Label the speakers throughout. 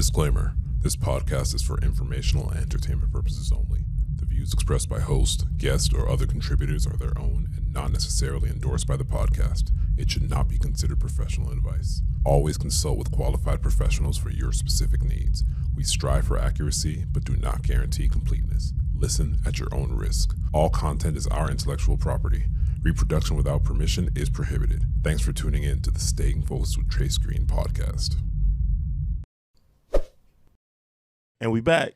Speaker 1: Disclaimer: this podcast is for informational and entertainment purposes only. The views expressed by host, guest, or other contributors are their own and not necessarily endorsed by the podcast. It should not be considered professional advice. Always consult with qualified professionals for your specific needs. We strive for accuracy, but do not guarantee completeness. Listen at your own risk. All content is our intellectual property. Reproduction without permission is prohibited. Thanks for tuning in to the Staying Focused with Chace Greene Podcast.
Speaker 2: And we back.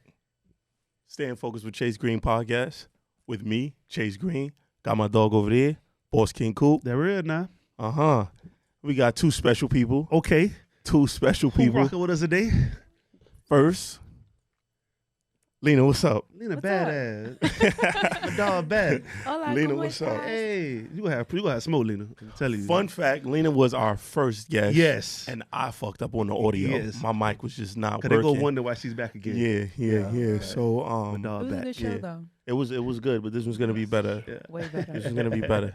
Speaker 2: Staying Focused with Chace Greene Podcast with me, Chace Greene. Got my dog over there, Boss King Coop.
Speaker 3: They're real now.
Speaker 2: We got two special people.
Speaker 3: Okay.
Speaker 2: Two special
Speaker 3: Who
Speaker 2: people.
Speaker 3: rocking with us today?
Speaker 2: First, Lena, what's up?
Speaker 3: Lena,
Speaker 4: What's
Speaker 3: badass. My dog bad.
Speaker 4: Hola,
Speaker 2: Lena,
Speaker 4: ¿cómo
Speaker 2: what's up?
Speaker 4: estás?
Speaker 3: Hey, you gonna have smoke, Lena. I'm telling you.
Speaker 2: Fun fact, Lena was our first guest.
Speaker 3: Yes.
Speaker 2: And I fucked up on the audio.
Speaker 3: Yes.
Speaker 2: My mic was just not
Speaker 3: Cause they
Speaker 2: working.
Speaker 3: go wonder why she's back again.
Speaker 2: Yeah. So
Speaker 3: My
Speaker 4: It
Speaker 3: dog
Speaker 4: was a
Speaker 3: back.
Speaker 4: good show,
Speaker 2: yeah.
Speaker 4: though.
Speaker 2: it was good, but this one's gonna be better.
Speaker 3: Yeah.
Speaker 4: Way better.
Speaker 2: This is gonna be better.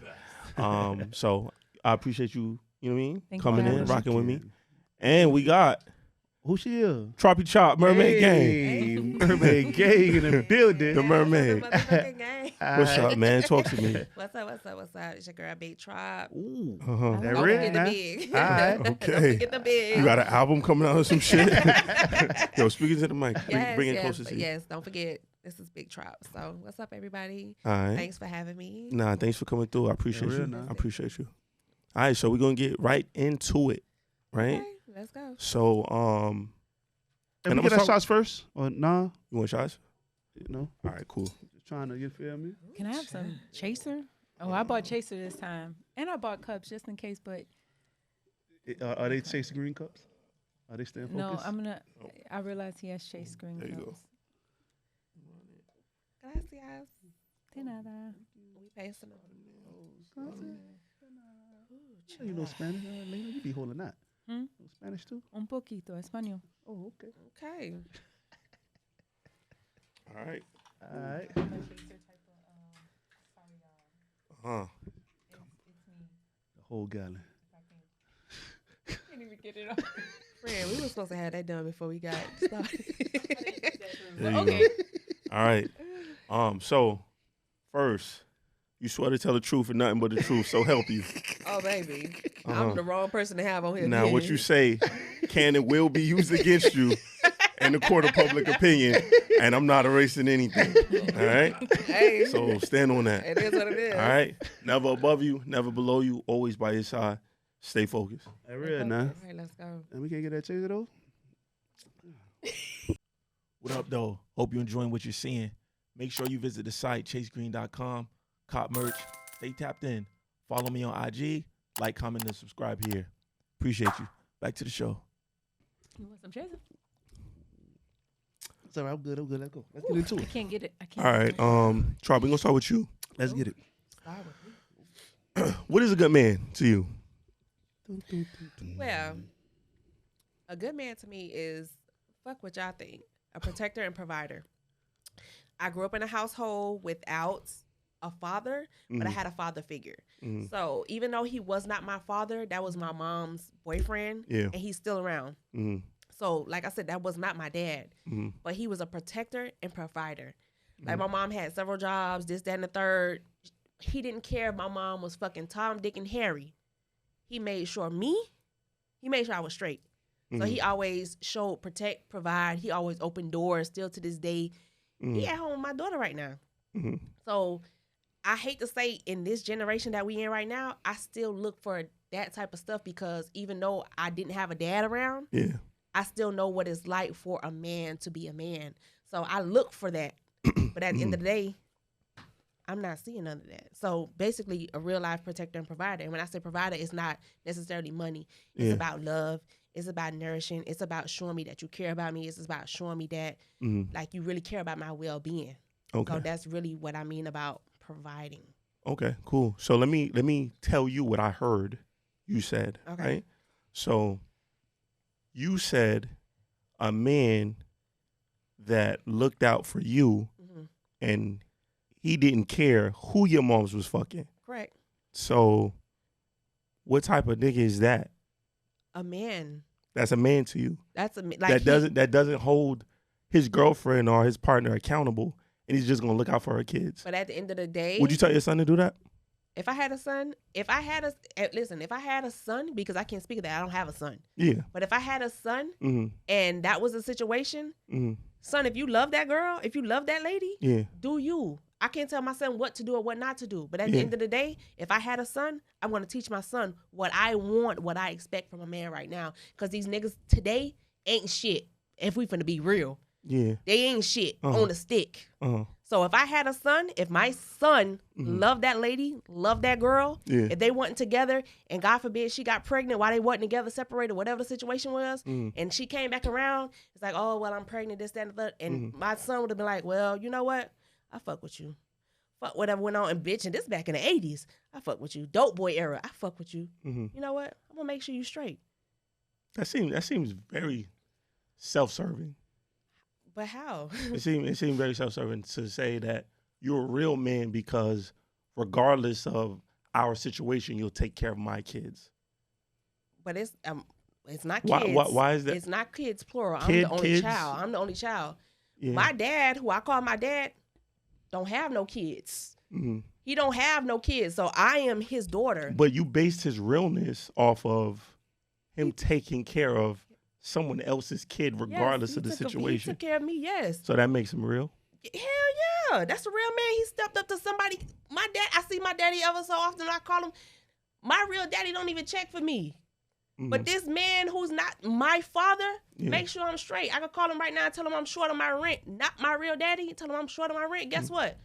Speaker 2: So I appreciate you, you know what I mean?
Speaker 4: Thank you
Speaker 2: Coming
Speaker 4: for
Speaker 2: in,
Speaker 4: having me.
Speaker 2: rocking with me. And we got
Speaker 3: Who she is?
Speaker 2: Troppy Chop, Mermaid Gang.
Speaker 3: Hey, Mermaid Gang in the building.
Speaker 2: The mermaid.
Speaker 5: Motherfucking gang.
Speaker 2: What's up, man? Talk to me.
Speaker 5: What's up? It's your girl, Big Trop.
Speaker 3: Ooh.
Speaker 2: Uh-huh.
Speaker 3: That
Speaker 5: Don't
Speaker 3: real,
Speaker 5: forget the
Speaker 3: huh?
Speaker 5: big.
Speaker 3: All right.
Speaker 2: Okay.
Speaker 5: Don't forget the big.
Speaker 2: You got an album coming out or some shit? Yo, speaking to the mic. Bring it
Speaker 5: yes,
Speaker 2: closer to you.
Speaker 5: Yes, don't forget. This is Big Trop. So, what's up, everybody?
Speaker 2: All right.
Speaker 5: Thanks for having me.
Speaker 2: Nah, thanks for coming through. I appreciate
Speaker 3: real
Speaker 2: you.
Speaker 3: nice.
Speaker 2: I appreciate you. All right, so we're going to get right into it, right?
Speaker 5: Okay, let's go.
Speaker 2: So,
Speaker 3: Hey,
Speaker 2: And
Speaker 3: we
Speaker 2: I'ma
Speaker 3: get our
Speaker 2: start-
Speaker 3: shots first? Or nah?
Speaker 2: you want shots?
Speaker 3: You know?
Speaker 2: All right, cool.
Speaker 3: Just trying to, you feel me?
Speaker 4: Can I have some chaser? Oh, I bought chaser this time. And I bought cups just in case, but
Speaker 3: Are they Chace Greene cups? Are they staying
Speaker 4: no,
Speaker 3: focused?
Speaker 4: I realize he has Chace Greene
Speaker 2: There you go.
Speaker 4: cups.
Speaker 5: Gracias.
Speaker 4: De nada.
Speaker 5: We pay some.
Speaker 3: You know Spanish, Lena? You be holding that.
Speaker 4: Hmm?
Speaker 3: You know Spanish too?
Speaker 4: Un poquito, español.
Speaker 3: Oh, okay.
Speaker 5: Okay.
Speaker 2: All right.
Speaker 3: All right.
Speaker 2: Uh-huh.
Speaker 3: The whole gallon.
Speaker 4: Can't even get it off.
Speaker 5: Friend, we were supposed to have that done before we got started.
Speaker 2: There you
Speaker 4: Okay.
Speaker 2: go. All right. So, first, you swear to tell the truth and nothing but the truth, so help you.
Speaker 5: Oh, baby.
Speaker 2: Uh-huh.
Speaker 5: I'm the wrong person to have on here.
Speaker 2: Now, what you say can and will be used against you in the court of public opinion, and I'm not erasing anything. All right?
Speaker 5: Hey,
Speaker 2: So, stand on that.
Speaker 5: it is what it is.
Speaker 2: All right? Never above you, never below you, always by your side. Stay focused.
Speaker 3: That real now.
Speaker 5: All right, let's go.
Speaker 3: And we can't get that chaser though?
Speaker 2: What up, though? Hope you're enjoying what you're seeing. Make sure you visit the site, chasegreene.com, cop merch. Stay tapped in. Follow me on IG. Like, comment, and subscribe here. Appreciate you. Back to the show.
Speaker 4: You want some chaser?
Speaker 3: It's all right. I'm good. Let's go. Let's get into
Speaker 4: I
Speaker 3: it.
Speaker 4: can't get it. I can't.
Speaker 2: All right. Troy, we're going to start with you.
Speaker 3: Let's get it.
Speaker 5: Start with me.
Speaker 2: What is a good man to you?
Speaker 5: Well, a good man to me is, fuck what y'all think, a protector and provider. I grew up in a household without a father, but I had a father figure.
Speaker 2: Mhm.
Speaker 5: So even though he was not my father, that was my mom's boyfriend,
Speaker 2: Yeah.
Speaker 5: and he's still around.
Speaker 2: Mm-hmm.
Speaker 5: So like I said, that was not my dad,
Speaker 2: Mm-hmm.
Speaker 5: but he was a protector and provider. Like my mom had several jobs, this, that, and the third. He didn't care if my mom was fucking Tom, Dick, and Harry. He made sure I was straight. So he always showed protect, provide. He always opened doors. Still to this day, he at home with my daughter right now.
Speaker 2: Mm-hmm.
Speaker 5: So I hate to say in this generation that we in right now, I still look for that type of stuff because even though I didn't have a dad around,
Speaker 2: Yeah.
Speaker 5: I still know what it's like for a man to be a man. So I look for that. But at the end of the day, I'm not seeing none of that. So basically a real life protector and provider. And when I say provider, it's not necessarily money. It's
Speaker 2: Yeah.
Speaker 5: about love. It's about nourishing. It's about showing me that you care about me. It's about showing me that
Speaker 2: Mm-hmm.
Speaker 5: like you really care about my well-being.
Speaker 2: Okay.
Speaker 5: So that's really what I mean about providing.
Speaker 2: Okay, cool. So let me tell you what I heard you said.
Speaker 5: Okay.
Speaker 2: Right? So you said a man that looked out for you
Speaker 5: Mm-hmm.
Speaker 2: and he didn't care who your moms was fucking.
Speaker 5: Correct.
Speaker 2: So what type of nigga is that?
Speaker 5: A man
Speaker 2: that's a man to you.
Speaker 5: That's a like
Speaker 2: That doesn't hold his girlfriend or his partner accountable, and he's just gonna look out for her kids.
Speaker 5: But at the end of the day,
Speaker 2: Would you tell your son to do that?
Speaker 5: If I had a son, if I had a son, because I can't speak of that, I don't have a son.
Speaker 2: Yeah.
Speaker 5: But if I had a son
Speaker 2: Mm-hmm.
Speaker 5: and that was a situation,
Speaker 2: Mm-hmm.
Speaker 5: son, if you love that girl, if you love that lady,
Speaker 2: Yeah.
Speaker 5: do you. I can't tell my son what to do or what not to do. But at the end of the day, if I had a son, I'm going to teach my son what I want, what I expect from a man right now. Because these niggas today ain't shit, if we finna be real.
Speaker 2: Yeah.
Speaker 5: They ain't shit on the stick.
Speaker 2: Uh-huh.
Speaker 5: So if I had a son, if my son loved that lady, loved that girl, if they wasn't together, and God forbid she got pregnant while they wasn't together, separated, whatever the situation was, and she came back around, it's like, oh, well, I'm pregnant, this, that, and the third. And my son would have been like, well, you know what? I fuck with you. Fuck whatever went on. And bitch, and this back in the 80s, I fuck with you. Dope boy era, I fuck with you. You know what? I'm going to make sure you straight.
Speaker 2: That seems very self-serving.
Speaker 5: But how?
Speaker 2: It seems very self-serving to say that you're a real man because regardless of our situation, you'll take care of my kids.
Speaker 5: But it's not kids.
Speaker 2: Why is that?
Speaker 5: It's not kids, plural.
Speaker 2: Kids?
Speaker 5: I'm the only child.
Speaker 2: Yeah.
Speaker 5: My dad, who I call my dad, don't have no kids. He don't have no kids, so I am his daughter.
Speaker 2: But you based his realness off of him taking care of someone else's kid regardless of the situation.
Speaker 5: He took care of me, yes.
Speaker 2: So that makes him real?
Speaker 5: Hell yeah. That's a real man. He stepped up to somebody. My dad, I see my daddy ever so often. I call him, my real daddy don't even check for me. But this man who's not my father, make sure I'm straight. I can call him right now and tell him I'm short on my rent. Not my real daddy. Tell him I'm short on my rent. Guess what?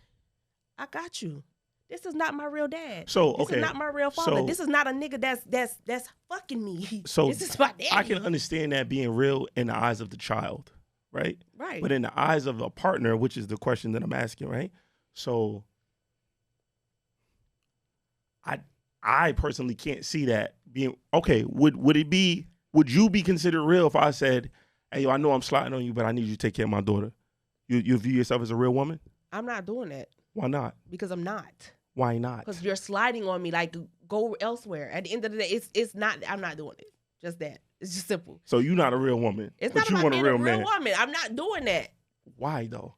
Speaker 5: I got you. This is not my real dad. This is not my real father. This is not a nigga that's fucking me.
Speaker 2: So
Speaker 5: this is my daddy.
Speaker 2: I can understand that being real in the eyes of the child, right?
Speaker 5: Right.
Speaker 2: But in the eyes of a partner, which is the question that I'm asking, right? So I personally can't see that being okay. Would you be considered real if I said, hey, yo, I know I'm sliding on you, but I need you to take care of my daughter? You view yourself as a real woman?
Speaker 5: I'm not doing that.
Speaker 2: Why not?
Speaker 5: Because I'm not.
Speaker 2: Why not?
Speaker 5: Because you're sliding on me, like, go elsewhere. At the end of the day, it's not, I'm not doing it. Just that. It's just simple.
Speaker 2: So you're not a real woman.
Speaker 5: It's
Speaker 2: but
Speaker 5: not
Speaker 2: you
Speaker 5: about
Speaker 2: want
Speaker 5: being
Speaker 2: a real
Speaker 5: man.
Speaker 2: man.
Speaker 5: I'm not doing that.
Speaker 2: Why though?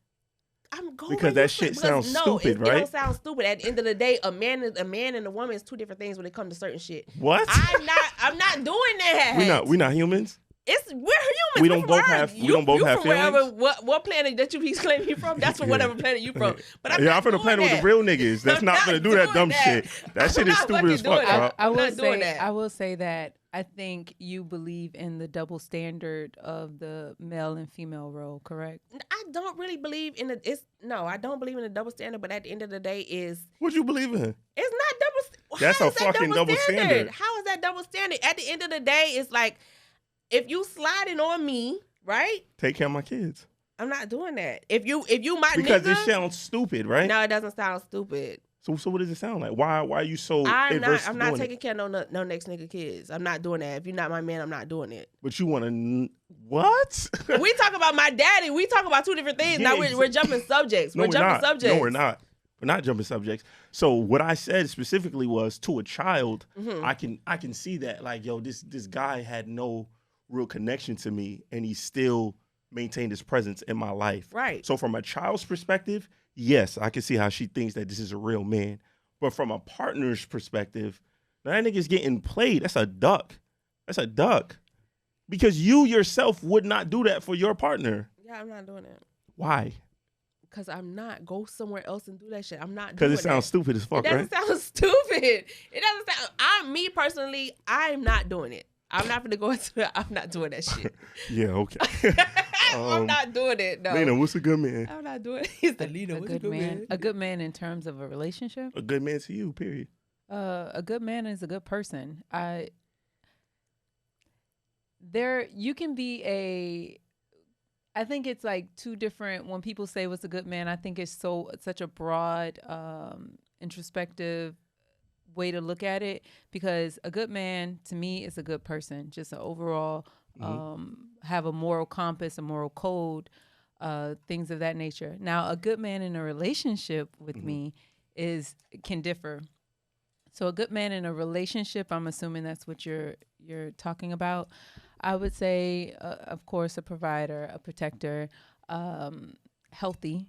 Speaker 5: I'm going
Speaker 2: because that shit sounds stupid, right?
Speaker 5: It don't sound stupid. At the end of the day, a man and a woman is two different things when it comes to certain shit.
Speaker 2: What?
Speaker 5: I'm not doing that.
Speaker 2: We're not humans.
Speaker 5: We're humans.
Speaker 2: We don't both have feelings.
Speaker 5: Wherever, what planet that you he's claiming you from? That's from whatever planet you from. But I'm
Speaker 2: from the planet with the real niggas. That's not gonna do that dumb shit. That shit is stupid as fuck, bro.
Speaker 4: I will say that I think you believe in the double standard of the male and female role, correct?
Speaker 5: I don't really believe in it. I don't believe in the double standard. But at the end of the day,
Speaker 2: what you believe in?
Speaker 5: It's not double.
Speaker 2: That's a fucking double standard.
Speaker 5: How is that double standard? At the end of the day, it's like, if you sliding on me, right?
Speaker 2: Take care of my kids.
Speaker 5: I'm not doing that. If you my
Speaker 2: because
Speaker 5: nigga,
Speaker 2: it sounds stupid, right?
Speaker 5: No, it doesn't sound stupid.
Speaker 2: So what does it sound like? Why are you so?
Speaker 5: I'm not taking care of no next nigga kids. I'm not doing that. If you're not my man, I'm not doing it.
Speaker 2: But you want to what?
Speaker 5: We talk about my daddy. We talk about two different things.
Speaker 2: Yeah,
Speaker 5: now we're jumping subjects. We're jumping subjects.
Speaker 2: No, we're not. We're not jumping subjects. So what I said specifically was to a child. I can see that, like, yo, this guy had no real connection to me, and he still maintained his presence in my life.
Speaker 5: Right.
Speaker 2: So from a child's perspective, yes, I can see how she thinks that this is a real man. But from a partner's perspective, that nigga's getting played. That's a duck. That's a duck. Because you yourself would not do that for your partner.
Speaker 5: Yeah, I'm not doing it.
Speaker 2: Why?
Speaker 5: Because I'm not. Go somewhere else and do that shit. I'm not doing
Speaker 2: that. Because it sounds stupid as fuck, right?
Speaker 5: It doesn't sound stupid. It doesn't sound... Me personally, I'm not doing it. I'm not going to go into it. I'm not doing that shit.
Speaker 2: Yeah, okay.
Speaker 5: I'm not doing it, no.
Speaker 2: Lena, what's a good man?
Speaker 5: I'm not doing it. He's the Lena. What's a good man?
Speaker 4: A good man in terms of a relationship?
Speaker 2: A good man to you, period.
Speaker 4: A good man is a good person. You can be I think it's like two different, when people say what's a good man, I think it's such a broad, introspective way to look at it, because a good man to me is a good person, just an overall have a moral compass, a moral code, things of that nature. Now, a good man in a relationship with me can differ. So a good man in a relationship, I'm assuming that's what you're talking about. I would say, of course, a provider, a protector, healthy,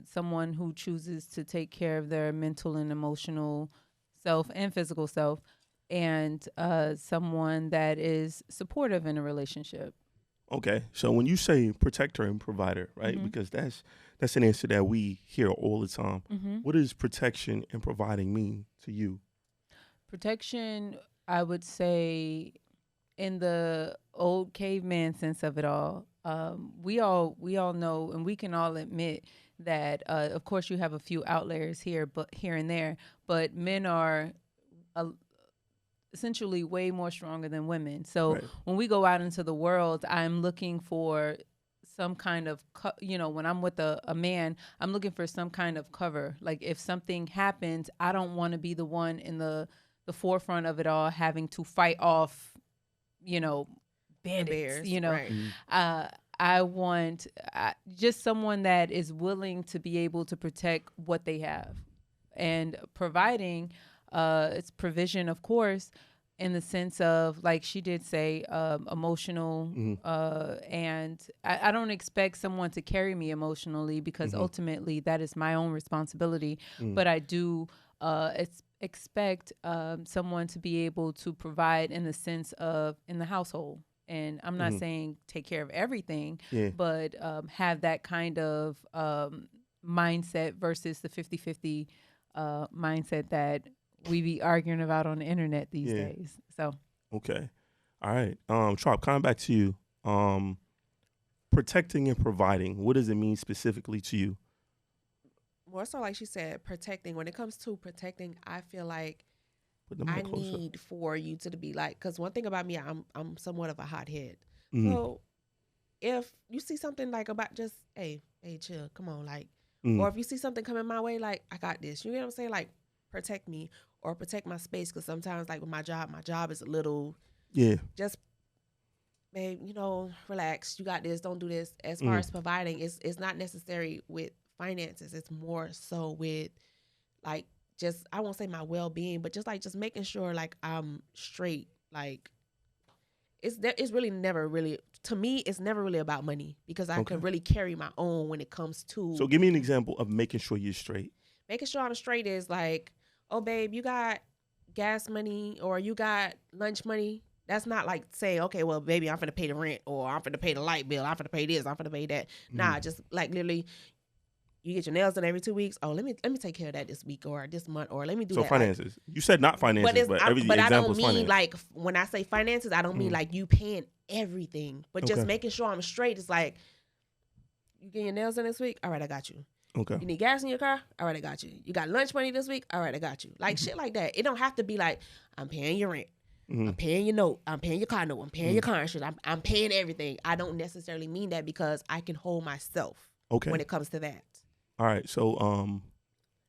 Speaker 4: someone who chooses to take care of their mental and emotional self and physical self, and someone that is supportive in a relationship.
Speaker 2: Okay, so when you say protector and provider, right?
Speaker 4: Mhm.
Speaker 2: Because that's an answer that we hear all the time.
Speaker 4: Mm-hmm.
Speaker 2: What does protection and providing mean to you?
Speaker 4: Protection, I would say, in the old caveman sense of it all, we all know, and we can all admit that, of course, you have a few outliers here and there, but men are essentially way more stronger than women. So
Speaker 2: Right.
Speaker 4: when we go out into the world, I'm looking for some kind of, when I'm with a man, I'm looking for some kind of cover. Like if something happens, I don't want to be the one in the forefront of it all, having to fight off, bandits,
Speaker 5: Bears, right.
Speaker 4: I want just someone that is willing to be able to protect what they have, and providing. It's provision, of course, in the sense of, like she did say, emotional. And I don't expect someone to carry me emotionally, because ultimately that is my own responsibility. But I do expect someone to be able to provide in the sense of in the household. And I'm not saying take care of everything, but have that kind of mindset versus the 50-50 mindset that we be arguing about on the internet these days. So
Speaker 2: okay, all right. Trop, coming back to you. Protecting and providing. What does it mean specifically to you?
Speaker 5: More so, like she said, protecting. When it comes to protecting, I feel like
Speaker 2: Put them
Speaker 5: I
Speaker 2: closer.
Speaker 5: need for you to be like, because one thing about me, I'm somewhat of a hothead.
Speaker 2: Mhm.
Speaker 5: So if you see something like about just, hey, chill, come on, like,
Speaker 2: Mhm.
Speaker 5: or if you see something coming my way, like, I got this. You know what I'm saying? Like, protect me or protect my space, because sometimes, like with my job is a little, just, babe, relax. You got this. Don't do this. As far as providing, it's not necessary with finances. It's more so with, like, just, I won't say my well-being, but just making sure, like, I'm straight. Like, it's really never really, to me, it's never really about money, because I can really carry my own when it comes to.
Speaker 2: So give me an example of making sure you're straight.
Speaker 5: Making sure I'm straight is like, oh, babe, you got gas money or you got lunch money. That's not like saying, okay, well, baby, I'm finna pay the rent, or I'm finna pay the light bill, I'm finna pay this, I'm finna pay that. Nah, just like literally, you get your nails done every 2 weeks. Oh, let me take care of that this week or this month, or let me do that.
Speaker 2: So finances. You said not finances, but every
Speaker 5: but I
Speaker 2: example
Speaker 5: don't
Speaker 2: is
Speaker 5: mean
Speaker 2: finance.
Speaker 5: like, when I say finances, I don't mean like you paying everything, but just making sure I'm straight. It's like, you getting your nails done this week? All right, I got you.
Speaker 2: Okay.
Speaker 5: You need gas in your car? All right, I got you. You got lunch money this week? All right, I got you. Like shit like that. It don't have to be like, I'm paying your rent. I'm paying your note. I'm paying your car note. I'm paying your car insurance. I'm paying everything. I don't necessarily mean that, because I can hold myself when it comes to that.
Speaker 2: All right. So,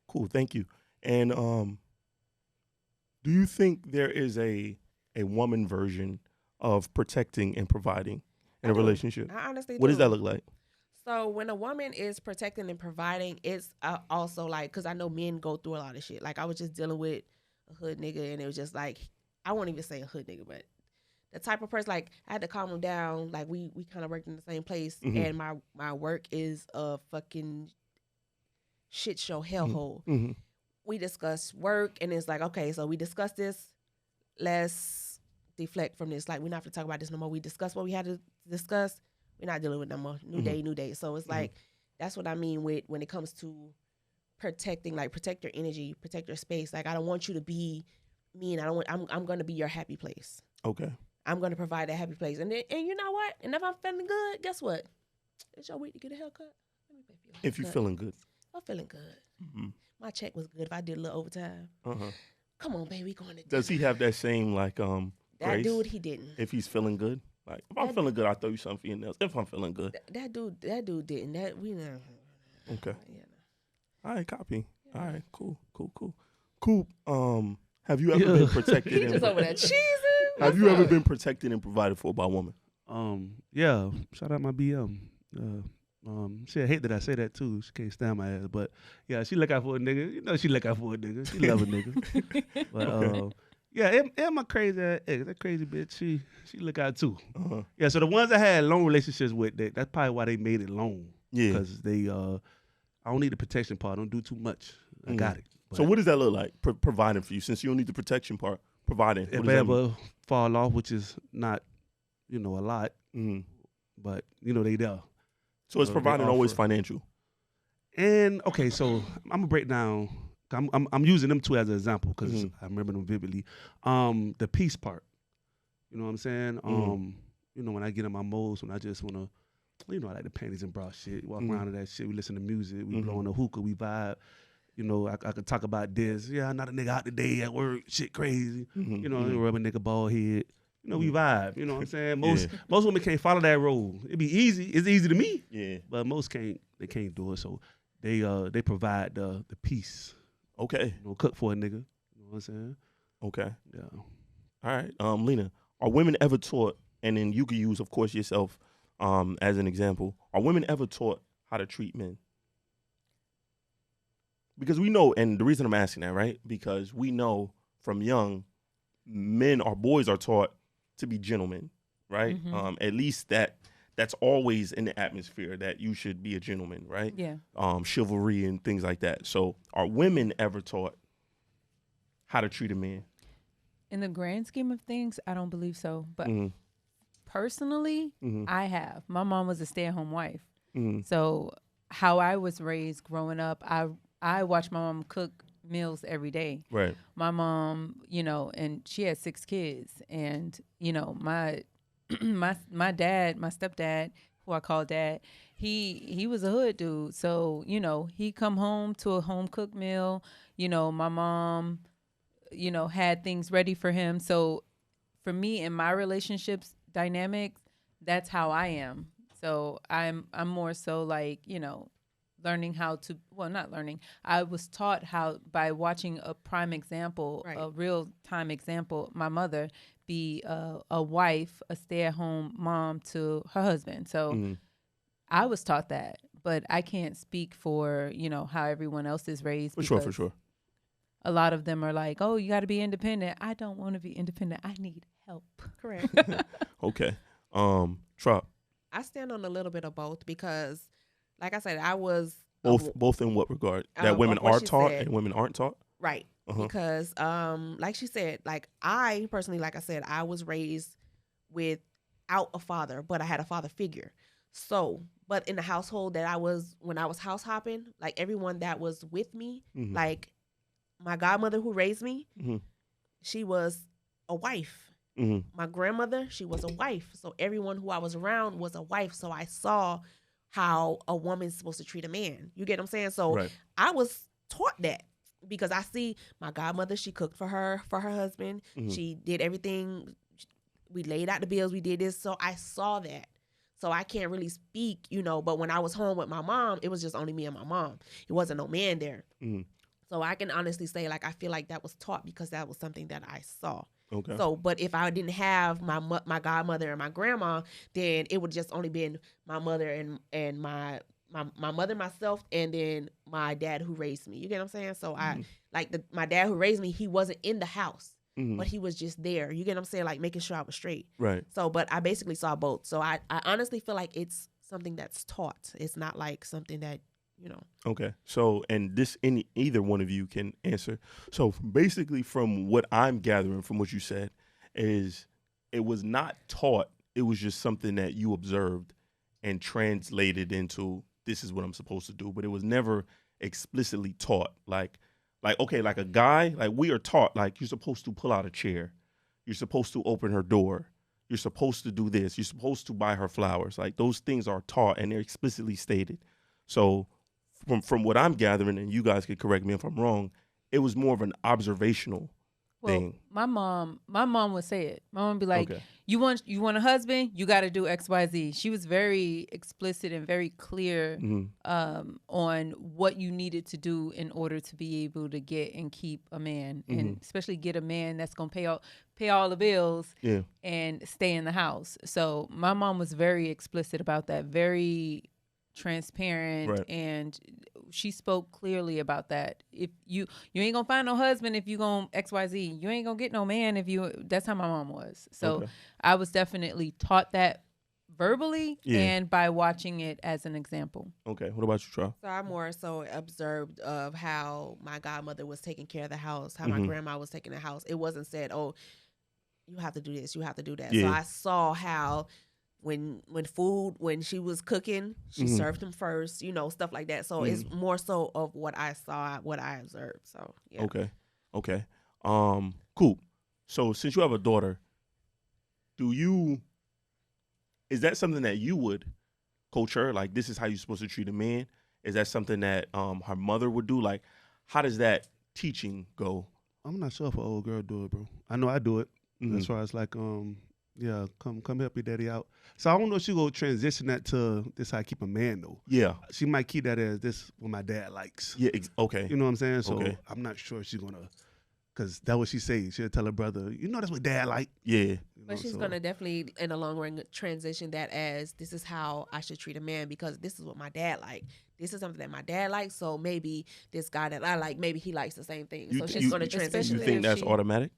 Speaker 2: cool. Thank you. And do you think there is a woman version of protecting and providing in a relationship?
Speaker 5: I honestly do.
Speaker 2: What does that look like?
Speaker 5: So when a woman is protecting and providing, it's also like, because I know men go through a lot of shit. Like, I was just dealing with a hood nigga, and it was just like, I won't even say a hood nigga, but the type of person, like, I had to calm him down. Like, we kind of worked in the same place, and my work is a fucking shit show hellhole. We discuss work, and it's like, okay, so we discussed this. Let's deflect from this. Like, we're not going to talk about this no more. We discussed what we had to discuss. We're not dealing with no more. New day. So it's like, that's what I mean with when it comes to protecting, like, protect your energy, protect your space. Like, I don't want you to be mean. I'm going to be your happy place.
Speaker 2: Okay.
Speaker 5: I'm going to provide that happy place. And you know what? And if I'm feeling good, guess what? It's your week to get a haircut. Let me pay for your haircut.
Speaker 2: If you're feeling good.
Speaker 5: I'm feeling good. My check was good if I did a little overtime. Come on, baby, we going to
Speaker 2: Does he have that same, like,
Speaker 5: that
Speaker 2: grace?
Speaker 5: dude, he didn't.
Speaker 2: If he's feeling good? Like, if I'm feeling good, I'll throw you something for your nails. If I'm feeling good.
Speaker 5: That dude didn't. That we know.
Speaker 2: Okay.
Speaker 5: Yeah.
Speaker 2: All right, copy. All right, cool. Coop, have you ever been protected?
Speaker 5: He just over there cheesing.
Speaker 2: Have you ever been protected and provided for by a woman?
Speaker 3: Yeah. Shout out my BM. She hate that I say that too. She can't stand my ass, but yeah, she look out for a nigga. You know, she look out for a nigga. She love a nigga. But Yeah, and my crazy ass ex, that crazy bitch, she look out too.
Speaker 2: Uh-huh.
Speaker 3: Yeah, so the ones I had long relationships with, that's probably why they made it long.
Speaker 2: Yeah.
Speaker 3: Because they, I don't need the protection part. I don't do too much. I got it.
Speaker 2: So what does that look like, providing for you? Since you don't need the protection part, providing.
Speaker 3: If I ever fall off, which is not, a lot, but, they there.
Speaker 2: So it's providing always financial.
Speaker 3: And, okay, so I'm going to break down. I'm using them two as an example because I remember them vividly. The peace part. You know what I'm saying? When I get in my modes, when I just want to, I like the panties and bra shit. Walk around to that shit. We listen to music. We blow on the hookah. We vibe. I could talk about this. Yeah, I'm not a nigga out today at work. Shit crazy. Rub a nigga bald head. We vibe. You know what I'm saying? Most women can't follow that role. It'd be easy. It's easy to me. Yeah. But most can't. They can't do it. So they provide the peace.
Speaker 2: Okay.
Speaker 3: Cook for a nigga. You know what I'm saying?
Speaker 2: Okay.
Speaker 3: Yeah.
Speaker 2: All right. Lena, are women ever taught, and then you could use, of course, yourself as an example, are women ever taught how to treat men? Because we know, and the reason I'm asking that, right? Because we know from young, men or boys are taught to be gentlemen, right? At least that's always in the atmosphere that you should be a gentleman, right?
Speaker 4: Yeah.
Speaker 2: Chivalry and things like that. So are women ever taught how to treat a man?
Speaker 4: In the grand scheme of things, I don't believe so. But personally, I have. My mom was a stay-at-home wife. So how I was raised growing up, I watched my mom cook meals every day.
Speaker 2: Right.
Speaker 4: My mom, and she had 6 kids. And, my dad, my stepdad, who I call dad, he was a hood dude. So, he come home to a home cooked meal. My mom, had things ready for him. So for me in my relationships dynamics, that's how I am. So I'm more so like, learning how to, not learning. I was taught how by watching a prime example, a real time example, my mother be a wife, a stay-at-home mom to her husband. So I was taught that, but I can't speak for, how everyone else is raised.
Speaker 2: For sure.
Speaker 4: A lot of them are like, oh, you got to be independent. I don't want to be independent. I need help.
Speaker 5: Correct.
Speaker 2: Okay. Trop.
Speaker 5: I stand on a little bit of both because, like I said, I was
Speaker 2: both in what regard? That women are taught and women aren't taught?
Speaker 5: Right. Because like she said, like I personally, like I said, I was raised without a father, but I had a father figure. So, but in the household that I was, when I was house hopping, like everyone that was with me, like my godmother who raised me, she was a wife. My grandmother, she was a wife. So everyone who I was around was a wife. So I saw how a woman's supposed to treat a man. You get what I'm saying? So I was taught that because I see my godmother, she cooked for her husband. She did everything. We laid out the bills. We did this. So I saw that. So I can't really speak, but when I was home with my mom, it was just only me and my mom. It wasn't no man there. So I can honestly say, like, I feel like that was taught because that was something that I saw.
Speaker 2: Okay.
Speaker 5: So, but if I didn't have my godmother and my grandma, then it would just only been my mother and my mother, myself, and then my dad who raised me. You get what I'm saying? So I like my dad who raised me. He wasn't in the house, but he was just there. You get what I'm saying? Like making sure I was straight.
Speaker 2: Right.
Speaker 5: So, but I basically saw both. So I honestly feel like it's something that's taught. It's not like something that.
Speaker 2: Okay. So, and either one of you can answer. So basically from what I'm gathering from what you said is it was not taught. It was just something that you observed and translated into this is what I'm supposed to do. But it was never explicitly taught. Like a guy, like we are taught, like you're supposed to pull out a chair. You're supposed to open her door. You're supposed to do this. You're supposed to buy her flowers. Like those things are taught and they're explicitly stated. So from what I'm gathering, and you guys could correct me if I'm wrong, it was more of an observational thing.
Speaker 4: My mom would say it. My mom would be like, you want a husband, you got to do X, Y, Z. She was very explicit and very clear on what you needed to do in order to be able to get and keep a man, and especially get a man that's going to pay all the bills and stay in the house. So my mom was very explicit about that, very transparent,
Speaker 2: Right.
Speaker 4: and she spoke clearly about that. If you ain't gonna find no husband if you gonna XYZ. You ain't gonna get no man if you. That's how my mom was. So
Speaker 2: Okay.
Speaker 4: I was definitely taught that verbally
Speaker 2: Yeah.
Speaker 4: and by watching it as an example.
Speaker 2: Okay. What about you, Trop?
Speaker 5: So I more so observed of how my godmother was taking care of the house, how my grandma was taking the house. It wasn't said, "Oh, you have to do this, you have to do that."
Speaker 2: Yeah.
Speaker 5: So I saw how when she was cooking, she served him first, stuff like that. So it's more so of what I saw, what I observed. So yeah.
Speaker 2: Okay. Coop. So since you have a daughter, is that something that you would coach her? Like, this is how you're supposed to treat a man? Is that something that her mother would do? Like, how does that teaching go?
Speaker 3: I'm not sure if an old girl do it, bro. I know I do it. As far as like, yeah, come help your daddy out. So I don't know if she go transition that to this how I keep a man though.
Speaker 2: Yeah.
Speaker 3: She might keep that as this what my dad likes.
Speaker 2: Yeah. Okay.
Speaker 3: You know what I'm saying? So
Speaker 2: Okay.
Speaker 3: I'm not sure if she's gonna, cause that's what she say. She'll tell her brother, that's what dad like.
Speaker 2: Yeah.
Speaker 3: You
Speaker 5: But
Speaker 3: know,
Speaker 5: she's
Speaker 3: so-
Speaker 5: gonna definitely, in the long run, transition that as this is how I should treat a man because this is what my dad like. This is something that my dad likes. So maybe this guy that I like, maybe he likes the same thing. So she's gonna transition.
Speaker 2: You
Speaker 4: Especially
Speaker 2: think
Speaker 4: if
Speaker 2: that's
Speaker 4: she-
Speaker 2: automatic?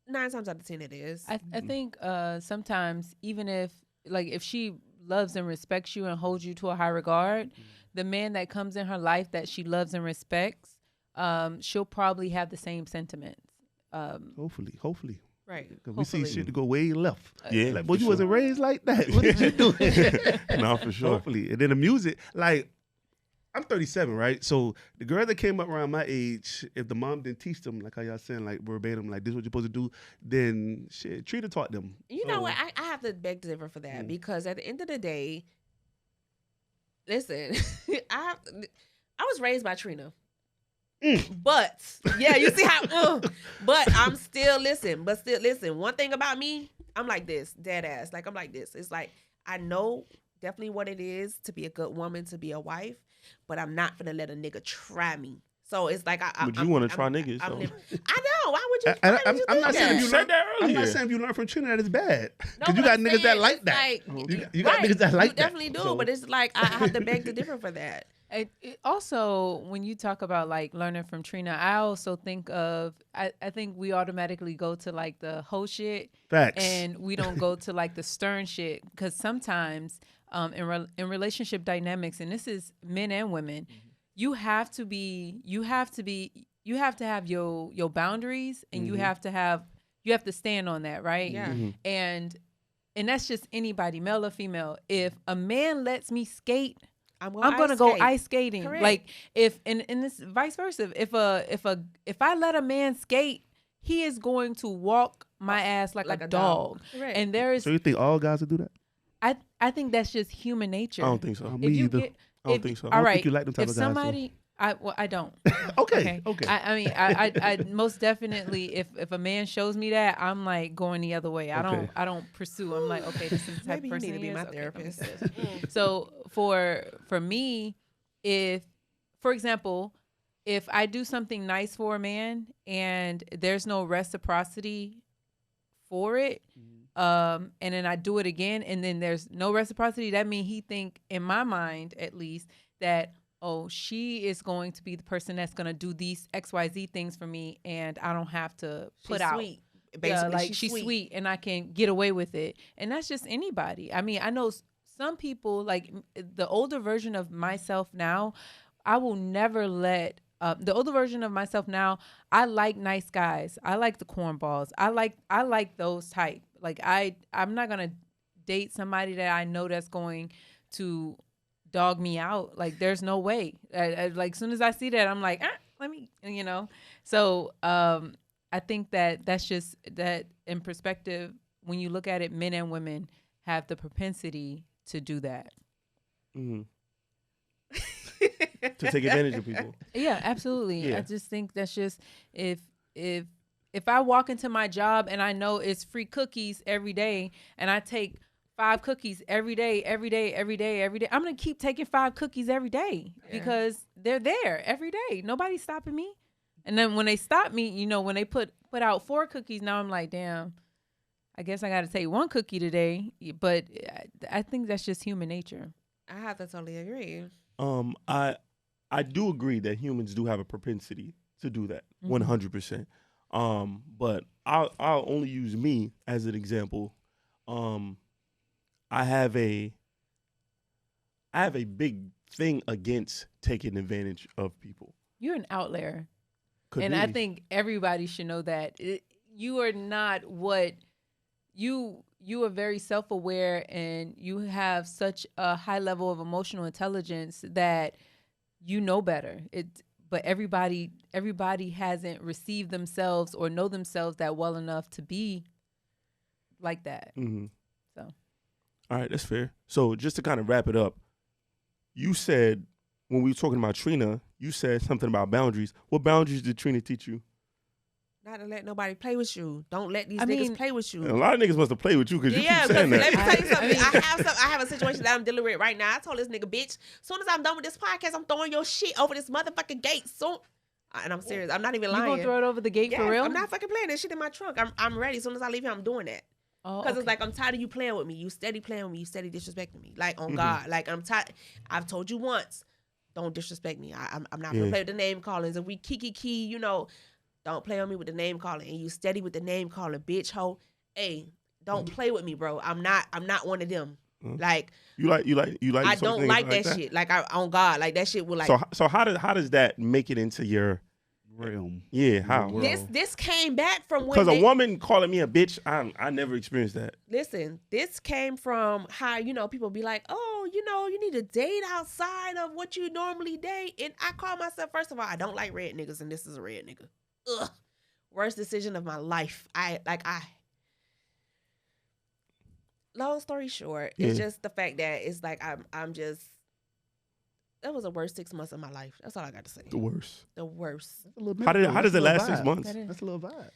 Speaker 5: 9 times out of 10 it is.
Speaker 4: I think sometimes even if she loves and respects you and holds you to a high regard, the man that comes in her life that she loves and respects, she'll probably have the same sentiments.
Speaker 3: Hopefully.
Speaker 5: Right.
Speaker 3: Cause we see
Speaker 4: Hopefully.
Speaker 3: shit to go way left.
Speaker 2: Yeah.
Speaker 3: Like,
Speaker 2: for
Speaker 3: boy, you
Speaker 2: sure.
Speaker 3: wasn't raised like that. What did you do?
Speaker 2: No, for sure.
Speaker 3: Hopefully. And then the music, like, I'm 37, right? So the girl that came up around my age, if the mom didn't teach them, like how y'all saying, like verbatim, like this is what you're supposed to do, then shit, Trina taught them.
Speaker 5: You know what? I have to beg to differ for that because at the end of the day, listen, I was raised by Trina. But yeah, you see how but I'm still listen. One thing about me, I'm like this, dead ass. Like I'm like this. It's like I know definitely what it is to be a good woman, to be a wife, but I'm not gonna let a nigga try me. So it's like
Speaker 2: But you want to try niggas, so.
Speaker 5: I know. Why would you?
Speaker 3: I'm
Speaker 5: why would you
Speaker 3: I'm
Speaker 5: do
Speaker 3: not
Speaker 5: that?
Speaker 3: saying if you
Speaker 2: said that
Speaker 3: I'm
Speaker 2: earlier.
Speaker 3: not saying if you learn from Trina that it's bad.
Speaker 5: No,
Speaker 3: Because you
Speaker 5: but
Speaker 3: got
Speaker 5: I'm
Speaker 3: niggas that
Speaker 5: saying
Speaker 3: like
Speaker 5: it's
Speaker 3: that.
Speaker 5: like-
Speaker 3: You got
Speaker 5: right,
Speaker 3: niggas that like
Speaker 5: you
Speaker 3: that.
Speaker 5: definitely do,
Speaker 3: So-
Speaker 5: but it's like I have to beg to differ for that.
Speaker 4: It also, when you talk about like learning from Trina, I also think of I think we automatically go to like the whole shit,
Speaker 3: Facts.
Speaker 4: and we don't go to like the stern shit, because sometimes in relationship dynamics, and this is men and women, you have to have your boundaries, and you have to stand on that, right?
Speaker 5: Yeah.
Speaker 4: And that's just anybody, male or female. If a man lets me skate, I'm gonna go ice skating.
Speaker 5: Correct.
Speaker 4: Like if and this vice versa. If I let a man skate, he is going to walk my ass like a dog.
Speaker 5: Correct.
Speaker 4: And there is
Speaker 3: So you think all guys would do that?
Speaker 4: I think that's just human nature.
Speaker 2: I don't think so.
Speaker 3: Me either.
Speaker 2: I don't think so.
Speaker 3: I
Speaker 4: All
Speaker 3: don't
Speaker 4: right.
Speaker 3: think you like them type
Speaker 4: if
Speaker 3: of guys, so.
Speaker 4: somebody, I don't.
Speaker 3: Okay.
Speaker 4: I mean, I most definitely, if a man shows me that, I'm like going the other way.
Speaker 3: Okay.
Speaker 4: I don't pursue. I'm like, okay, this is the type
Speaker 5: Maybe
Speaker 4: of
Speaker 5: you
Speaker 4: person
Speaker 5: need to
Speaker 4: he
Speaker 5: be my
Speaker 4: is. Okay, let me
Speaker 5: therapist.
Speaker 4: do this. So for me, for example, if I do something nice for a man and there's no reciprocity for it, and then I do it again, and then there's no reciprocity, that means he think, in my mind at least, that, oh, she is going to be the person that's going to do these XYZ things for me, and I don't have to put out.
Speaker 5: Sweet.
Speaker 4: Yeah,
Speaker 5: Basically,
Speaker 4: like she's sweet, and I can get away with it. And that's just anybody. I mean, I know some people, like the older version of myself now, I will never let the older version of myself now, I like nice guys. I like the cornballs. I like those type. Like I'm not gonna date somebody that I know that's going to dog me out. Like there's no way. Like as soon as I see that, I'm like, let me, So I think that's just that in perspective. When you look at it, men and women have the propensity to do that.
Speaker 2: Mm-hmm. To take advantage of people.
Speaker 4: Yeah, absolutely.
Speaker 2: Yeah.
Speaker 4: I just think that's just if I walk into my job and I know it's free cookies every day, and I take 5 cookies every day, I'm gonna keep taking 5 cookies every day because they're there every day. Nobody's stopping me. And then when they stop me, when they put out 4 cookies, now I'm like, damn, I guess I got to take 1 cookie today. But I think that's just human nature.
Speaker 5: I have to totally agree.
Speaker 2: I do agree that humans do have a propensity to do that, 100%. But I'll only use me as an example. I have a big thing against taking advantage of people.
Speaker 4: You're an outlier.
Speaker 2: Could
Speaker 4: And
Speaker 2: be.
Speaker 4: I think everybody should know that. You are not what you are very self-aware, and you have such a high level of emotional intelligence that you know better. But everybody hasn't received themselves or know themselves that well enough to be like that.
Speaker 2: Mm-hmm.
Speaker 4: So,
Speaker 2: all right, that's fair. So just to kind of wrap it up, you said when we were talking about Trina, you said something about boundaries. What boundaries did Trina teach you?
Speaker 5: Not to let nobody play with you. Don't let these niggas
Speaker 4: mean,
Speaker 5: play with you.
Speaker 2: And a lot of niggas must have played with you because you keep saying that.
Speaker 5: Let me tell you something.
Speaker 4: I mean-
Speaker 5: I have a situation that I'm dealing with right now. I told this nigga, bitch, as soon as I'm done with this podcast, I'm throwing your shit over this motherfucking gate. So, and I'm serious. I'm not even lying.
Speaker 4: you gonna throw it over the gate for
Speaker 5: Yes,
Speaker 4: real?
Speaker 5: I'm not fucking playing this shit in my trunk. I'm ready. As soon as I leave here, I'm doing that.
Speaker 4: Oh,
Speaker 5: Because
Speaker 4: okay.
Speaker 5: it's like, I'm tired of you playing with me. You steady playing with me. You steady disrespecting me. Like, on God. Like, I'm tired. I've told you once, don't disrespect me. I'm not going to play with the name callings. If we key, you know, don't play on me with the name calling. And you steady with the name calling, bitch, hoe. Hey, don't play with me, bro. I'm not one of them. Like,
Speaker 2: you like.
Speaker 5: I
Speaker 2: sort of
Speaker 5: don't
Speaker 2: things
Speaker 5: like that shit. Like, on God. Like, that shit will like.
Speaker 2: So how does that make it into your
Speaker 3: realm?
Speaker 2: Yeah, how?
Speaker 5: This came back from when
Speaker 2: Because a woman calling me a bitch, I never experienced that.
Speaker 5: Listen, this came from how, you know, people be like, oh, you know, you need to date outside of what you normally date. And I call myself, first of all, I don't like red niggas, and this is a red nigga. Ugh. Worst decision of my life. Long story short, it's just the fact that it's like I'm just, that was the worst 6 months of my life. That's all I got to say.
Speaker 2: The worst.
Speaker 5: The worst.
Speaker 2: How does it last 6 months?
Speaker 3: That's a little vibe.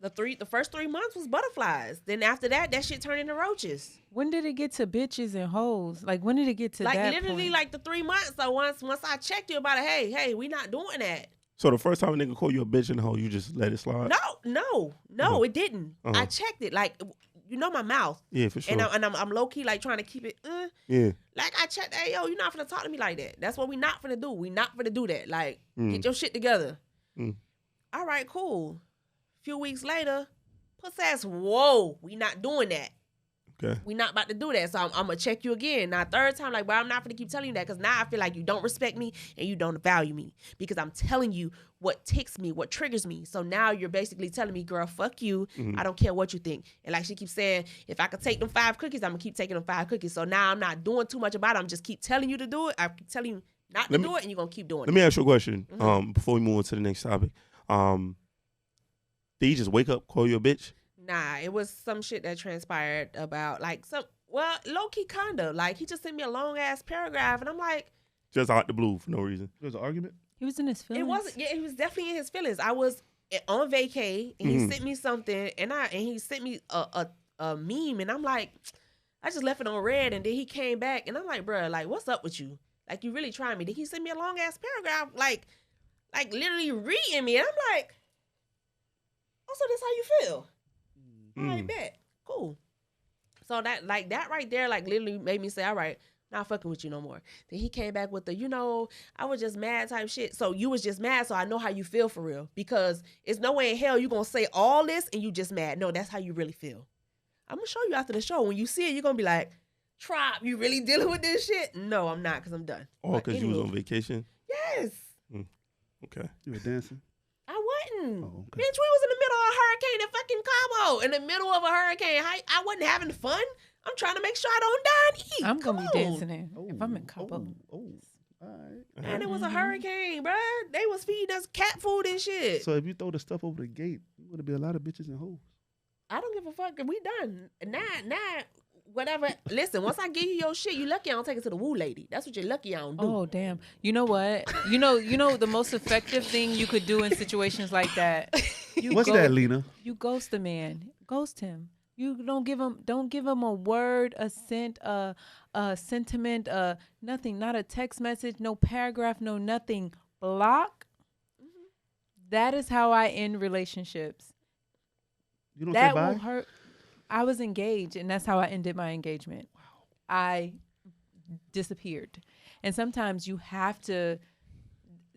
Speaker 5: The first 3 months was butterflies. Then after that shit turned into roaches.
Speaker 4: When did it get to bitches and hoes? Like, when did it get to
Speaker 5: Like
Speaker 4: that
Speaker 5: literally
Speaker 4: point?
Speaker 5: like the 3 months. So once I checked you about it, hey, we not doing that.
Speaker 2: So the first time a nigga call you a bitch and a hoe, you just let it slide?
Speaker 5: No, it didn't. I checked it. Like, you know my mouth.
Speaker 2: Yeah, for sure.
Speaker 5: And I'm low key like trying to keep it.
Speaker 2: Yeah.
Speaker 5: Like I checked. Hey, yo, you're not finna talk to me like that. That's what we not finna do. We not finna do that. Like, get your shit together. All right, cool. Few weeks later, puss ass. Whoa, we not doing that.
Speaker 2: Okay.
Speaker 5: We not about to do that. So I'm gonna check you again. Now third time, like, bro, I'm not gonna keep telling you that because now I feel like you don't respect me and you don't value me because I'm telling you what ticks me, what triggers me. So now you're basically telling me, girl, fuck you. I don't care what you think. And like she keeps saying, if I could take them 5 cookies, I'm gonna keep taking them 5 cookies. So now I'm not doing too much about it. I'm just keep telling you to do it. I keep telling you not to do it, and you're gonna keep doing it.
Speaker 2: Let me ask you a question. Before we move on to the next topic. Did he just wake up, call you a bitch?
Speaker 5: Nah, it was some shit that transpired about like low key kinda. Like he just sent me a long ass paragraph, and I'm like,
Speaker 2: Just out the blue for no reason.
Speaker 3: There was an argument.
Speaker 4: He was in his feelings.
Speaker 5: it wasn't. Yeah, he was definitely in his feelings. I was on vacay, and he sent me something, and he sent me a meme, and I'm like, I just left it on red, and then he came back, and I'm like, bruh, like what's up with you? Like you really trying me? Then he sent me a long ass paragraph, like literally reading me, and I'm like, oh, so this how you feel? All right, bet. Cool. So that right there, like literally made me say, all right, not fucking with you no more. Then he came back with the, you know, I was just mad type shit. So you was just mad, so I know how you feel for real. Because it's no way in hell you gonna say all this and you just mad. No, that's how you really feel. I'm gonna show you after the show. When you see it, you're gonna be like, Trop, you really dealing with this shit? No, I'm not, because I'm done.
Speaker 2: Oh, because you was on vacation?
Speaker 5: Yes.
Speaker 2: Okay.
Speaker 3: You were dancing.
Speaker 5: I wasn't.
Speaker 3: Oh, okay.
Speaker 5: Bitch, we was in the middle of a hurricane in fucking Cabo. In the middle of a hurricane. I wasn't having fun. I'm trying to make sure I don't die and eat.
Speaker 4: I'm
Speaker 5: Come
Speaker 4: gonna be
Speaker 5: on.
Speaker 4: dancing in if I'm in Cabo.
Speaker 3: All right.
Speaker 5: And it was a hurricane, bruh. They was feeding us cat food and shit.
Speaker 3: So if you throw the stuff over the gate, you would be a lot of bitches and hoes.
Speaker 5: I don't give a fuck. We done. Nah, whatever. Listen, once I give you your shit, you lucky I don't take it to the woo lady. That's what you're lucky I don't do.
Speaker 4: Oh damn! You know what? You know the most effective thing you could do in situations like that.
Speaker 3: What's that, Lena?
Speaker 4: You ghost a man. Ghost him. You don't give him a word, a scent, a sentiment, nothing. Not a text message, no paragraph, no nothing. Block. That is how I end relationships.
Speaker 3: You don't
Speaker 4: That
Speaker 3: say bye?
Speaker 4: will hurt. I was engaged, and that's how I ended my engagement. Wow. I disappeared. And sometimes you have to,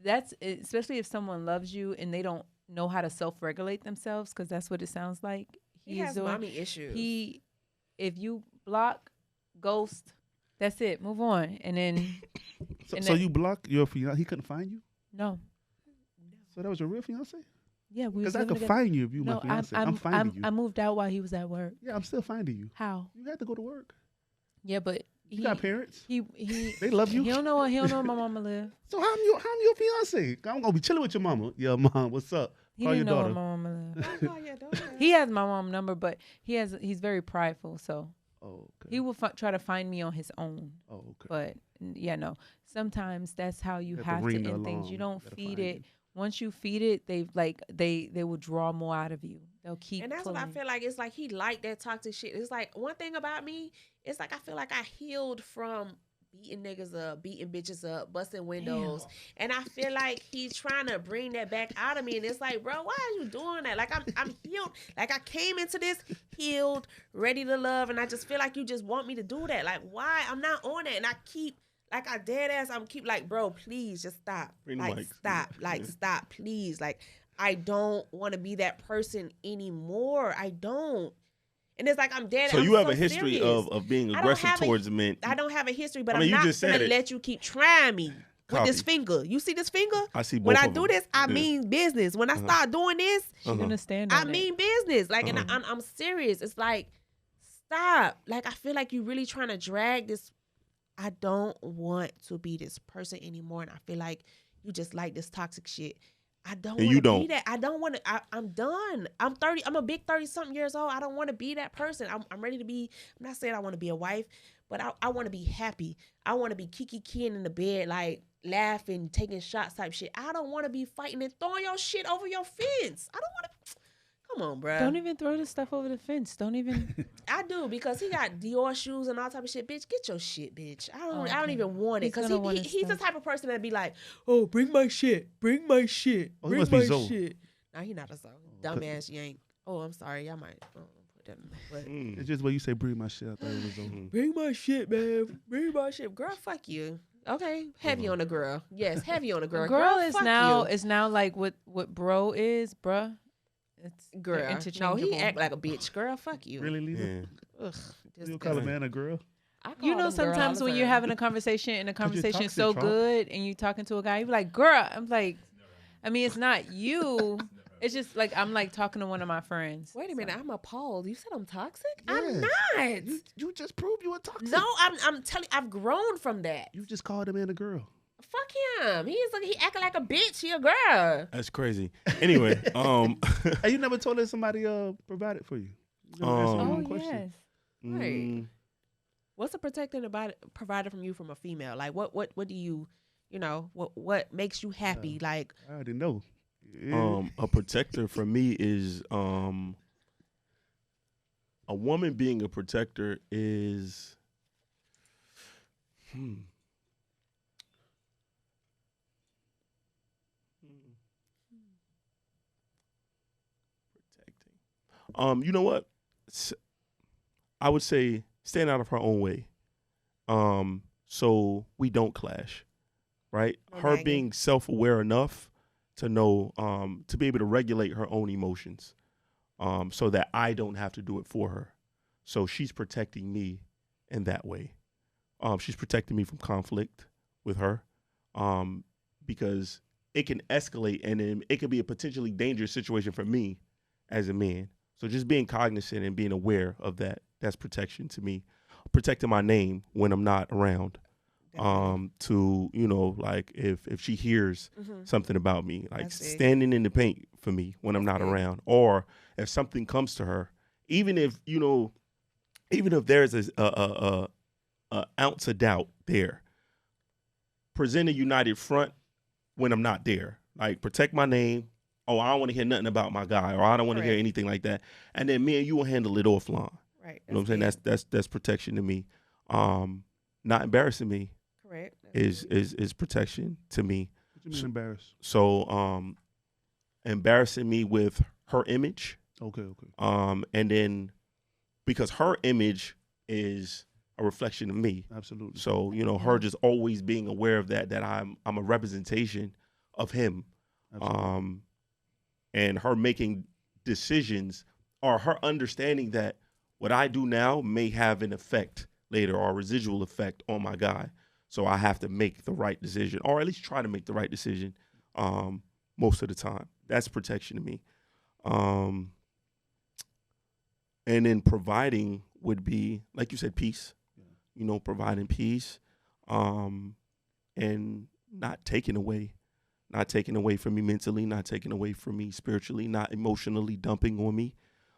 Speaker 4: that's, especially if someone loves you and they don't know how to self-regulate themselves, because that's what it sounds like.
Speaker 5: He has mommy issues.
Speaker 4: If you block, ghost, that's it. Move on. And then.
Speaker 3: So you blocked your fiance? He couldn't find you?
Speaker 4: No.
Speaker 3: So that was your real fiance?
Speaker 4: Yeah, we.
Speaker 3: Because I could find you if you my fiance. I'm finding you.
Speaker 4: I moved out while he was at work.
Speaker 3: Yeah, I'm still finding you.
Speaker 4: How?
Speaker 3: You had to go to work.
Speaker 4: Yeah, but
Speaker 3: you got parents.
Speaker 4: He
Speaker 3: they love you.
Speaker 4: He don't know where my mama live.
Speaker 3: So how I'm your fiance? I'm gonna be chilling with your mama. Yeah, mom, what's up?
Speaker 4: He
Speaker 3: Call
Speaker 4: didn't
Speaker 3: your
Speaker 4: know
Speaker 3: daughter.
Speaker 4: where my mama live.
Speaker 5: Don't call your daughter.
Speaker 4: He has my mom's number, but he's very prideful, so
Speaker 3: okay.
Speaker 4: he will try to find me on his own.
Speaker 3: Oh, okay.
Speaker 4: But yeah, no. Sometimes that's how you have to end things. You don't feed it. Once you feed it, they will draw more out of you. They'll keep.
Speaker 5: And that's
Speaker 4: pulling.
Speaker 5: what I feel like. It's like he liked that toxic shit. It's like one thing about me. It's like I feel like I healed from beating niggas up, beating bitches up, busting windows. Damn. And I feel like he's trying to bring that back out of me. And it's like, bro, why are you doing that? Like I'm healed. Like I came into this healed, ready to love, and I just feel like you just want me to do that. Like why? I'm not on it. And I keep like I dead ass. I'm keep like, bro, please just stop. Stop, please. Like I don't want to be that person anymore. I don't. And it's like I'm dead.
Speaker 6: So
Speaker 5: I'm
Speaker 6: you have a history
Speaker 5: serious.
Speaker 6: of being aggressive towards men.
Speaker 5: I don't have a history, but
Speaker 6: I mean,
Speaker 5: I'm not
Speaker 6: just
Speaker 5: gonna
Speaker 6: said
Speaker 5: let you keep trying me with this finger. You see this finger?
Speaker 6: I see both
Speaker 5: when I
Speaker 6: of
Speaker 5: do
Speaker 6: them.
Speaker 5: this, I mean business. When I start doing this,
Speaker 4: she's gonna stand on
Speaker 5: I mean business. Like, and I'm serious. It's like, stop. Like, I feel like you're really trying to drag this. I don't want to be this person anymore, and I feel like you just like this toxic shit. I don't want to be that. I don't want to. I'm done. I'm 30. I'm a big 30-something years old. I don't want to be that person. I'm ready to be. I'm not saying I want to be a wife, but I want to be happy. I want to be kiki-keying in the bed, like laughing, taking shots type shit. I don't want to be fighting and throwing your shit over your fence. I don't want to. Come on, bro.
Speaker 4: Don't even throw the stuff over the fence. Don't even.
Speaker 5: I do, because he got Dior shoes and all type of shit. Bitch, get your shit, bitch. I don't even want it, because he's the type of person that be like, oh, bring my shit, bring my shit, bring my shit. No, he not a Zoe. Dumbass, you ain't. Oh, I'm sorry. Y'all might put that in the
Speaker 3: It's just when you say bring my shit, I thought it was Zoe.
Speaker 5: Bring my shit, man. Bring my shit. Girl, fuck you. Okay, heavy on the girl. Yes, heavy on the girl.
Speaker 4: Girl is now like what bro is, bruh. It's
Speaker 5: girl. No, he act like a bitch. Girl, fuck you.
Speaker 3: Really, Lena?
Speaker 5: Ugh.
Speaker 3: You call a man a girl?
Speaker 4: You know, sometimes when you're having a conversation and the conversation is so good and you talking to a guy, you be like, girl. I'm like, I mean, it's not you. It's just like I'm like talking to one of my friends.
Speaker 5: Wait a minute, I'm appalled. You said I'm toxic?
Speaker 3: Yes.
Speaker 5: I'm not.
Speaker 3: You just proved you were toxic.
Speaker 5: No, I'm telling you, I've grown from that.
Speaker 3: You just called a man a girl.
Speaker 5: Fuck him. He acting like a bitch. He a girl.
Speaker 6: That's crazy. Anyway,
Speaker 3: Hey, you never told us somebody provided for you.
Speaker 4: Yes.
Speaker 5: Right. What's a protecting provider from you from a female? Like what do you know, what makes you happy? Like
Speaker 3: I already know. Yeah.
Speaker 6: A protector for me is a woman being a protector is protecting. You know what? I would say staying out of her own way. So we don't clash. Right? Her being self-aware enough to know, to be able to regulate her own emotions, so that I don't have to do it for her. So she's protecting me in that way. She's protecting me from conflict with her, because it can escalate and then it could be a potentially dangerous situation for me as a man. So just being cognizant and being aware of that, that's protection to me. Protecting my name when I'm not around. To, like if she hears something about me, like standing in the paint for me when I'm not around, or if something comes to her, even if there's a ounce of doubt there, present a united front when I'm not there. Like protect my name. Oh, I don't want to hear nothing about my guy, or I don't want to hear anything like that. And then me and you will handle it offline.
Speaker 5: Right.
Speaker 6: You know what I'm saying? That's protection to me. Not embarrassing me.
Speaker 5: Correct.
Speaker 6: Is protection to me.
Speaker 3: What you mean embarrassed?
Speaker 6: So embarrassing me with her image.
Speaker 3: Okay.
Speaker 6: And then because her image is a reflection of me.
Speaker 3: Absolutely.
Speaker 6: So, you know, her just always being aware of that I'm a representation of him.
Speaker 3: Absolutely.
Speaker 6: And her making decisions, or her understanding that what I do now may have an effect later, or a residual effect on my guy. So I have to make the right decision, or at least try to make the right decision most of the time. That's protection to me. And then providing would be, like you said, peace. You know, providing peace, and not taking away from me mentally, not taking away from me spiritually, not emotionally dumping on me,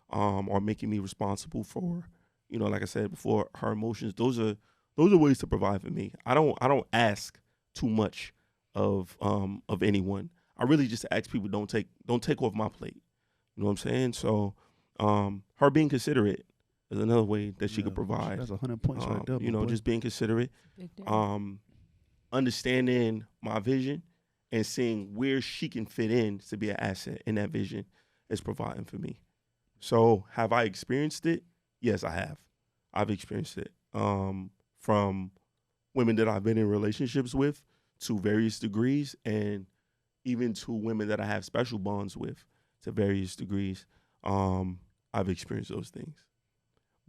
Speaker 6: or making me responsible for, you know, like I said before, her emotions. Those are ways to provide for me. I don't ask too much of anyone. I really just ask people, don't take off my plate. You know what I'm saying? So, her being considerate is another way that she could provide.
Speaker 3: That's 100 points right there.
Speaker 6: You know, just being considerate, understanding my vision, and seeing where she can fit in to be an asset in that vision is providing for me. So, have I experienced it? Yes, I have. I've experienced it. From women that I've been in relationships with to various degrees, and even to women that I have special bonds with to various degrees. I've experienced those things.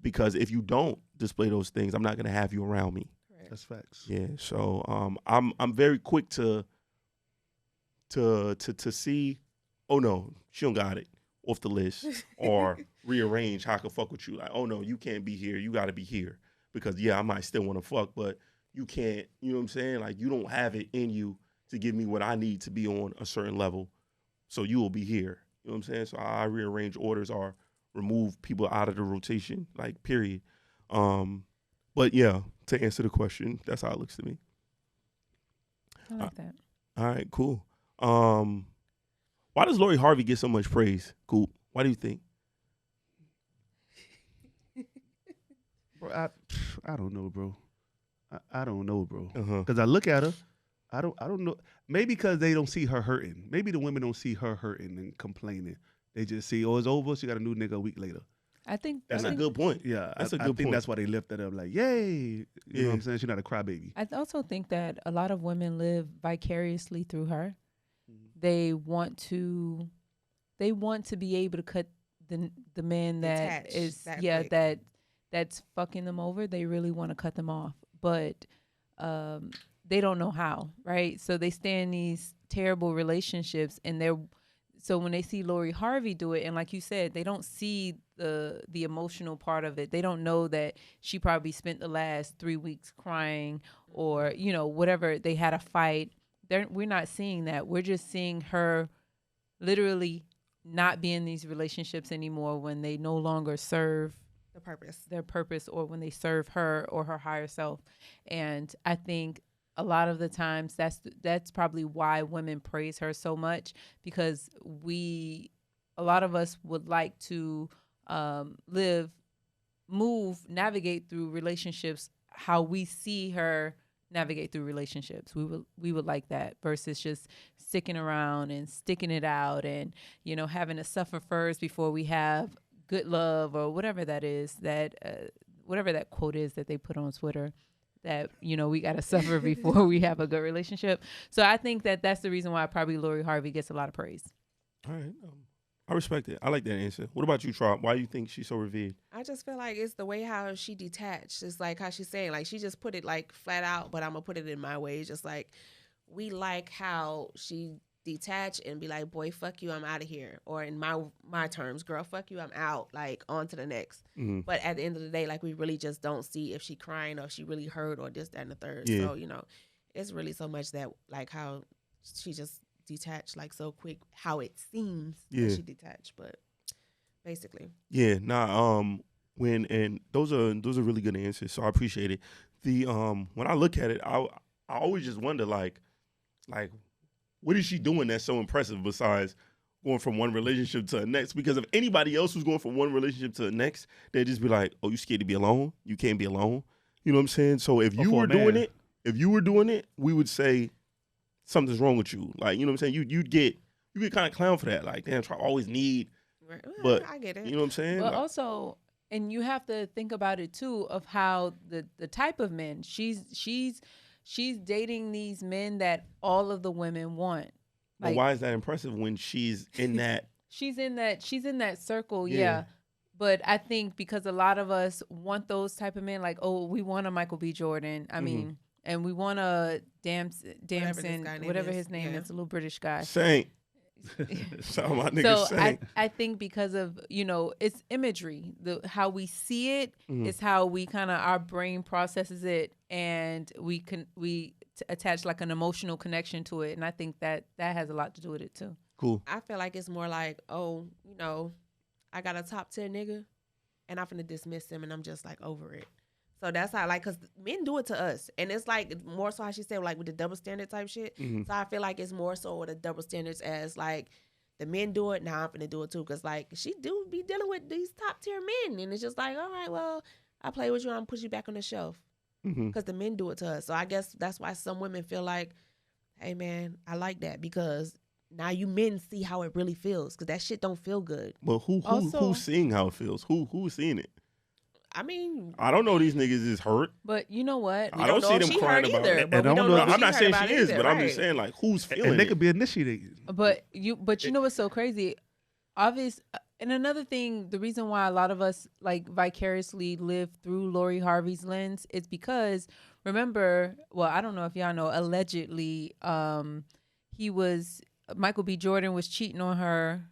Speaker 6: Because if you don't display those things, I'm not going to have you around me.
Speaker 5: Correct.
Speaker 3: That's facts.
Speaker 6: Yeah. So I'm very quick to see, oh no, she don't got it, off the list, or rearrange how I can fuck with you. Like, oh no, you can't be here. You got to be here, because yeah, I might still want to fuck, but you can't. You know what I'm saying? Like, you don't have it in you to give me what I need to be on a certain level, so you will be here. You know what I'm saying? So I rearrange orders or remove people out of the rotation, like, period. But yeah, to answer the question, that's how it looks to me.
Speaker 4: I like that.
Speaker 6: All right, cool. Why does Lori Harvey get so much praise, Coop? Why do you think?
Speaker 3: Bro, I don't know, bro. I don't know, bro.
Speaker 6: Uh-huh.
Speaker 3: Because I look at her, I don't know. Maybe because they don't see her hurting. Maybe the women don't see her hurting and complaining. They just see, oh, it's over. She got a new nigga a week later.
Speaker 4: I think
Speaker 6: That's a good point.
Speaker 3: Yeah,
Speaker 6: That's a good
Speaker 3: I think
Speaker 6: point.
Speaker 3: that's why they lift it up. Like, yay! You know what I'm saying? She's not a crybaby.
Speaker 4: I also think that a lot of women live vicariously through her. They want to be able to cut the man that
Speaker 5: Detach
Speaker 4: is
Speaker 5: that quick.
Speaker 4: that's fucking them over. They really want to cut them off, but they don't know how, right? So they stay in these terrible relationships, and so when they see Lori Harvey do it, and like you said, they don't see the emotional part of it. They don't know that she probably spent the last 3 weeks crying, or, you know, whatever, they had a fight. We're not seeing that. We're just seeing her literally not be in these relationships anymore when they no longer serve their purpose, or when they serve her or her higher self. And I think a lot of the times that's probably why women praise her so much, because a lot of us would like to navigate through relationships how we see her navigate through relationships. We would like that, versus just sticking around and sticking it out, and, you know, having to suffer first before we have good love, or whatever that is, whatever that quote is that they put on Twitter, that, you know, we got to suffer before we have a good relationship. So I think that's the reason why probably Lori Harvey gets a lot of praise.
Speaker 6: All right. I respect it. I like that answer. What about you, Trop? Why do you think she's so revered?
Speaker 5: I just feel like it's the way how she detached. It's like how she's saying, like, she just put it like flat out, but I'm gonna put it in my way. It's just like, we like how she detached and be like, boy, fuck you, I'm out of here. Or in my terms, girl, fuck you, I'm out. Like, on to the next.
Speaker 6: Mm-hmm.
Speaker 5: But at the end of the day, like, we really just don't see if she crying or if she really hurt or this, that, and the third.
Speaker 6: Yeah.
Speaker 5: So, you know, it's really so much that, like, how she just detached, like, so quick, how it seems that she detached, but basically.
Speaker 6: Yeah, and those are really good answers, so I appreciate it. The when I look at it, I always just wonder, like what is she doing that's so impressive besides going from one relationship to the next? Because if anybody else was going from one relationship to the next, they'd just be like, oh, you scared to be alone? You can't be alone. You know what I'm saying? So if you were doing it, we would say something's wrong with you. Like, you know what I'm saying? You'd get kind of clown for that. Like, damn, Trop always need.
Speaker 5: Right.
Speaker 6: But
Speaker 5: I get it.
Speaker 6: You know what I'm saying?
Speaker 4: But
Speaker 6: like,
Speaker 4: also, and you have to think about it too of how the type of men she's dating these men that all of the women want.
Speaker 6: But why is that impressive when she's in that?
Speaker 4: She's in that circle, yeah. But I think because a lot of us want those type of men, like, oh, we want a Michael B. Jordan. I mean, and we want a Damson, whatever his name is, a little British guy.
Speaker 6: Saint. So my nigga Saint.
Speaker 4: I think because of, it's imagery. How we see it is how we kind of, our brain processes it, and we attach like an emotional connection to it. And I think that has a lot to do with it too.
Speaker 6: Cool.
Speaker 5: I feel like it's more like, I got a top tier nigga, and I'm finna dismiss him, and I'm just like over it. So that's how, like, cause men do it to us, and it's like more so how she said, like with the double standard type shit. So I feel like it's more so with the double standards as like the men do it, now I'm finna do it too, cause like she do be dealing with these top tier men, and it's just like, all right, well, I play with you, I'm gonna put you back on the shelf, cause the men do it to us. So I guess that's why some women feel like, hey man, I like that, because now you men see how it really feels, because that shit don't feel good.
Speaker 6: But who's seeing how it feels? Who's seeing it?
Speaker 5: I mean,
Speaker 6: I don't know. These niggas is hurt.
Speaker 4: But you know what?
Speaker 6: I don't see them crying about it.
Speaker 5: But we don't know
Speaker 6: I'm not saying she is,
Speaker 5: either,
Speaker 6: but
Speaker 5: right?
Speaker 6: I'm just saying, like, who's feeling
Speaker 3: And they
Speaker 6: it?
Speaker 3: could be initiated.
Speaker 4: But you know what's so crazy? Obvious. And another thing, the reason why a lot of us like vicariously live through Lori Harvey's lens is because, remember, well, I don't know if y'all know, allegedly, Michael B. Jordan was cheating on her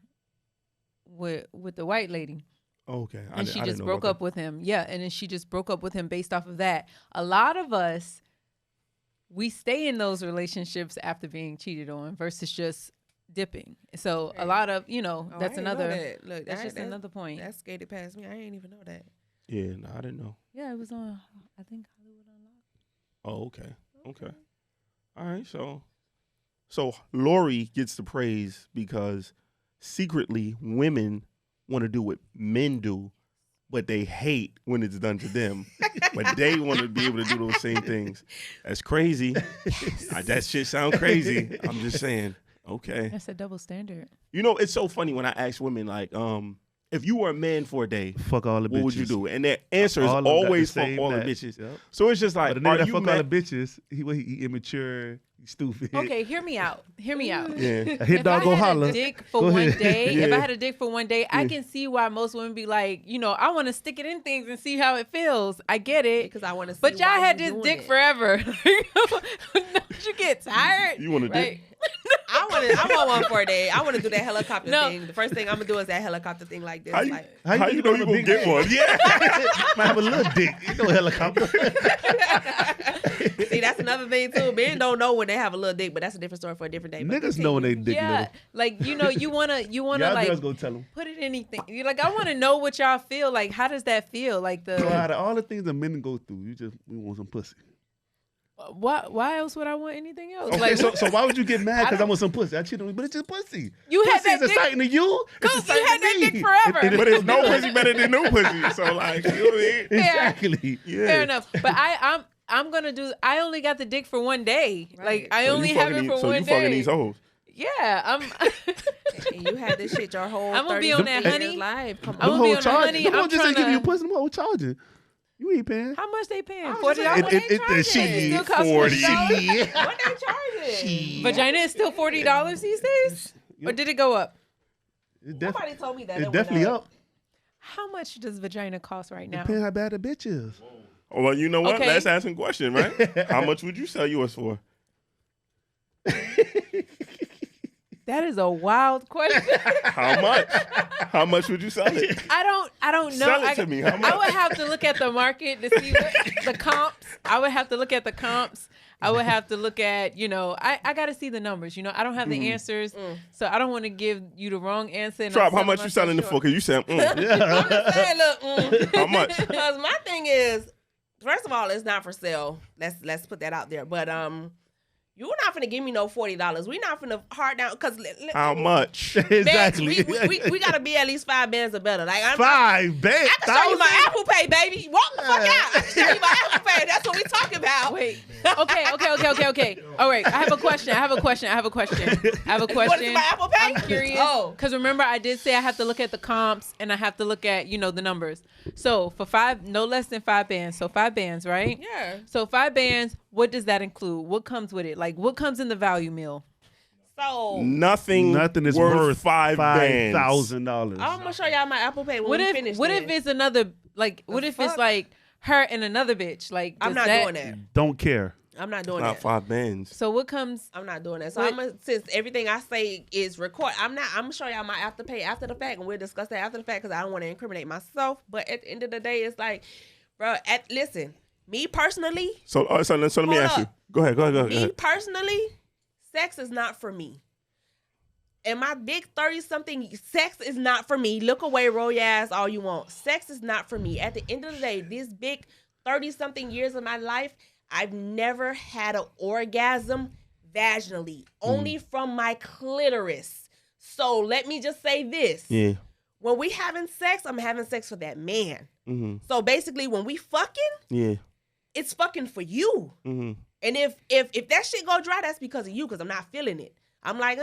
Speaker 4: with the white lady.
Speaker 6: Okay.
Speaker 4: And she just broke up with him. Yeah, and then she just broke up with him based off of that. A lot of us, we stay in those relationships after being cheated on versus just dipping. So a lot of, that's another.
Speaker 5: That. Look,
Speaker 4: that's just another point.
Speaker 5: That skated past me. I ain't even know that.
Speaker 6: Yeah, no, I didn't know.
Speaker 4: Yeah, it was on, I think, Hollywood Unlocked.
Speaker 6: Oh, okay. All right, so Lori gets the praise because secretly women want to do what men do, but they hate when it's done to them. But they want to be able to do those same things. That's crazy. That shit sound crazy. I'm just saying. Okay.
Speaker 4: That's a double standard.
Speaker 6: It's so funny when I ask women, like, if you were a man for a day,
Speaker 3: fuck all the bitches.
Speaker 6: What would you do? And their answer is always fuck all the bitches. Yep. So it's just like,
Speaker 3: but the nigga that fuck all the bitches, he immature, he stupid.
Speaker 4: Okay, hear me out.
Speaker 6: Yeah.
Speaker 3: Hit dog go holler.
Speaker 4: If I had a dick for one day, I can see why most women be like, I want to stick it in things and see how it feels. I get it.
Speaker 5: Because I want to see.
Speaker 4: But y'all had this dick forever. Don't you get tired?
Speaker 6: You want a dick?
Speaker 5: I want one for a day. I want to do that helicopter thing. The first thing I'm gonna do is that helicopter thing like this.
Speaker 6: How you know you gonna get one? Yeah.
Speaker 3: Might have a little dick. You know, helicopter.
Speaker 5: See, that's another thing too. Men don't know when they have a little dick, but that's a different story for a different day.
Speaker 3: Niggas know when they dick little.
Speaker 4: Like you wanna
Speaker 3: y'all
Speaker 4: like
Speaker 3: girls go tell them.
Speaker 4: Put it in anything. You're like, I want to know what y'all feel. Like, how does that feel? Like
Speaker 3: So out of all the things that men go through, we want some pussy.
Speaker 4: Why else would I want anything else?
Speaker 3: Okay,
Speaker 4: like,
Speaker 3: so why would you get mad because I want some pussy? I cheated on you, but it's just pussy.
Speaker 4: You
Speaker 3: pussy
Speaker 4: had that
Speaker 3: is exciting to you.
Speaker 4: Coop, you had that dick forever.
Speaker 6: But it's no pussy better than no pussy. So like, you know what I mean?
Speaker 3: Exactly.
Speaker 6: Yeah.
Speaker 4: Fair enough. But I'm gonna do. I only got the dick for one day. Right. Like I only have it for one day.
Speaker 6: So you fucking these hoes.
Speaker 4: Yeah,
Speaker 5: And you had this shit your whole.
Speaker 4: I'm gonna be on that honey.
Speaker 5: Life.
Speaker 4: I'm gonna be on that honey.
Speaker 3: I'm just giving you pussy. Them whole charging. You ain't paying.
Speaker 4: How much they paying? $40.
Speaker 5: What they charging?
Speaker 4: Still costs $40.
Speaker 5: What they charging?
Speaker 4: Vagina is still $40 these days, or did it go up?
Speaker 5: Somebody told me that
Speaker 3: it's definitely up.
Speaker 4: How much does vagina cost right now?
Speaker 3: Depends how bad the bitch is.
Speaker 6: Oh, well, you know what?
Speaker 4: Okay.
Speaker 6: Let's ask a question, right? How much would you sell yours for?
Speaker 4: That is a wild question.
Speaker 6: How much? How much would you sell it?
Speaker 4: I don't know.
Speaker 6: Sell it to me. How much?
Speaker 4: I would have to look at the market to see the comps. I would have to look at the comps. I would have to look at, I got to see the numbers. I don't have the answers, so I don't want to give you the wrong answer. And
Speaker 6: Trop, how much you selling it for? Because you said,
Speaker 5: I'm just saying, look,
Speaker 6: How much?
Speaker 5: Because my thing is, first of all, it's not for sale. Let's put that out there. But You're not finna give me no $40. We not finna hard down because
Speaker 6: How much?
Speaker 3: Exactly.
Speaker 5: We gotta be at least 5 bands or better. Like
Speaker 3: 5 bands.
Speaker 5: I can show you my Apple Pay, baby. Walk the fuck out. I can show you my Apple Pay. That's what we talking about.
Speaker 4: Wait. Okay. All right. I have a question.
Speaker 5: What is my Apple Pay?
Speaker 4: I'm curious.
Speaker 5: Oh.
Speaker 4: Because remember, I did say I have to look at the comps and I have to look at, the numbers. So for no less than 5 bands. So 5 bands, right?
Speaker 5: Yeah.
Speaker 4: So 5 bands, what does that include? What comes with it? Like, what comes in the value meal?
Speaker 5: So
Speaker 6: Nothing is worth
Speaker 3: $5,000.
Speaker 5: I'm gonna show y'all my Apple Pay when we finish.
Speaker 4: What if it's another, like, what if it's like her and another bitch? Like,
Speaker 5: I'm not doing that.
Speaker 3: Don't care.
Speaker 5: I'm not doing
Speaker 6: Not
Speaker 5: that.
Speaker 6: 5 bands.
Speaker 4: So what comes?
Speaker 5: I'm not doing that. So since everything I say is recorded, I'm gonna show y'all my Afterpay after the fact, and we'll discuss that after the fact because I don't want to incriminate myself. But at the end of the day, it's like, bro, listen, me personally.
Speaker 6: So let me ask you. Go ahead.
Speaker 5: Me personally, sex is not for me. And my big 30-something, sex is not for me. Look away, roll your ass all you want. Sex is not for me. At the end of the day, these big 30-something years of my life, I've never had an orgasm vaginally, only from my clitoris. So let me just say this.
Speaker 6: Yeah.
Speaker 5: When we having sex, I'm having sex for that man.
Speaker 6: Mm-hmm.
Speaker 5: So basically, when we fucking, it's fucking for you.
Speaker 6: Mm-hmm.
Speaker 5: And if that shit go dry, that's because of you, because I'm not feeling it. I'm like,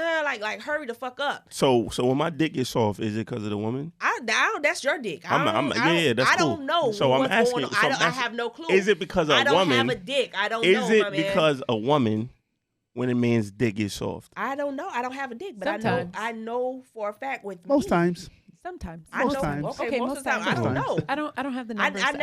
Speaker 5: hurry the fuck up.
Speaker 6: So when my dick gets soft, is it because of the woman?
Speaker 5: That's your dick.
Speaker 6: That's cool.
Speaker 5: I don't know.
Speaker 6: So
Speaker 5: what's
Speaker 6: I'm asking.
Speaker 5: going on. I have no clue.
Speaker 6: Is it because
Speaker 5: I don't
Speaker 6: woman?
Speaker 5: have a dick. I don't know.
Speaker 6: Is it
Speaker 5: my man.
Speaker 6: because a woman, when a man's dick is soft?
Speaker 5: I don't know. I don't have a dick, but
Speaker 4: Sometimes.
Speaker 5: I know for a fact with
Speaker 3: Most
Speaker 5: me.
Speaker 3: times.
Speaker 4: Sometimes.
Speaker 3: Most times.
Speaker 5: Okay, most of the time. I don't know.
Speaker 4: I don't have the numbers.
Speaker 5: I've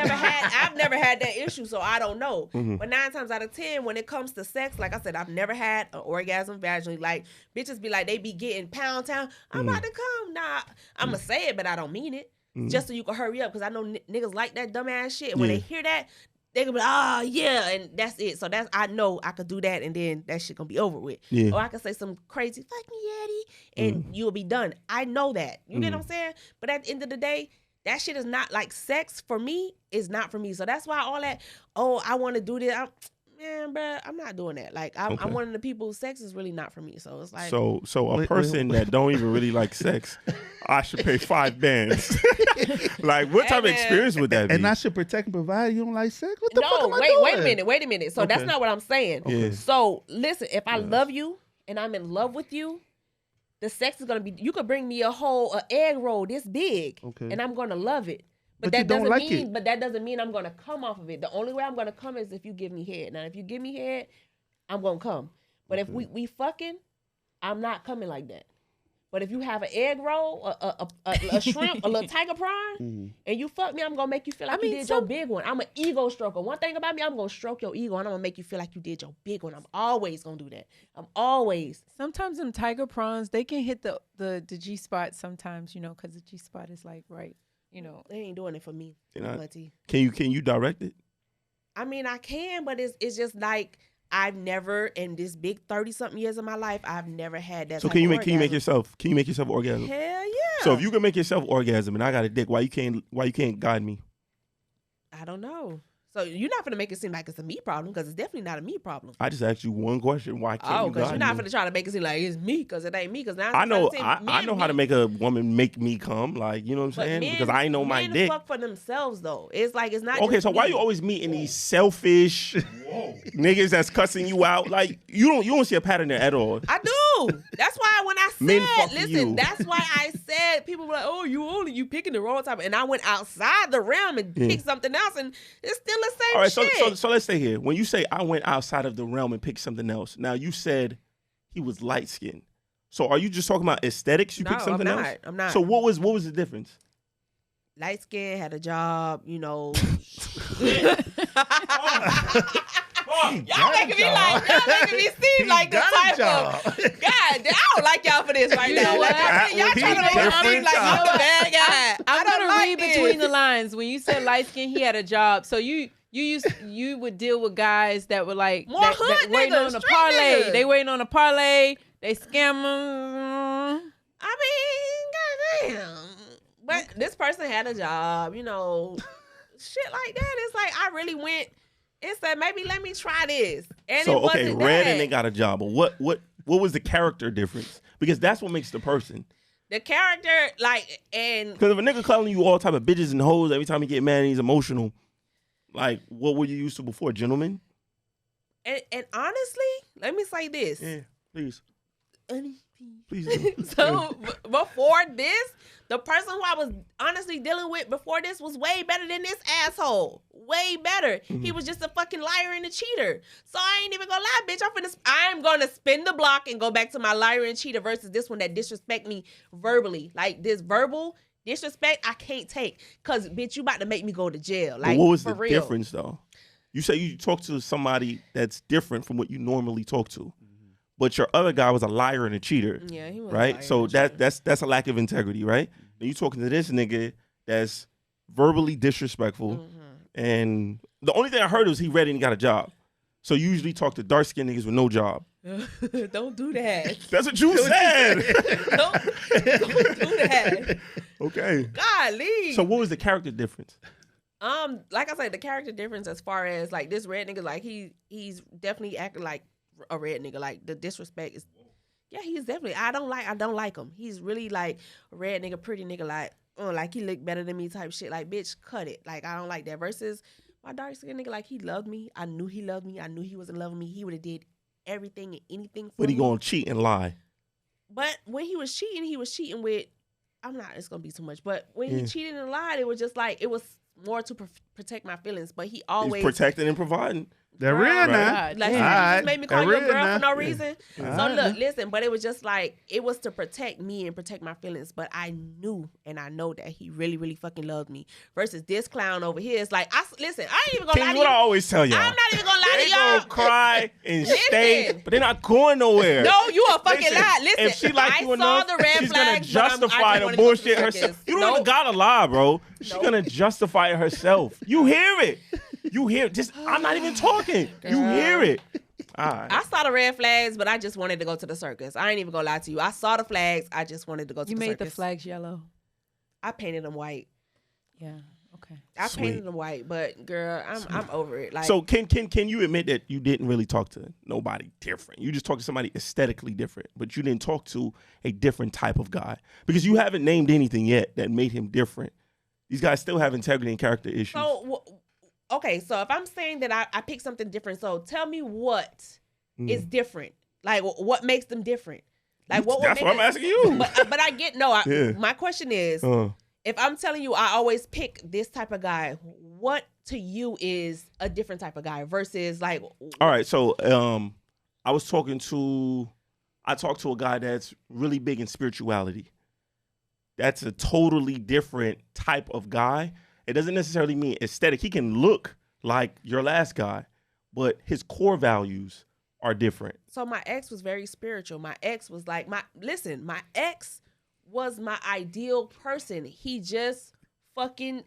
Speaker 5: never had that issue, so I don't know.
Speaker 6: Mm-hmm.
Speaker 5: But 9 times out of 10, when it comes to sex, like I said, I've never had an orgasm vaginally. Like bitches be like, they be getting pound town. I'm about to come. Nah, I'ma say it, but I don't mean it. Just so you can hurry up, because I know niggas like that dumbass shit. When they hear that, they gonna be like, yeah, and that's it. So I know I could do that, and then that shit gonna be over with.
Speaker 6: Yeah.
Speaker 5: Or I could say some crazy, fuck me, Eddie, and you'll be done. I know that. You get what I'm saying? But at the end of the day, that shit is not like sex for me, is not for me. So that's why all that, I want to do this. Man, bro, I'm not doing that. Like, I'm one of the people who sex is really not for me. So it's like.
Speaker 6: So a person that don't even really like sex, I should pay 5 bands. Like, what type of experience would that be?
Speaker 3: And I should protect and provide. You don't like sex? What the fuck am I doing?
Speaker 5: Wait a minute. So that's not what I'm saying.
Speaker 6: Yeah.
Speaker 5: So listen, if I love you and I'm in love with you, the sex is gonna be. You could bring me a egg roll this big, and I'm gonna love it. But that doesn't mean I'm gonna come off of it. The only way I'm gonna come is if you give me head. Now, if you give me head, I'm gonna come. But if we fucking, I'm not coming like that. But if you have an egg roll, a shrimp, a little tiger prawn, and you fuck me, I'm gonna make you feel like you did your big one. I'm an ego stroker. One thing about me, I'm gonna stroke your ego, and I'm gonna make you feel like you did your big one. I'm always gonna do that. I'm always.
Speaker 4: Sometimes them tiger prawns, they can hit the G spot sometimes, because the G spot is like right.
Speaker 5: They ain't doing it for me.
Speaker 6: Can you direct it?
Speaker 5: I mean, I can, but it's just like I've never, in this big 30-something years of my life, I've never had that.
Speaker 6: So can you make yourself orgasm?
Speaker 5: Hell yeah.
Speaker 6: So if you can make yourself orgasm and I got a dick, why you can't guide me?
Speaker 5: I don't know. So you're not gonna make it seem like it's a me problem, because it's definitely not a me problem.
Speaker 6: I just asked you one question. Why can't you
Speaker 5: because
Speaker 6: guide
Speaker 5: you're not
Speaker 6: me?
Speaker 5: gonna try to make it seem like it's me, because it ain't me. Because now
Speaker 6: I know how to make a woman make me come. Like, you know what I'm saying? Because I know my dick.
Speaker 5: Men fuck for themselves though. It's like it's not.
Speaker 6: Okay,
Speaker 5: just
Speaker 6: so why you always meeting these selfish niggas that's cussing you out? Like, you don't see a pattern there at all.
Speaker 5: I do. That's why when I
Speaker 6: Men
Speaker 5: said,
Speaker 6: fuck
Speaker 5: listen,
Speaker 6: you.
Speaker 5: that's why I said people were like, oh, you picking the wrong type, and I went outside the realm and picked something else, and it's still the same
Speaker 6: All right,
Speaker 5: shit.
Speaker 6: so let's stay here. When you say I went outside of the realm and picked something else, now you said he was light skinned. So are you just talking about aesthetics? You picked something else?
Speaker 5: I'm not.
Speaker 6: So what was the difference?
Speaker 5: Light skin, had a job, Y'all making me seem like the type of God. I don't like y'all for this right now. Y'all trying to make me seem like I'm a bad guy.
Speaker 4: I'm gonna read between the lines. When you said light skin, he had a job. So you would deal with guys that were like
Speaker 5: more hood
Speaker 4: waiting
Speaker 5: niggas,
Speaker 4: on a parlay.
Speaker 5: niggas.
Speaker 4: They waiting on a parlay. They scam them.
Speaker 5: I mean, goddamn. But this person had a job, shit like that. It's like I really went It said, maybe let me try this. And
Speaker 6: So
Speaker 5: it wasn't
Speaker 6: okay, red
Speaker 5: that.
Speaker 6: and they got a job. But what was the character difference? Because that's what makes the person.
Speaker 5: The character, like, and
Speaker 6: Because if a nigga calling you all type of bitches and hoes every time he get mad and he's emotional, like what were you used to before, gentlemen?
Speaker 5: and honestly, let me say this.
Speaker 6: Yeah, please. Please.
Speaker 5: So before this, the person who I was honestly dealing with before this was way better than this asshole. Way better.
Speaker 6: Mm-hmm.
Speaker 5: He was just a fucking liar and a cheater. So I ain't even gonna lie, bitch. I'm gonna spin the block and go back to my liar and cheater versus this one that disrespect me verbally. Like this verbal disrespect, I can't take. Cause bitch, you about to make me go to jail. Like,
Speaker 6: but what was
Speaker 5: for
Speaker 6: the
Speaker 5: real.
Speaker 6: difference though? You say you talk to somebody that's different from what you normally talk to. But your other guy was a liar and a cheater.
Speaker 5: Yeah, he was a
Speaker 6: right?
Speaker 5: liar
Speaker 6: So
Speaker 5: and a cheater.
Speaker 6: that's a lack of integrity, right? And you talking to this nigga that's verbally disrespectful, and the only thing I heard was he read and he got a job. So you usually talk to dark skinned niggas with no job.
Speaker 5: Don't do that.
Speaker 6: That's what you said.
Speaker 5: don't do that.
Speaker 6: Okay.
Speaker 5: Golly.
Speaker 6: So what was the character difference?
Speaker 5: Like I said, the character difference as far as like this red nigga, like he's definitely acting like a red nigga. Like the disrespect is, yeah, he's definitely. I don't like him. He's really like a red nigga, pretty nigga, like he look better than me type shit. Like bitch, cut it. Like I don't like that. Versus my dark skin nigga, like he loved me. I knew he loved me. I knew he wasn't loving me. He would have did everything and anything for
Speaker 6: But he
Speaker 5: me.
Speaker 6: gonna cheat and lie.
Speaker 5: But when he was cheating with, it's gonna be too much. But when he cheated and lied, it was just like it was more to protect my feelings. But he always
Speaker 6: He's protecting and providing.
Speaker 3: They're real now.
Speaker 4: God,
Speaker 5: Like,
Speaker 4: damn.
Speaker 5: you
Speaker 3: Alright,
Speaker 5: just made me call you a
Speaker 3: real
Speaker 5: girl
Speaker 3: now.
Speaker 5: for no reason.
Speaker 3: All
Speaker 5: So
Speaker 3: right,
Speaker 5: look,
Speaker 3: now.
Speaker 5: listen, but it was just like, it was to protect me and protect my feelings. But I knew and I know that he really, really fucking loved me. Versus this clown over here. It's like, listen, I ain't even gonna lie
Speaker 6: Here's
Speaker 5: to
Speaker 6: what I
Speaker 5: you.
Speaker 6: always tell y'all.
Speaker 5: I'm not even gonna lie
Speaker 6: They
Speaker 5: to y'all.
Speaker 6: gonna cry and stay,
Speaker 5: Listen.
Speaker 6: but they're not going nowhere.
Speaker 5: No, you a fucking
Speaker 6: Listen,
Speaker 5: lie. Listen,
Speaker 6: if she like
Speaker 5: I
Speaker 6: you
Speaker 5: saw
Speaker 6: enough,
Speaker 5: the red
Speaker 6: she's gonna
Speaker 5: flags, but I
Speaker 6: justify
Speaker 5: just
Speaker 6: the
Speaker 5: wanted to go
Speaker 6: bullshit
Speaker 5: to the
Speaker 6: herself.
Speaker 5: circus.
Speaker 6: You don't even
Speaker 5: Nope.
Speaker 6: gotta lie, bro. She's
Speaker 5: Nope.
Speaker 6: gonna justify it herself. You hear it. You hear it. Just I'm not even talking. You hear it. All right.
Speaker 5: I saw the red flags, but I just wanted to go to the circus. I ain't even gonna lie to you. I saw the flags. I just wanted to go to
Speaker 4: You
Speaker 5: the
Speaker 4: made
Speaker 5: circus.
Speaker 4: the flags yellow.
Speaker 5: I painted them white.
Speaker 4: Yeah. Okay.
Speaker 5: I
Speaker 6: Sweet.
Speaker 5: painted them white, but girl, I'm over it. Like,
Speaker 6: So can you admit that you didn't really talk to nobody different? You just talked to somebody aesthetically different, but you didn't talk to a different type of guy because you haven't named anything yet that made him different. These guys still have integrity and character issues.
Speaker 5: so okay. So if I'm saying that I picked something different, so tell me what is different. Like what makes them different? Like what?
Speaker 6: That's
Speaker 5: would
Speaker 6: what
Speaker 5: make
Speaker 6: I'm asking you.
Speaker 5: But I get
Speaker 6: Yeah.
Speaker 5: My question is, if I'm telling you I always pick this type of guy, what to you is a different type of guy versus like?
Speaker 6: All right, so I talked to a guy that's really big in spirituality. That's a totally different type of guy. It doesn't necessarily mean aesthetic. He can look like your last guy, but his core values are different.
Speaker 5: So my ex was very spiritual. My ex was like my ex was my ideal person. He just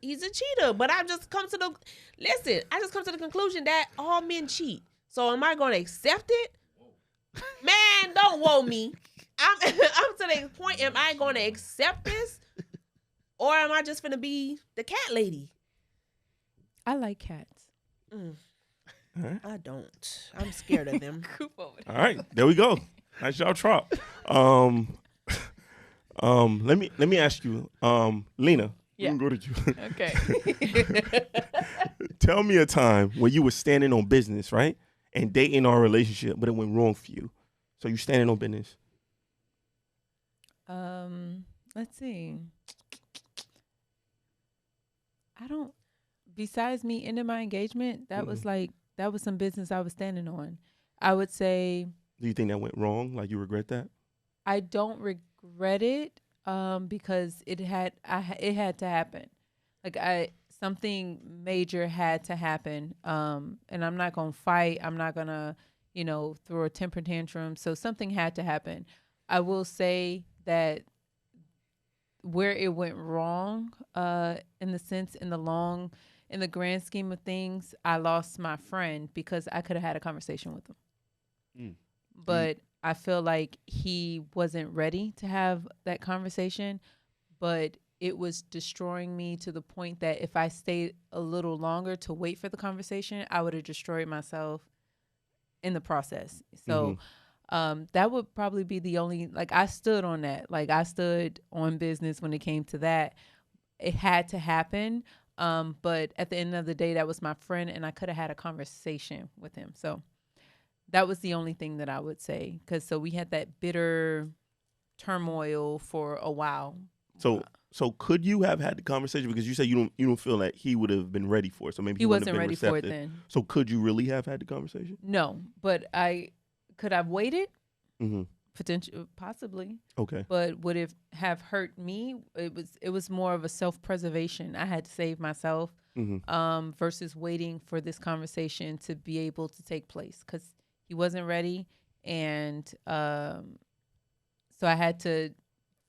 Speaker 5: he's a cheater. But I just come to the conclusion that all men cheat. So am I gonna accept it? Man, don't woe me. I'm to the point, am I gonna accept this? Or am I just gonna be the cat lady?
Speaker 4: I like cats.
Speaker 5: I don't. I'm scared of them.
Speaker 4: Coop over there.
Speaker 6: All right, there we go. Nice job, Trop. Let me ask you, Lena.
Speaker 4: Yeah.
Speaker 6: We can go to you.
Speaker 4: Okay.
Speaker 6: Tell me a time when you were standing on business, right, and dating our relationship, but it went wrong for you. So you standing on business.
Speaker 4: Let's see. Besides me ending my engagement, that was some business I was standing on. I would say.
Speaker 6: Do you think that went wrong? Like you regret that?
Speaker 4: I don't regret it because it had to happen. Like something major had to happen. And I'm not going to fight. I'm not going to, throw a temper tantrum. So something had to happen. I will say that where it went wrong, in the grand scheme of things, I lost my friend because I could have had a conversation with him. But I feel like he wasn't ready to have that conversation. But it was destroying me to the point that if I stayed a little longer to wait for the conversation, I would have destroyed myself in the process. So that would probably be the only, like, I stood on that. Like, I stood on business when it came to that. It had to happen. But at the end of the day, that was my friend, and I could have had a conversation with him. So that was the only thing that I would say. So we had that bitter turmoil for a while.
Speaker 6: So could you have had the conversation, because you say you don't feel like he would have been ready for it. So maybe
Speaker 4: He
Speaker 6: wouldn't
Speaker 4: wasn't
Speaker 6: have been
Speaker 4: ready
Speaker 6: receptive.
Speaker 4: for it then.
Speaker 6: So could you really have had the conversation?
Speaker 4: No, but could I've waited?
Speaker 6: Mm-hmm.
Speaker 4: Potential, possibly.
Speaker 6: Okay.
Speaker 4: But would it have hurt me? It was more of a self-preservation. I had to save myself versus waiting for this conversation to be able to take place, because he wasn't ready, and so I had to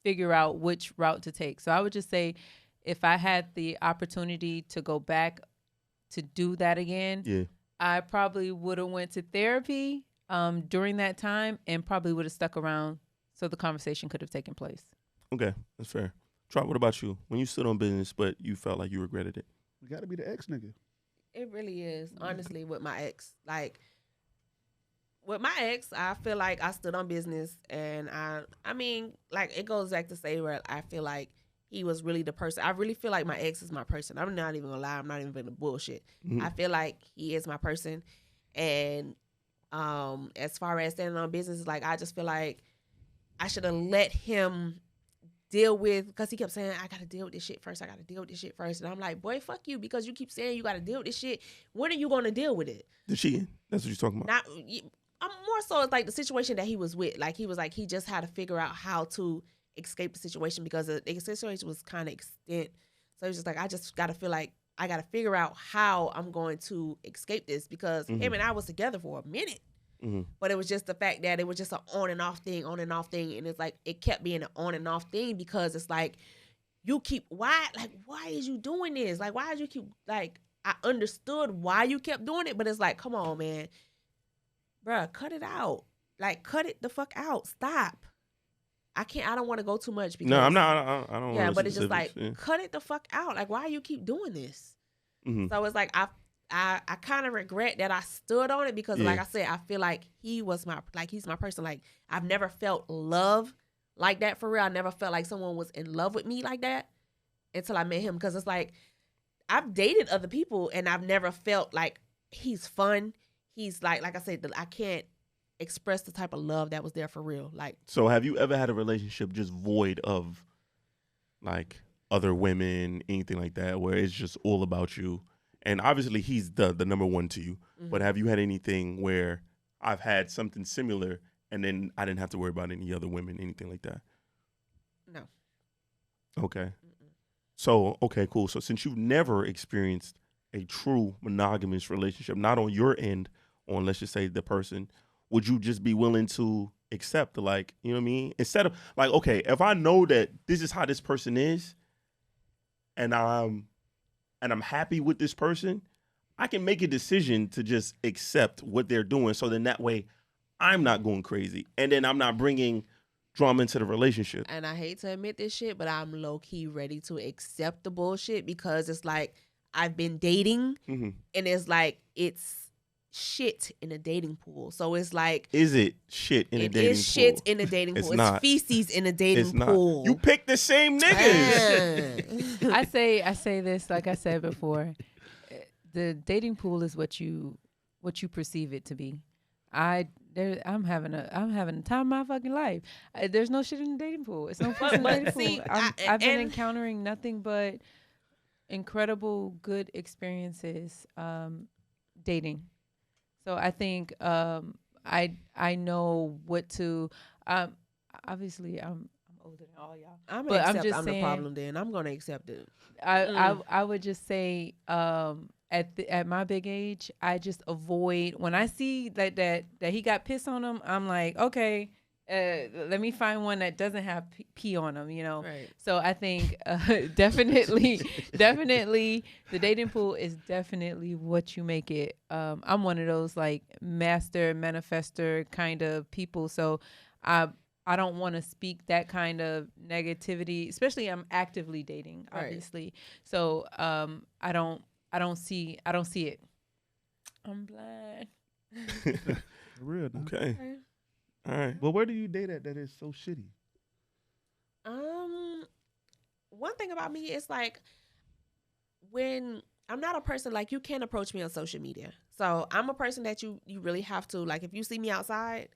Speaker 4: figure out which route to take. So I would just say, if I had the opportunity to go back to do that again, I probably would have went to therapy during that time, and probably would have stuck around so the conversation could have taken place.
Speaker 6: Okay, that's fair. Trop, what about you? When you stood on business, but you felt like you regretted it?
Speaker 7: You got to be the ex nigga.
Speaker 5: It really is, honestly, with my ex. Like, with my ex, I feel like I stood on business, and I mean, like, it goes back to say where I feel like he was really the person. I really feel like my ex is my person. I'm not even gonna lie. I'm not even gonna bullshit. I feel like he is my person, and as far as standing on business, like, I just feel like I should have let him deal with, because he kept saying, I gotta deal with this shit first. And I'm like, boy, fuck you, because you keep saying you gotta deal with this shit. When are you gonna deal with it?
Speaker 6: The cheating. That's what you're talking about.
Speaker 5: I'm more so, it's like the situation that he was with. Like, he was like, he just had to figure out how to escape the situation, because the situation was kind of extent. So he was just like, I just gotta feel like I gotta figure out how I'm going to escape this, because him and I was together for a minute. But it was just the fact that it was just an on and off thing. And it's like, it kept being an on and off thing, because it's like, why is you doing this? Like, why did you keep, like, I understood why you kept doing it, but it's like, come on, man. Bruh, cut it out. Like, cut it the fuck out. Stop. I don't want to go too much. Because,
Speaker 6: no, I'm not. I don't.
Speaker 5: Yeah, but it's just
Speaker 6: specifics,
Speaker 5: like, cut it the fuck out. Like, why you keep doing this? So it's like, I kind of regret that I stood on it, because like I said, I feel like he's my person. Like, I've never felt love like that for real. I never felt like someone was in love with me like that until I met him. Because it's like, I've dated other people, and I've never felt like he's fun. He's like I said, I can't express the type of love that was there for real. Like,
Speaker 6: so have you ever had a relationship just void of, like, other women, anything like that, where it's just all about you? And obviously he's the number one to you, but have you had anything where I've had something similar and then I didn't have to worry about any other women, anything like that?
Speaker 5: No.
Speaker 6: Okay. So, okay, cool. So since you've never experienced a true monogamous relationship, not on your end, on, let's just say, the person, would you just be willing to accept, like, you know what I mean? Instead of, like, okay, if I know that this is how this person is, and I'm happy with this person, I can make a decision to just accept what they're doing. So then that way I'm not going crazy, and then I'm not bringing drama into the relationship.
Speaker 5: And I hate to admit this shit, but I'm low-key ready to accept the bullshit, because it's like, I've been dating, and it's like, it's shit in a dating pool. So it's like,
Speaker 6: is it shit in a dating pool? It is
Speaker 5: shit in a dating pool. It's feces in a dating pool.
Speaker 6: You pick the same niggas.
Speaker 4: I say this, like I said before, the dating pool is what you perceive it to be. I'm having a time of my fucking life. There's no shit in the dating pool. It's no shit in the dating pool. I've been encountering nothing but incredible good experiences dating. So I think I know what to. Obviously, I'm older than all y'all.
Speaker 5: I'm
Speaker 4: but
Speaker 5: accept
Speaker 4: I'm just
Speaker 5: I'm
Speaker 4: saying,
Speaker 5: the problem. Then I'm gonna accept it.
Speaker 4: I would just say at my big age, I just avoid when I see that he got piss on him. I'm like, okay, let me find one that doesn't have pee on him, you know.
Speaker 5: Right.
Speaker 4: So I think definitely the dating pool is definitely what you make it. I'm one of those like master manifester kind of people. So I don't want to speak that kind of negativity, especially I'm actively dating, obviously. Right. So I don't see it. I'm blind.
Speaker 3: Real. Now.
Speaker 6: Okay. All right.
Speaker 3: Well, where do you date at that is so shitty?
Speaker 5: One thing about me is like when I'm not a person like you can't approach me on social media. So I'm a person that you really have to like if you see me outside,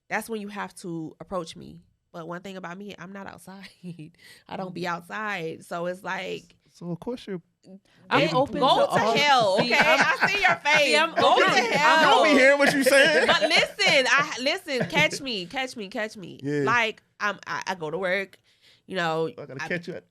Speaker 5: that's when you have to approach me. But one thing about me, I'm not outside. I don't be outside. So it's like
Speaker 3: so of course you're
Speaker 4: I'm open
Speaker 5: go
Speaker 4: to
Speaker 5: hell. Okay, I see your face. Go to hell.
Speaker 6: I don't be hearing what you saying.
Speaker 5: But listen, catch me.
Speaker 6: Yeah.
Speaker 5: Like I go to work, you know.
Speaker 3: I gotta catch you at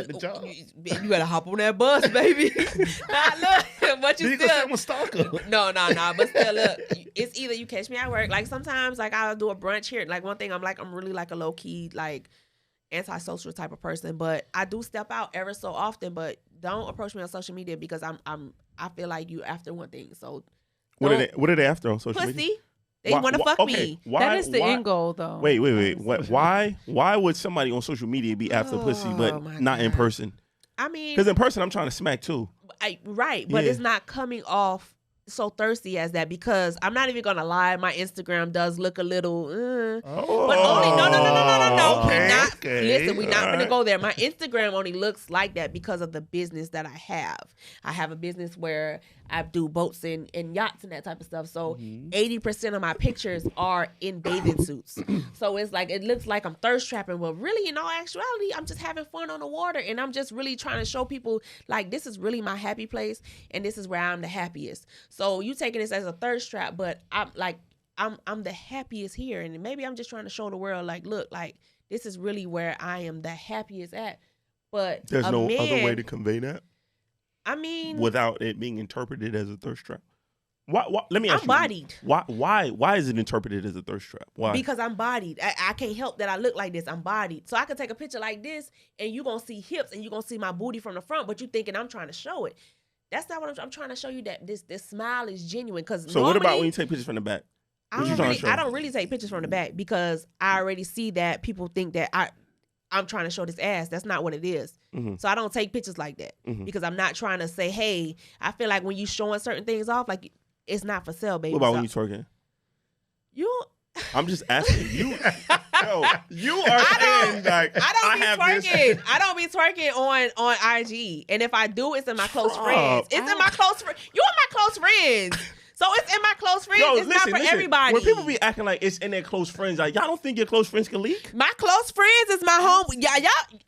Speaker 3: the job.
Speaker 5: You gotta hop on that bus, baby. Look, but you still.
Speaker 3: I'm a stalker.
Speaker 5: No. But still, look, it's either you catch me at work. Like sometimes, like I'll do a brunch here. Like one thing, I'm really like a low key, like antisocial type of person. But I do step out ever so often. But don't approach me on social media because I feel like you after one thing. So
Speaker 6: what are they after on social media?
Speaker 5: Pussy. They want to fuck me.
Speaker 4: That is the end goal, though.
Speaker 6: Wait. Why would somebody on social media be after pussy, but not in person?
Speaker 5: I mean,
Speaker 6: because in person, I'm trying to smack too.
Speaker 5: But it's not coming off so thirsty as that because I'm not even gonna lie. My Instagram does look a little, but only no.
Speaker 6: Okay,
Speaker 5: listen, we're not gonna go there. My Instagram only looks like that because of the business that I have. I have a business where I do boats and yachts and that type of stuff. So 80% of my pictures are in bathing suits. So it's like, it looks like I'm thirst trapping. Well, really, in all actuality, I'm just having fun on the water. And I'm just really trying to show people, like, this is really my happy place. And this is where I'm the happiest. So you taking this as a thirst trap, but I'm the happiest here. And maybe I'm just trying to show the world, like, look, like, this is really where I am the happiest at. But
Speaker 6: there's no other way to convey that.
Speaker 5: I mean,
Speaker 6: without it being interpreted as a thirst trap. Why let me ask you.
Speaker 5: I'm bodied.
Speaker 6: Why is it interpreted as a thirst trap? Why?
Speaker 5: Because I'm bodied. I can't help that I look like this. I'm bodied. So I could take a picture like this and you're going to see hips and you're going to see my booty from the front, but you thinking I'm trying to show it. That's not what I'm trying to show you, that this smile is genuine. So
Speaker 6: what about when you take pictures from the back?
Speaker 5: I don't really take pictures from the back because I already see that people think that I'm trying to show this ass. That's not what it is. Mm-hmm. So I don't take pictures like that because I'm not trying to say, hey, I feel like when you showing certain things off, like it's not for sale, baby.
Speaker 6: What about when you twerking? I'm just asking you. Yo, you are saying like
Speaker 5: I don't be twerking on IG, and if I do, it's in my close friends. It's in my close friends. You are my close friends. So it's in my close friends. It's not for everybody.
Speaker 6: When people be acting like it's in their close friends, like y'all don't think your close friends can leak?
Speaker 5: My close friends is my home. Y'all.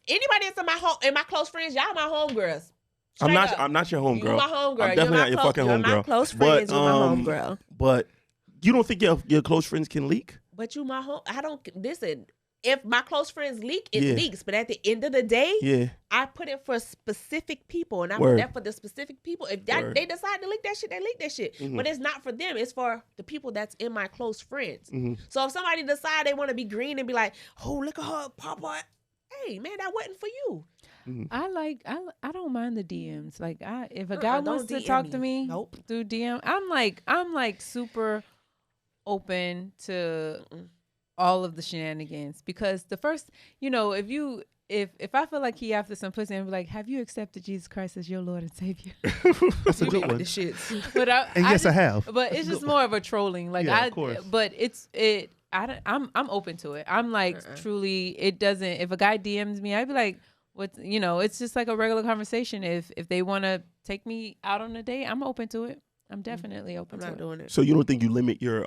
Speaker 5: Anybody that's in my home and my close friends, y'all my homegirls.
Speaker 6: I'm not your homegirl.
Speaker 5: You're my homegirl.
Speaker 6: I'm definitely not your fucking homegirl.
Speaker 5: My close friends, you're my homegirl.
Speaker 6: But you don't think your close friends can leak?
Speaker 5: But you my home. I don't listen. If my close friends leak, it leaks. But at the end of the day, I put it for specific people, and I put that for the specific people. If they decide to leak that shit, they leak that shit. Mm-hmm. But it's not for them. It's for the people that's in my close friends. Mm-hmm. So if somebody decide they want to be green and be like, "Oh, look at her, Papa," hey man, that wasn't for you.
Speaker 4: Mm-hmm. I don't mind the DMs. Like if a guy wants to talk to me through DM, I'm like super open to all of the shenanigans, because the first, if I feel like he after some pussy and be like, have you accepted Jesus Christ as your Lord and Savior?
Speaker 3: That's a good one.
Speaker 5: The shit.
Speaker 4: But I
Speaker 3: have.
Speaker 4: But it's just more of a trolling. Like
Speaker 3: of course.
Speaker 4: But I'm open to it. I'm like truly. It doesn't. If a guy DMs me, I'd be like, it's just like a regular conversation. If they want to take me out on a date, I'm open to it. I'm definitely open to it.
Speaker 5: I'm not doing it.
Speaker 6: So you don't think you limit your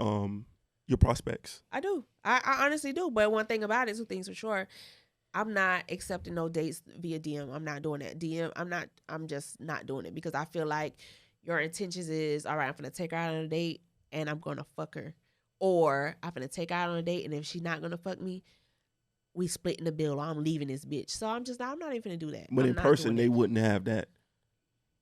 Speaker 6: prospects?
Speaker 5: I do. I honestly do. But one thing about it, two things for sure. I'm not accepting no dates via DM. I'm not doing that. DM, I'm just not doing it because I feel like your intentions is, all right, I'm going to take her out on a date and I'm going to fuck her. Or I'm going to take her out on a date and if she's not going to fuck me, we splitting the bill or I'm leaving this bitch. So I'm not even going to do that.
Speaker 6: But in person, they wouldn't have that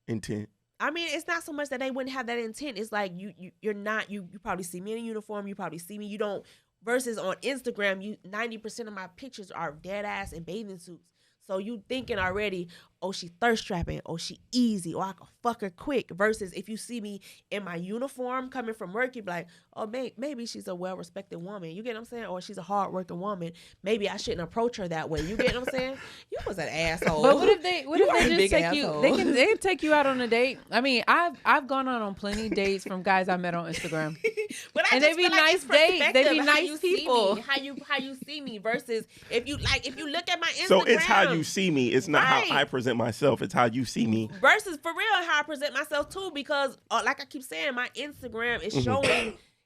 Speaker 6: intent.
Speaker 5: I mean, it's not so much that they wouldn't have that intent. It's like you're not, you probably see me in a uniform. You probably see me. You don't, versus on Instagram, 90% of my pictures are dead ass in bathing suits. So you thinking already, oh, she thirst trapping, oh, she easy, or I can fuck her quick. Versus if you see me in my uniform coming from work, you be like, oh, maybe she's a well-respected woman. You get what I'm saying? Or she's a hard-working woman. Maybe I shouldn't approach her that way. You get what I'm saying? You was an asshole.
Speaker 4: But what if they just take
Speaker 5: asshole.
Speaker 4: you? They can take you out on a date. I mean, I've gone out on plenty of dates from guys I met on Instagram.
Speaker 5: But
Speaker 4: And they be nice dates. They be nice people.
Speaker 5: How you see me versus if you look at my Instagram.
Speaker 6: So it's how you see me. It's not
Speaker 5: Right.
Speaker 6: how I present myself. It's how you see me.
Speaker 5: Versus for real how I present myself too, because like I keep saying, my Instagram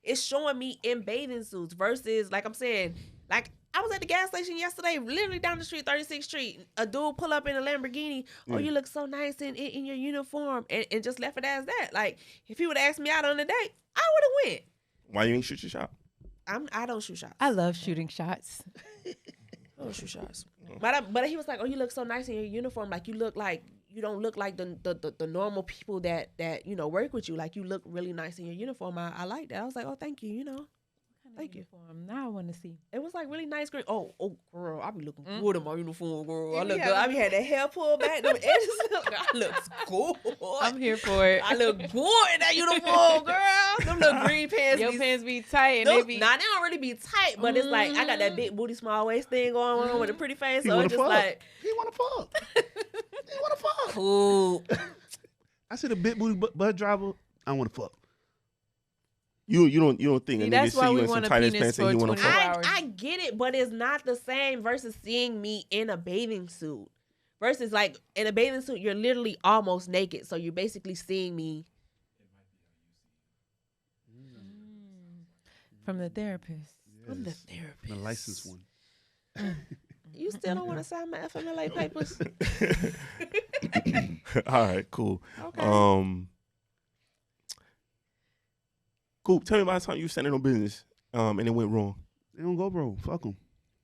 Speaker 5: is showing me in bathing suits versus like I'm saying, like I was at the gas station yesterday, literally down the street, 36th Street. A dude pull up in a Lamborghini. Oh, you look so nice in your uniform, and just left it as that. Like if he would ask me out on a date, I would have went.
Speaker 6: Why you ain't shoot your shot?
Speaker 5: I don't shoot shots.
Speaker 4: I love shooting shots.
Speaker 5: I don't shoot shots. But he was like, oh, you look so nice in your uniform. Like you don't look like the normal people that work with you. Like you look really nice in your uniform. I like that. I was like, oh, thank you. Thank you.
Speaker 4: Now I want to see.
Speaker 5: It was like really nice green. Oh, girl, I be looking good in my uniform, girl. I look good. I be had that hair pulled back. Them edges. I look good.
Speaker 4: I'm here for it.
Speaker 5: I look good in that uniform, girl. Them little green pants.
Speaker 4: Your pants be tight and they be.
Speaker 5: Nah, they don't really be tight, but it's like I got that big booty, small waist thing going on with a pretty face. So it's just like
Speaker 3: he want to fuck. He want to fuck.
Speaker 5: Cool.
Speaker 3: I see the big booty butt driver. I want to fuck.
Speaker 6: You don't think a nigga
Speaker 4: that's
Speaker 6: see
Speaker 4: why
Speaker 6: you
Speaker 4: we
Speaker 6: in some
Speaker 4: want a
Speaker 6: tight ass
Speaker 4: penis
Speaker 6: pants and
Speaker 4: for
Speaker 6: you want to
Speaker 4: 24
Speaker 6: fuck?
Speaker 4: hours.
Speaker 5: I get it, but it's not the same versus seeing me in a bathing suit. Versus like in a bathing suit, you're literally almost naked, so you're basically seeing me.
Speaker 4: From the therapist.
Speaker 5: I'm the therapist.
Speaker 3: The licensed one.
Speaker 5: You still don't want to sign my FMLA papers?
Speaker 6: All right, cool.
Speaker 5: Okay.
Speaker 6: Coop, tell me about the time you standing on business and it went wrong.
Speaker 3: They don't go, bro. Fuck them.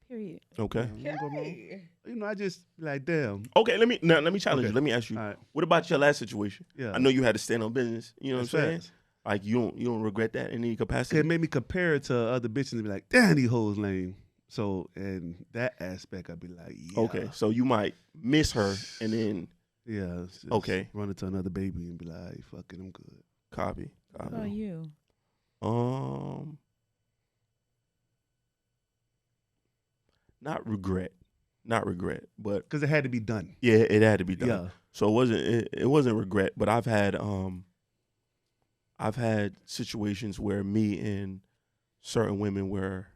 Speaker 4: Period.
Speaker 6: Okay.
Speaker 3: They don't go wrong. I just like damn.
Speaker 6: Okay, let me challenge you. Let me ask you.
Speaker 3: All right.
Speaker 6: What about your last situation?
Speaker 3: Yeah.
Speaker 6: I know you had to stand on business. You know what I'm saying?
Speaker 3: Fast.
Speaker 6: Like you don't regret that in any capacity.
Speaker 3: It made me compare it to other bitches and be like, damn, these hoes lame. So in that aspect, I'd be like, yeah.
Speaker 6: Okay, so you might miss her and then
Speaker 3: Yeah. Just
Speaker 6: Okay.
Speaker 3: Run into another baby and be like, fuck it, I'm good.
Speaker 6: copy.
Speaker 4: What about you?
Speaker 6: Not regret, but
Speaker 3: Because it had to be done.
Speaker 6: yeah, it had to be done.
Speaker 3: Yeah.
Speaker 6: So it wasn't regret, but I've had situations where me and certain women where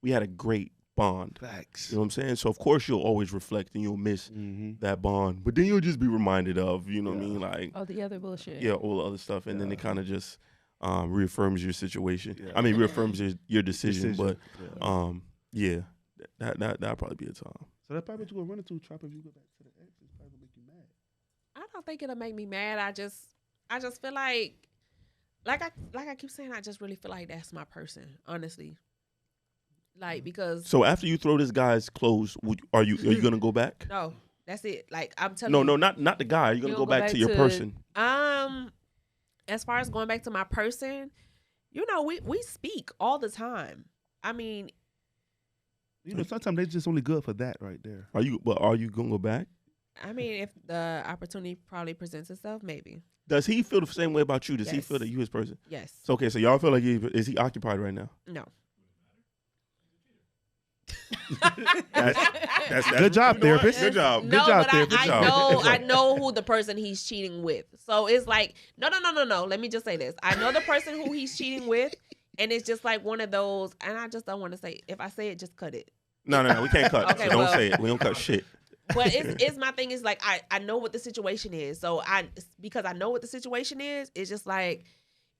Speaker 6: we had a great bond.
Speaker 3: Facts.
Speaker 6: You know what I'm saying? So of course you'll always reflect and you'll miss
Speaker 3: Mm-hmm.
Speaker 6: that bond, but then you'll just be reminded of, you know what I mean, like
Speaker 4: Oh, the other bullshit.
Speaker 6: yeah, all the other stuff, and then
Speaker 3: Yeah.
Speaker 6: it kind of just reaffirms your situation.
Speaker 3: Yeah.
Speaker 6: I mean, reaffirms your decision, but
Speaker 3: Yeah.
Speaker 6: yeah, that'll probably be a time.
Speaker 3: So that's probably what you're gonna run into, Trop, if you go back to the ex. It's probably gonna make you mad.
Speaker 5: I don't think it'll make me mad. I just feel like I keep saying, I just really feel like that's my person, honestly. Like because
Speaker 6: So after you throw this guy's clothes, are you gonna go back?
Speaker 5: no, that's it. Like I'm telling
Speaker 6: No,
Speaker 5: you.
Speaker 6: not the guy. You're gonna
Speaker 4: You'll
Speaker 6: go back to your person.
Speaker 5: As far as going back to my person, we speak all the time. I mean,
Speaker 3: You know, sometimes they just only good for that right there.
Speaker 6: Are you gonna go back?
Speaker 5: if the opportunity probably presents itself, maybe.
Speaker 6: Does he feel the same way about you? Does he
Speaker 5: Yes.
Speaker 6: feel that you his person?
Speaker 5: Yes.
Speaker 6: So okay, so y'all feel like is he occupied right now?
Speaker 5: No.
Speaker 6: That's
Speaker 3: Good job,
Speaker 6: you know what?
Speaker 3: therapist.
Speaker 6: Good job.
Speaker 5: No,
Speaker 3: Good job,
Speaker 5: but
Speaker 3: therapist.
Speaker 5: I
Speaker 6: Good job.
Speaker 5: I know who the person he's cheating with. So it's like, no. Let me just say this. I know the person who he's cheating with, and it's just like one of those, and I just don't want to say, if I say it, just cut it.
Speaker 6: No, we can't cut.
Speaker 5: Okay,
Speaker 6: so don't
Speaker 5: well.
Speaker 6: say it. We don't cut shit.
Speaker 5: But it's my thing is like, I know what the situation is. So because I know what the situation is, it's just like,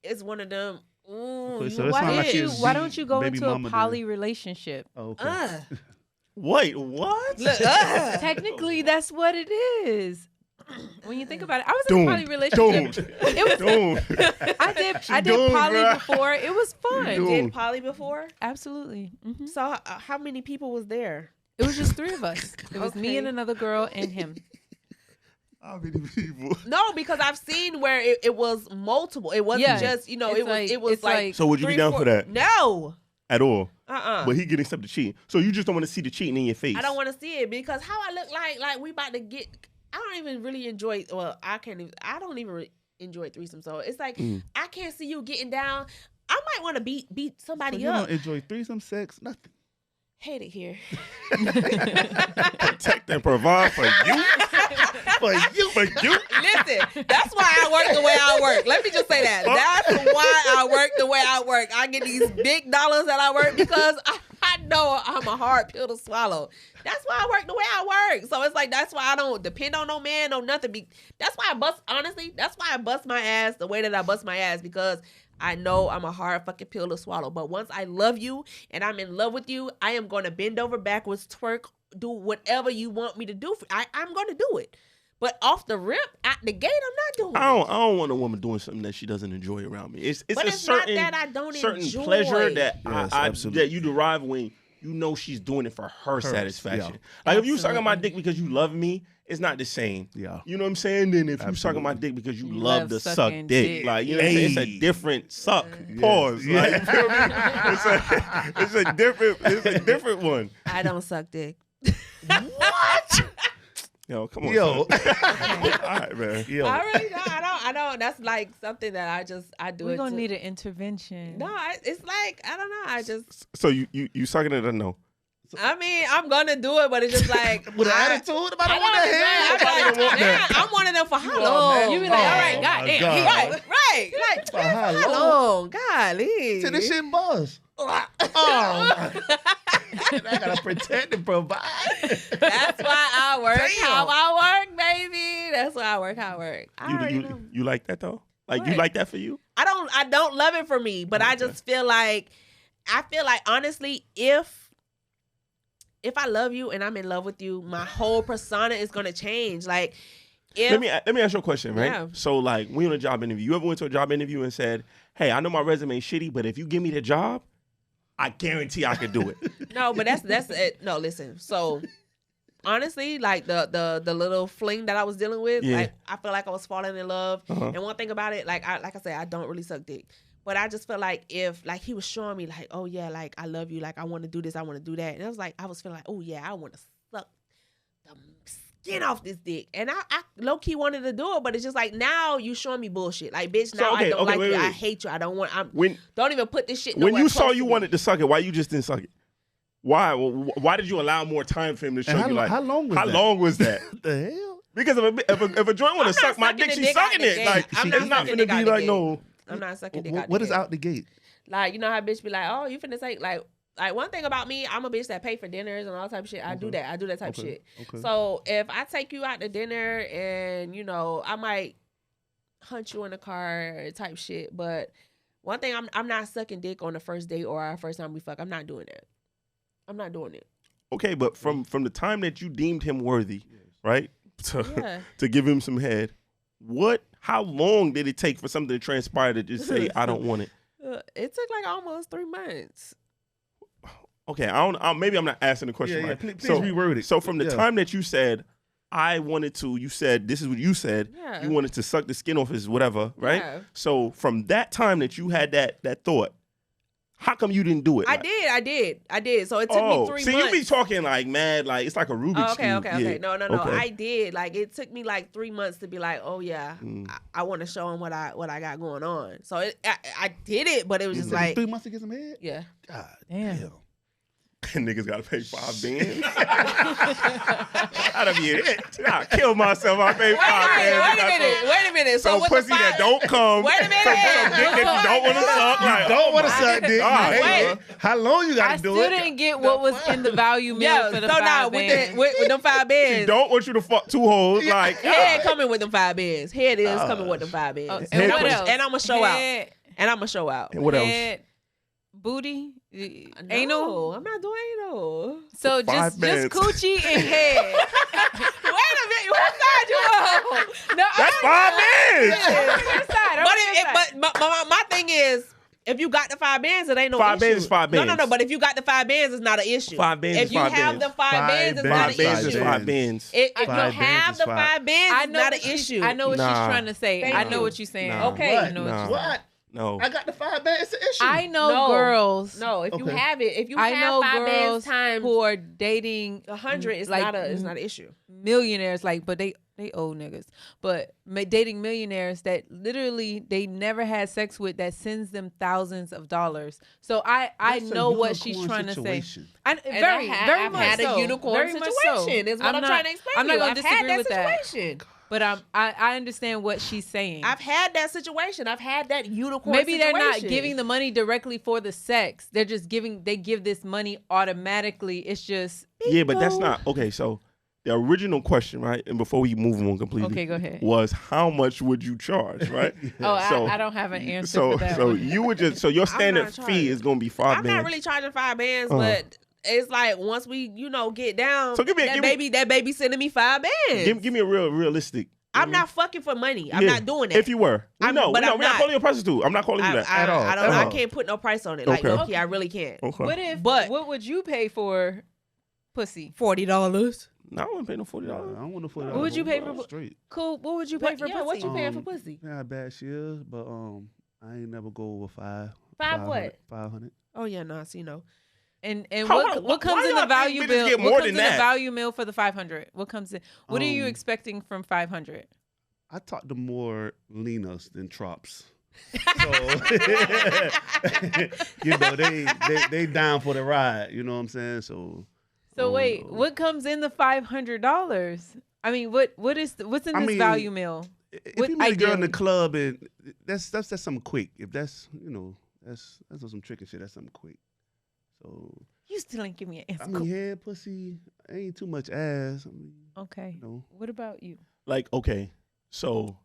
Speaker 5: it's one of them,
Speaker 3: Okay, so
Speaker 5: you
Speaker 3: that's
Speaker 5: what
Speaker 3: not like
Speaker 5: is?
Speaker 3: his
Speaker 4: Why don't you go
Speaker 3: baby
Speaker 4: into a
Speaker 3: mama then.
Speaker 4: poly relationship?
Speaker 3: Oh, okay.
Speaker 6: Wait, what?
Speaker 5: Look,
Speaker 4: Technically, that's what it is. When you think about it, I was in a poly relationship. It was. I did
Speaker 6: doomed,
Speaker 4: poly
Speaker 6: bruh.
Speaker 4: before. It was fun.
Speaker 5: did poly before?
Speaker 4: Absolutely. Mhm.
Speaker 5: So how many people was there?
Speaker 4: It was just 3 of us. It was me
Speaker 5: Okay.
Speaker 4: and another girl and him.
Speaker 6: How many people?
Speaker 5: No, because I've seen where it was multiple. It wasn't
Speaker 4: Yeah.
Speaker 5: just,
Speaker 4: It's
Speaker 5: it was like
Speaker 6: So would you be down for that?
Speaker 5: No.
Speaker 6: at all.
Speaker 5: Uh-uh.
Speaker 6: But he getting accepted cheating. So you just don't want to see the cheating in your face.
Speaker 5: I don't want to see it because how I look like we about to get. I don't even really enjoy. Well, I don't even enjoy threesome. So it's like I can't see you getting down. I might want to beat somebody
Speaker 3: So you
Speaker 5: up.
Speaker 3: don't enjoy threesome sex? Nothing.
Speaker 5: Hate it here.
Speaker 6: Protect and provide for you. For you.
Speaker 5: Listen, that's why I work the way I work. Let me just say that. That's why I work the way I work. I get these big dollars that I work because I know I'm a hard pill to swallow. That's why I work the way I work. So it's like, that's why I don't depend on no man, no nothing. That's why I bust my ass the way that I bust my ass because I know I'm a hard fucking pill to swallow. But once I love you and I'm in love with you, I am going to bend over backwards, twerk, do whatever you want me to do. I'm going to do it. But off the rip, at the gate, I'm not doing it.
Speaker 6: I don't want a woman doing something that she doesn't enjoy around me. It's
Speaker 5: but
Speaker 6: a
Speaker 5: it's
Speaker 6: certain,
Speaker 5: not that I don't
Speaker 6: certain
Speaker 5: enjoy.
Speaker 6: pleasure that
Speaker 3: Yes,
Speaker 6: that you derive when you know she's doing it for her satisfaction.
Speaker 3: Yeah.
Speaker 6: Like if you sucking my dick because you love me, it's not the same.
Speaker 3: Yeah.
Speaker 6: You know what I'm saying? Then if you sucking my dick because you love to suck
Speaker 4: sucking
Speaker 6: dick, like you know what I'm saying? It's a different suck. Pause.
Speaker 3: Yeah.
Speaker 6: Like, you feel me? It's a different one.
Speaker 5: I don't suck dick.
Speaker 6: What? Yo, come on.
Speaker 3: Yo.
Speaker 6: All right, man.
Speaker 3: Yo.
Speaker 5: I really don't. I don't. That's like something that I do.
Speaker 4: We're
Speaker 5: it
Speaker 4: gonna
Speaker 5: to-
Speaker 4: need an intervention.
Speaker 5: No, it's like I don't know. I just.
Speaker 6: So you sucking it or no?
Speaker 5: I mean, I'm gonna do it, but it's just like
Speaker 3: With an attitude about it, what the hell?
Speaker 5: I'm one of them for how
Speaker 3: You
Speaker 5: long?
Speaker 3: are, man.
Speaker 5: You be like, all right,
Speaker 3: Oh,
Speaker 5: goddamn,
Speaker 3: my
Speaker 5: right,
Speaker 3: God.
Speaker 5: right, like
Speaker 3: For how
Speaker 5: how long? Golly,
Speaker 3: Till this shit buzz. Oh, I gotta protect and provide.
Speaker 5: That's why I work
Speaker 3: Damn.
Speaker 5: how I work, baby. That's why I work how I work. I already know.
Speaker 6: You like that though? Like you
Speaker 5: What?
Speaker 6: like that for you?
Speaker 5: I don't love it for me, but I just feel like honestly, if I love you and I'm in love with you, my whole persona is gonna change. Like, if
Speaker 6: Let me ask you a question, right?
Speaker 5: Yeah.
Speaker 6: So like, we on a job interview. You ever went to a job interview and said, "Hey, I know my resume is shitty, but if you give me the job, I guarantee I could do it."
Speaker 5: no, but that's it. No, listen. So honestly, like the little fling that I was dealing with,
Speaker 6: Yeah.
Speaker 5: like I feel like I was falling in love.
Speaker 6: Uh-huh.
Speaker 5: And one thing about it, like I said, I don't really suck dick. But I just felt like if like he was showing me like, oh yeah, like I love you, like I want to do this, I want to do that. And I was feeling like, oh yeah, I want to suck the skin off this dick. And I low key wanted to do it, but it's just like now you showing me bullshit. Like bitch, now I don't like
Speaker 6: wait,
Speaker 5: you.
Speaker 6: wait.
Speaker 5: I hate you. I don't want.
Speaker 6: When
Speaker 5: Don't even put this shit.
Speaker 6: when
Speaker 5: nowhere
Speaker 6: you saw
Speaker 5: close
Speaker 6: you
Speaker 5: to me.
Speaker 6: wanted to suck it, why you just didn't suck it? Why? Why did you allow more time for him to show
Speaker 3: And
Speaker 6: you? Like
Speaker 3: how long was
Speaker 6: how
Speaker 3: that?
Speaker 6: long was that?
Speaker 3: What the hell?
Speaker 6: Because if a joint want
Speaker 5: I'm
Speaker 6: to
Speaker 5: not
Speaker 6: suck my
Speaker 5: sucking
Speaker 6: dick,
Speaker 5: the
Speaker 6: she's
Speaker 5: dick out
Speaker 6: sucking
Speaker 5: the
Speaker 6: it.
Speaker 5: gate.
Speaker 6: Like
Speaker 5: I'm
Speaker 6: it's
Speaker 5: not
Speaker 6: not
Speaker 5: sucking
Speaker 6: gonna
Speaker 5: dick out
Speaker 6: be
Speaker 5: the
Speaker 6: like
Speaker 5: gate.
Speaker 6: no.
Speaker 5: I'm not sucking dick out.
Speaker 3: What
Speaker 5: the
Speaker 3: is
Speaker 5: gate.
Speaker 3: out the gate?
Speaker 5: Like, you know how bitch be like, oh, you finna take like one thing about me, I'm a bitch that pay for dinners and all type of shit. I do that. I do that type of shit.
Speaker 3: Okay.
Speaker 5: So if I take you out to dinner and, you know, I might hunt you in the car type shit. But one thing, I'm not sucking dick on the first date or our first time we fuck. I'm not doing that. I'm not doing it.
Speaker 6: Okay, but from the time that you deemed him worthy, right,
Speaker 5: Yeah.
Speaker 6: to give him some head, how long did it take for something to transpire to just say I don't want it?
Speaker 5: It took like almost 3 months.
Speaker 6: Okay, maybe I'm not asking the question right.
Speaker 3: Please
Speaker 6: So-
Speaker 3: reword it.
Speaker 6: So from the
Speaker 3: Yeah.
Speaker 6: time that you said I wanted to, you said this is what you said.
Speaker 5: Yeah.
Speaker 6: You wanted to suck the skin off his whatever, right?
Speaker 5: Yeah.
Speaker 6: So from that time that you had that thought, how come you didn't do it?
Speaker 5: I
Speaker 6: Like,
Speaker 5: did. So it took me 3
Speaker 6: see,
Speaker 5: months.
Speaker 6: you be talking like mad, like it's like a Rubik's
Speaker 5: Okay.
Speaker 6: cube. Yeah.
Speaker 5: No.
Speaker 6: Okay.
Speaker 5: I did. Like it took me like 3 months to be like, oh yeah,
Speaker 6: Mm.
Speaker 5: I want to show him what I got going on. So I did it, but it was just
Speaker 3: Took you
Speaker 5: like,
Speaker 3: 3 months to get some head?
Speaker 5: yeah.
Speaker 3: God
Speaker 4: Damn.
Speaker 3: damn.
Speaker 6: Niggas gotta pay $5 bands. That'd be it. I kill myself. I pay $5 bands.
Speaker 5: Wait a minute. So
Speaker 6: Some
Speaker 5: what
Speaker 6: pussy
Speaker 5: the
Speaker 6: that don't come.
Speaker 5: Wait a minute.
Speaker 6: Some dick that you don't want to suck. Like,
Speaker 3: Don't want to
Speaker 6: my
Speaker 3: suck dick.
Speaker 6: God,
Speaker 3: Hey,
Speaker 6: bro.
Speaker 3: how long you
Speaker 4: I
Speaker 3: got to
Speaker 4: still
Speaker 3: do it?
Speaker 4: didn't get what was in the value meal
Speaker 5: Yeah.
Speaker 4: for
Speaker 5: So
Speaker 4: the
Speaker 5: now
Speaker 4: five
Speaker 5: with
Speaker 4: bands.
Speaker 5: them 5
Speaker 6: She
Speaker 5: bands.
Speaker 6: don't want you to fuck two hoes. Like,
Speaker 5: Head coming with them 5 bands. Head is coming with them 5 bands.
Speaker 4: Oh,
Speaker 5: and
Speaker 4: and
Speaker 5: I'm
Speaker 4: what
Speaker 5: a-
Speaker 4: else?
Speaker 5: And I'm gonna show out.
Speaker 4: Head,
Speaker 5: And I'm gonna show out.
Speaker 6: and what else?
Speaker 4: head, booty,
Speaker 5: No,
Speaker 4: anal.
Speaker 5: I'm not doing anal.
Speaker 4: So
Speaker 6: 5
Speaker 4: just
Speaker 6: bands.
Speaker 4: coochie and head.
Speaker 5: Wait a minute. What side you on?
Speaker 4: No,
Speaker 6: That's $5 bands.
Speaker 5: But my thing is, if you got the 5 bands, it ain't no
Speaker 6: 5
Speaker 5: issue.
Speaker 6: bands is 5 bands.
Speaker 5: No. But if you got the 5 bands, it's not an issue.
Speaker 6: 5 bands
Speaker 5: If
Speaker 6: is
Speaker 5: you
Speaker 6: 5
Speaker 5: have
Speaker 6: bands.
Speaker 5: the 5 bands, it's not
Speaker 6: 5
Speaker 5: an
Speaker 6: bands is
Speaker 5: issue.
Speaker 6: 5 bands.
Speaker 5: If you
Speaker 3: 5 bands
Speaker 5: have
Speaker 3: is
Speaker 5: the
Speaker 3: 5.
Speaker 5: 5 bands,
Speaker 4: I
Speaker 5: it's
Speaker 4: know
Speaker 5: not an
Speaker 4: what
Speaker 5: issue.
Speaker 4: I know what
Speaker 6: Nah.
Speaker 4: she's trying to say.
Speaker 5: Thank
Speaker 4: I know
Speaker 5: you.
Speaker 4: what you're saying.
Speaker 6: Nah.
Speaker 4: Okay, I know
Speaker 6: Nah.
Speaker 4: what you're saying.
Speaker 3: What?
Speaker 6: No.
Speaker 3: I got the 5 bands. It's an issue.
Speaker 4: I know
Speaker 5: No.
Speaker 4: girls.
Speaker 5: No, if you
Speaker 3: Okay.
Speaker 5: have it, if you
Speaker 4: I
Speaker 5: have
Speaker 4: know
Speaker 5: 5 bands
Speaker 4: girls
Speaker 5: times
Speaker 4: who are dating
Speaker 5: 100, it's
Speaker 4: like,
Speaker 5: not an issue.
Speaker 4: millionaires, like, but they old niggas, but dating millionaires that literally they never had sex with, that sends them thousands of dollars. So I
Speaker 3: That's a
Speaker 4: know what she's
Speaker 3: unicorn
Speaker 4: trying to say.
Speaker 3: situation.
Speaker 5: And
Speaker 4: Very
Speaker 5: I've
Speaker 4: much
Speaker 5: had
Speaker 4: so.
Speaker 5: a unicorn
Speaker 4: Very much
Speaker 5: situation.
Speaker 4: so.
Speaker 5: Is what I'm trying to explain.
Speaker 4: I'm not
Speaker 5: to you.
Speaker 4: gonna
Speaker 5: I've
Speaker 4: disagree
Speaker 5: had that
Speaker 4: with that.
Speaker 5: situation.
Speaker 4: But I understand what she's saying.
Speaker 5: I've had that situation. I've had that unicorn
Speaker 4: Maybe
Speaker 5: situation.
Speaker 4: they're not giving the money directly for the sex. They're just they give this money automatically. It's just
Speaker 6: Yeah, but that's not okay. So the original question, right? And before we move on completely,
Speaker 4: Okay, go ahead.
Speaker 6: Was how much would you charge, right?
Speaker 4: Oh,
Speaker 6: So-
Speaker 4: I don't have an answer
Speaker 6: So
Speaker 4: for that
Speaker 6: so
Speaker 4: one.
Speaker 6: you would just your standard
Speaker 5: not
Speaker 6: fee
Speaker 5: charging.
Speaker 6: is gonna be 5
Speaker 5: I'm
Speaker 6: bands.
Speaker 5: not really charging 5 bands,
Speaker 6: Uh-huh.
Speaker 5: but it's like once we, get down,
Speaker 6: So give me
Speaker 5: that baby sending me 5 bands.
Speaker 6: Give me a realistic.
Speaker 5: I'm not fucking for money. I'm
Speaker 6: Yeah.
Speaker 5: not doing that.
Speaker 6: If you were,
Speaker 5: I'm
Speaker 6: we're
Speaker 5: not.
Speaker 6: not calling you a prostitute. I'm not calling you that
Speaker 5: I
Speaker 6: at all.
Speaker 5: I don't.
Speaker 6: at
Speaker 5: I
Speaker 6: all.
Speaker 5: can't put no price on it. Like,
Speaker 6: Okay.
Speaker 5: okay, I really can't.
Speaker 6: Okay.
Speaker 4: What would you pay for pussy?
Speaker 5: $40.
Speaker 6: No, I wouldn't pay no $40.
Speaker 3: I don't want to $40.
Speaker 4: What would you pay for-
Speaker 3: straight?
Speaker 4: Cool. What would you pay for pussy?
Speaker 5: What you paying for pussy?
Speaker 3: I had bad years, but I ain't never go over 5.
Speaker 5: 5 what?
Speaker 3: 500.
Speaker 5: Oh yeah, no, see no.
Speaker 4: And
Speaker 6: How-
Speaker 4: what comes
Speaker 6: why
Speaker 4: in the
Speaker 6: y'all
Speaker 4: value
Speaker 6: think bitches
Speaker 4: bill?
Speaker 6: get
Speaker 4: What
Speaker 6: more
Speaker 4: comes
Speaker 6: than
Speaker 4: in the
Speaker 6: that?
Speaker 4: value meal for the 500? What comes in? What are you
Speaker 3: Um,
Speaker 4: expecting from 500?
Speaker 3: I talk to more Lenas than Trops. So they down for the ride. You know what I'm saying? So
Speaker 4: Wait, what comes in the $500? I mean, what's in this value meal?
Speaker 3: If
Speaker 4: What
Speaker 3: you meet a girl in the
Speaker 4: ideally?
Speaker 3: club and that's something quick. If that's that's some tricky shit. That's something quick. So
Speaker 4: You still ain't give me an answer.
Speaker 3: I mean, head, pussy, ain't too much ass. I mean,
Speaker 4: Okay.
Speaker 3: you know.
Speaker 4: What about you?
Speaker 6: Like, okay, so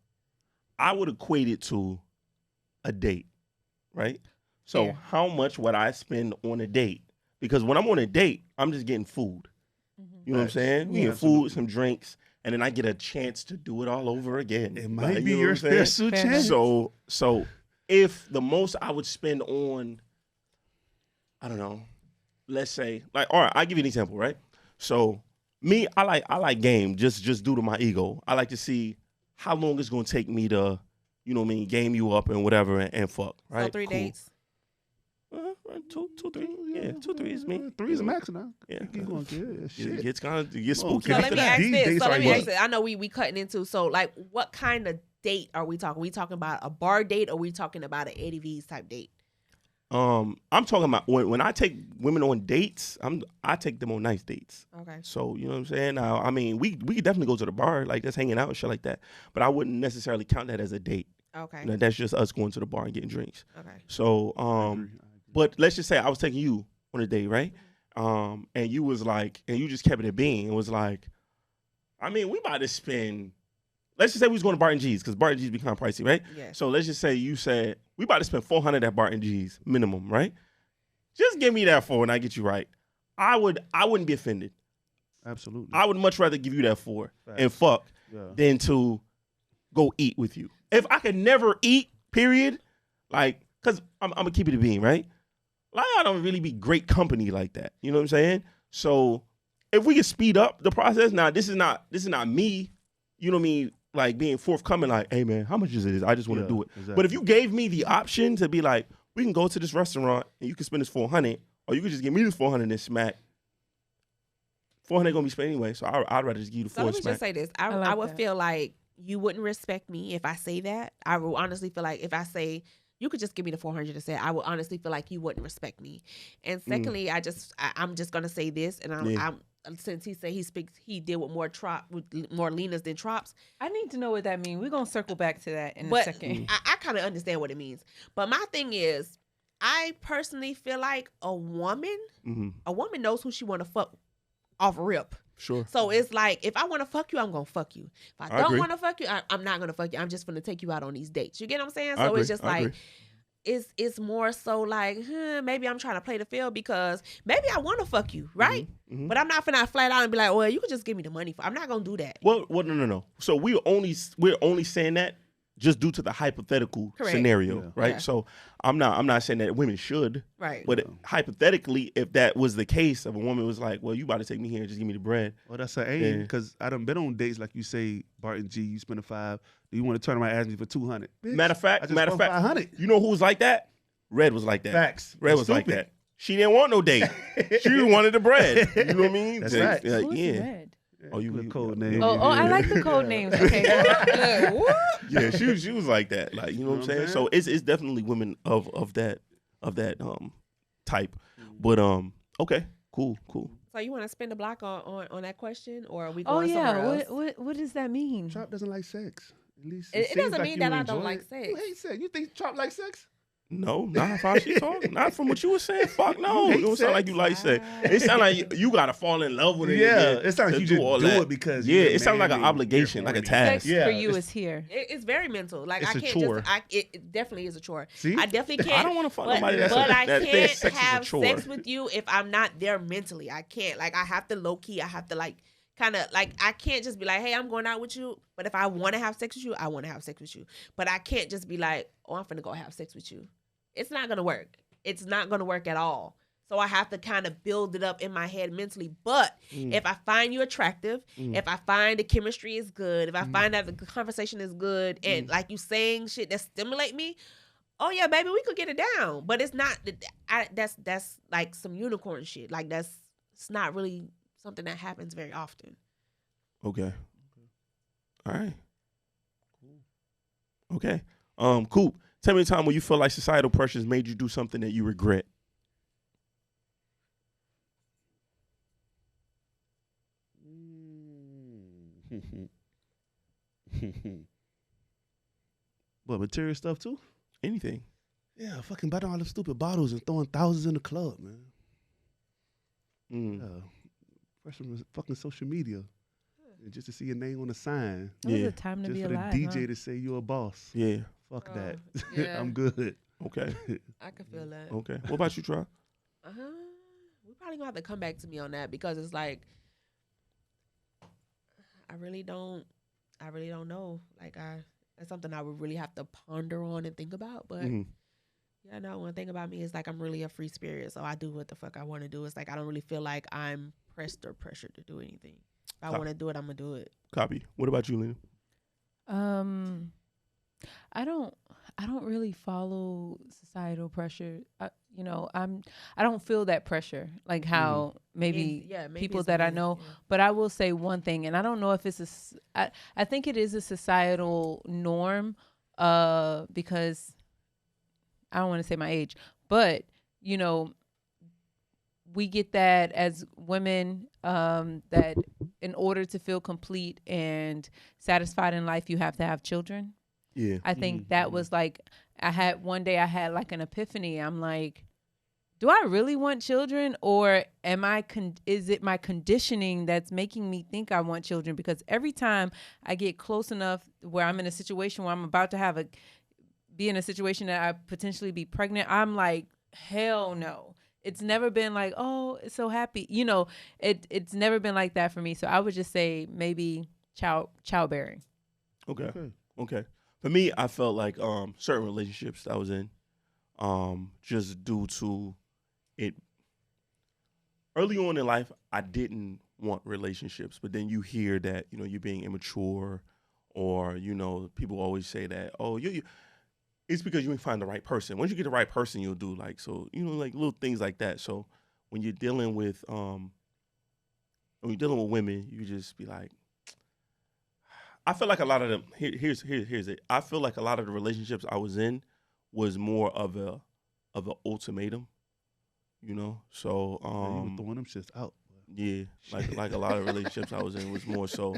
Speaker 6: I would equate it to a date, right? So
Speaker 4: Fair.
Speaker 6: how much would I spend on a date? Because when I'm on a date, I'm just getting food. You know what I'm
Speaker 3: Facts.
Speaker 6: saying?
Speaker 3: Yeah,
Speaker 6: Getting
Speaker 3: absolutely.
Speaker 6: food, some drinks, and then I get a chance to do it all over again.
Speaker 3: It might
Speaker 6: Like,
Speaker 3: be
Speaker 6: you know
Speaker 3: your
Speaker 6: what I'm saying?
Speaker 3: special
Speaker 4: Fair
Speaker 3: chance.
Speaker 6: So if the most I would spend on, I don't know, let's say, like, all right, I'll give you an example, right? So me, I like game just due to my ego. I like to see how long it's gonna take me to, you know what I mean, game you up and whatever and fuck, right?
Speaker 5: So 3
Speaker 6: Cool.
Speaker 5: dates.
Speaker 6: Two, 3. Yeah, 2, 3 is me.
Speaker 3: 3 is a max now.
Speaker 6: Yeah.
Speaker 3: Keep going, kid.
Speaker 6: Yeah,
Speaker 3: Shit.
Speaker 6: it gets kind of spooky.
Speaker 5: So let
Speaker 3: After
Speaker 5: me
Speaker 3: that,
Speaker 5: ask
Speaker 3: these
Speaker 5: this.
Speaker 3: dates
Speaker 5: So let
Speaker 3: are
Speaker 5: me ask
Speaker 3: what?
Speaker 5: this. I know we cutting into. So like, what kind of date are we talking? We talking about a bar date, or we talking about an Eddie V's type date?
Speaker 6: I'm talking about when I take women on dates, I take them on nice dates.
Speaker 5: Okay.
Speaker 6: So, you know what I'm saying? Now, I mean, we could definitely go to the bar, like just hanging out and shit like that. But I wouldn't necessarily count that as a date.
Speaker 5: Okay.
Speaker 6: You know, that's just us going to the bar and getting drinks.
Speaker 5: Okay.
Speaker 6: So,
Speaker 3: I agree.
Speaker 6: but let's just say I was taking you on a date, right? And you was like, and you just kept it a bean. It was like, I mean, we about to spend. Let's just say we was going to Barton G's because Barton G's be kind of pricey, right?
Speaker 5: Yeah.
Speaker 6: So let's just say you said we about to spend $400 at Barton G's minimum, right? Just give me that $4 and I get you right. I wouldn't be offended.
Speaker 3: Absolutely.
Speaker 6: I would much rather give you that $4 and
Speaker 3: Facts.
Speaker 6: fuck
Speaker 3: Yeah.
Speaker 6: than to go eat with you. If I could never eat, period, like, cause I'm gonna keep it a bean, right? Like, I don't really be great company like that. You know what I'm saying? So if we could speed up the process, now this is not me, you know what I mean, like being forthcoming, like, hey man, how much is it? I just want to
Speaker 3: Yeah,
Speaker 6: do it.
Speaker 3: exactly.
Speaker 6: But if you gave me the option to be like, we can go to this restaurant and you can spend this $400, or you could just give me this $400 and smack. $400 gonna be spent anyway, so I'd rather just give you the
Speaker 5: So
Speaker 6: $4
Speaker 5: let
Speaker 6: and
Speaker 5: me
Speaker 6: smack.
Speaker 5: just say this.
Speaker 4: I
Speaker 5: I
Speaker 4: like
Speaker 5: would
Speaker 4: that.
Speaker 5: feel like you wouldn't respect me if I say that. I will honestly feel like if I say you could just give me the 400 to say, I would honestly feel like you wouldn't respect me. And secondly, I'm just gonna say this, and I'm since he said he deal with more Lenas than Trops.
Speaker 4: I need to know what that means. We're gonna circle back to that in a
Speaker 5: But
Speaker 4: second.
Speaker 5: I kind of understand what it means. But my thing is, I personally feel like a woman knows who she want to fuck off rip.
Speaker 6: Sure.
Speaker 5: So it's like, if I want to fuck you, I'm going to fuck you. If I
Speaker 6: I
Speaker 5: don't
Speaker 6: agree.
Speaker 5: want to fuck you, I'm not going to fuck you. I'm just going to take you out on these dates. You get what I'm saying?
Speaker 6: I
Speaker 5: So
Speaker 6: agree.
Speaker 5: it's just
Speaker 6: I
Speaker 5: like,
Speaker 6: agree.
Speaker 5: it's more so like, maybe I'm trying to play the field because maybe I want to fuck you, right?
Speaker 6: Mhm.
Speaker 5: But I'm not finna flat out and be like, well, you could just give me the money. I'm not going to do that.
Speaker 6: Well, no. So we're only saying that just due to the hypothetical
Speaker 5: Correct.
Speaker 6: scenario,
Speaker 3: Yeah.
Speaker 6: right?
Speaker 5: Yeah.
Speaker 6: So I'm not saying that women should,
Speaker 5: Right.
Speaker 6: but hypothetically, if that was the case, if a woman was like, well, you about to take me here and just give me the bread,
Speaker 3: Well, that's an aim
Speaker 6: Yeah.
Speaker 3: because I done been on dates like you say, Barton G. You spend a $5, You want to turn around and ask me for 200?
Speaker 6: Matter of fact,
Speaker 3: 500.
Speaker 6: you know who was like that? Red was like that.
Speaker 3: Facts.
Speaker 6: Red was like that. She didn't want no date. She wanted the bread. You know what I mean?
Speaker 3: That's right.
Speaker 4: Who's
Speaker 6: Yeah.
Speaker 4: Red?
Speaker 6: Oh, you
Speaker 3: code name.
Speaker 4: Oh, I like the code names. Okay.
Speaker 6: Yeah, she was like that. Like, you know what I'm saying? So it's definitely women of that type. But okay, cool.
Speaker 5: So you want to spin the block on that question, or are we
Speaker 4: Oh
Speaker 5: going somewhere
Speaker 4: yeah.
Speaker 5: else?
Speaker 4: What does that mean?
Speaker 3: Trop doesn't like sex. At least
Speaker 5: It
Speaker 3: seems
Speaker 5: doesn't
Speaker 3: like
Speaker 5: mean
Speaker 3: you
Speaker 5: that I
Speaker 3: enjoy
Speaker 5: don't like
Speaker 3: it.
Speaker 5: sex.
Speaker 3: You hate sex. You think Trop likes sex?
Speaker 6: No, not how she talking. Not from what you were saying. Fuck no.
Speaker 3: You
Speaker 6: It don't sound like you like sex. It sound like you gotta fall in love with it.
Speaker 3: Yeah,
Speaker 6: again
Speaker 3: it sounds like
Speaker 6: to
Speaker 3: you just
Speaker 6: all
Speaker 3: do
Speaker 6: that.
Speaker 3: it because
Speaker 6: Yeah,
Speaker 3: you're
Speaker 6: it sounds like an
Speaker 3: manly,
Speaker 6: obligation,
Speaker 3: you're
Speaker 6: like a
Speaker 3: horny.
Speaker 6: task.
Speaker 4: Sex
Speaker 3: Yeah,
Speaker 4: for you
Speaker 3: it's-
Speaker 4: is here.
Speaker 5: It's very mental. Like
Speaker 3: It's
Speaker 5: I
Speaker 3: a
Speaker 5: can't
Speaker 3: chore.
Speaker 5: just. It definitely is a chore.
Speaker 3: See?
Speaker 5: I definitely can't.
Speaker 6: I don't want to fuck
Speaker 5: But,
Speaker 6: nobody
Speaker 5: but I
Speaker 6: that
Speaker 5: can't
Speaker 6: thinks sex is a
Speaker 5: have
Speaker 6: chore.
Speaker 5: sex with you if I'm not there mentally. I can't. Like I have to low key. I have to like kind of like I can't just be like, hey, I'm going out with you. But if I want to have sex with you, I want to have sex with you. But I can't just be like, oh, I'm finna go have sex with you. It's not gonna work. It's not gonna work at all. So I have to kind of build it up in my head mentally. But if I find you attractive, if I find the chemistry is good, if I find that the conversation is good, and like you saying shit that stimulate me, oh yeah, baby, we could get it down. But it's not. That's like some unicorn shit. Like it's not really something that happens very often.
Speaker 6: Okay. All right. Okay. Coop, tell me a time when you feel like societal pressures made you do something that you regret.
Speaker 3: What, material stuff too?
Speaker 6: Anything.
Speaker 3: Yeah, fucking buying all the stupid bottles and throwing thousands in the club, man.
Speaker 6: Mm.
Speaker 3: Yeah. Fresh from fucking social media. And just to see your name on a sign.
Speaker 4: It was
Speaker 6: Yeah.
Speaker 4: a time to
Speaker 3: Just
Speaker 4: be
Speaker 3: for the
Speaker 4: alive.
Speaker 3: DJ to say you're a boss.
Speaker 6: Yeah.
Speaker 3: Fuck
Speaker 5: Oh,
Speaker 3: that.
Speaker 5: yeah.
Speaker 3: I'm good.
Speaker 6: Okay.
Speaker 5: I can feel that.
Speaker 6: Okay. What about you, Trop?
Speaker 5: We probably gonna have to come back to me on that because it's like I really don't know. Like that's something I would really have to ponder on and think about. But
Speaker 6: Mhm.
Speaker 5: yeah, no, one thing about me is like I'm really a free spirit, so I do what the fuck I want to do. It's like I don't really feel like I'm pressed or pressured to do anything. If I want to do it, I'm gonna do it.
Speaker 6: Copy. What about you, Lena?
Speaker 4: I don't really follow societal pressure. I don't feel that pressure like how maybe people
Speaker 5: it's
Speaker 4: that I
Speaker 5: me,
Speaker 4: know.
Speaker 5: yeah.
Speaker 4: But I will say one thing, and I don't know if it's I think it is a societal norm, because I don't want to say my age, but we get that as women, that in order to feel complete and satisfied in life, you have to have children.
Speaker 6: Yeah.
Speaker 4: I think that was like, one day I had like an epiphany. I'm like, do I really want children, or is it my conditioning that's making me think I want children? Because every time I get close enough where I'm in a situation where I'm about to be in a situation that I potentially be pregnant, I'm like, hell no. It's never been like, oh, it's so happy. It's never been like that for me. So I would just say maybe childbearing.
Speaker 6: Okay. For me, I felt like certain relationships that I was in, just due to it. Early on in life, I didn't want relationships, but then you hear that you're being immature, or people always say that, oh, you it's because you didn't find the right person. Once you get the right person, you'll do like little things like that. So when you're dealing with women, you just be like, I feel like a lot of them. Here's it. I feel like a lot of the relationships I was in was more of an ultimatum, So
Speaker 3: you were throwing them shits out.
Speaker 6: yeah, like a lot of relationships I was in was more so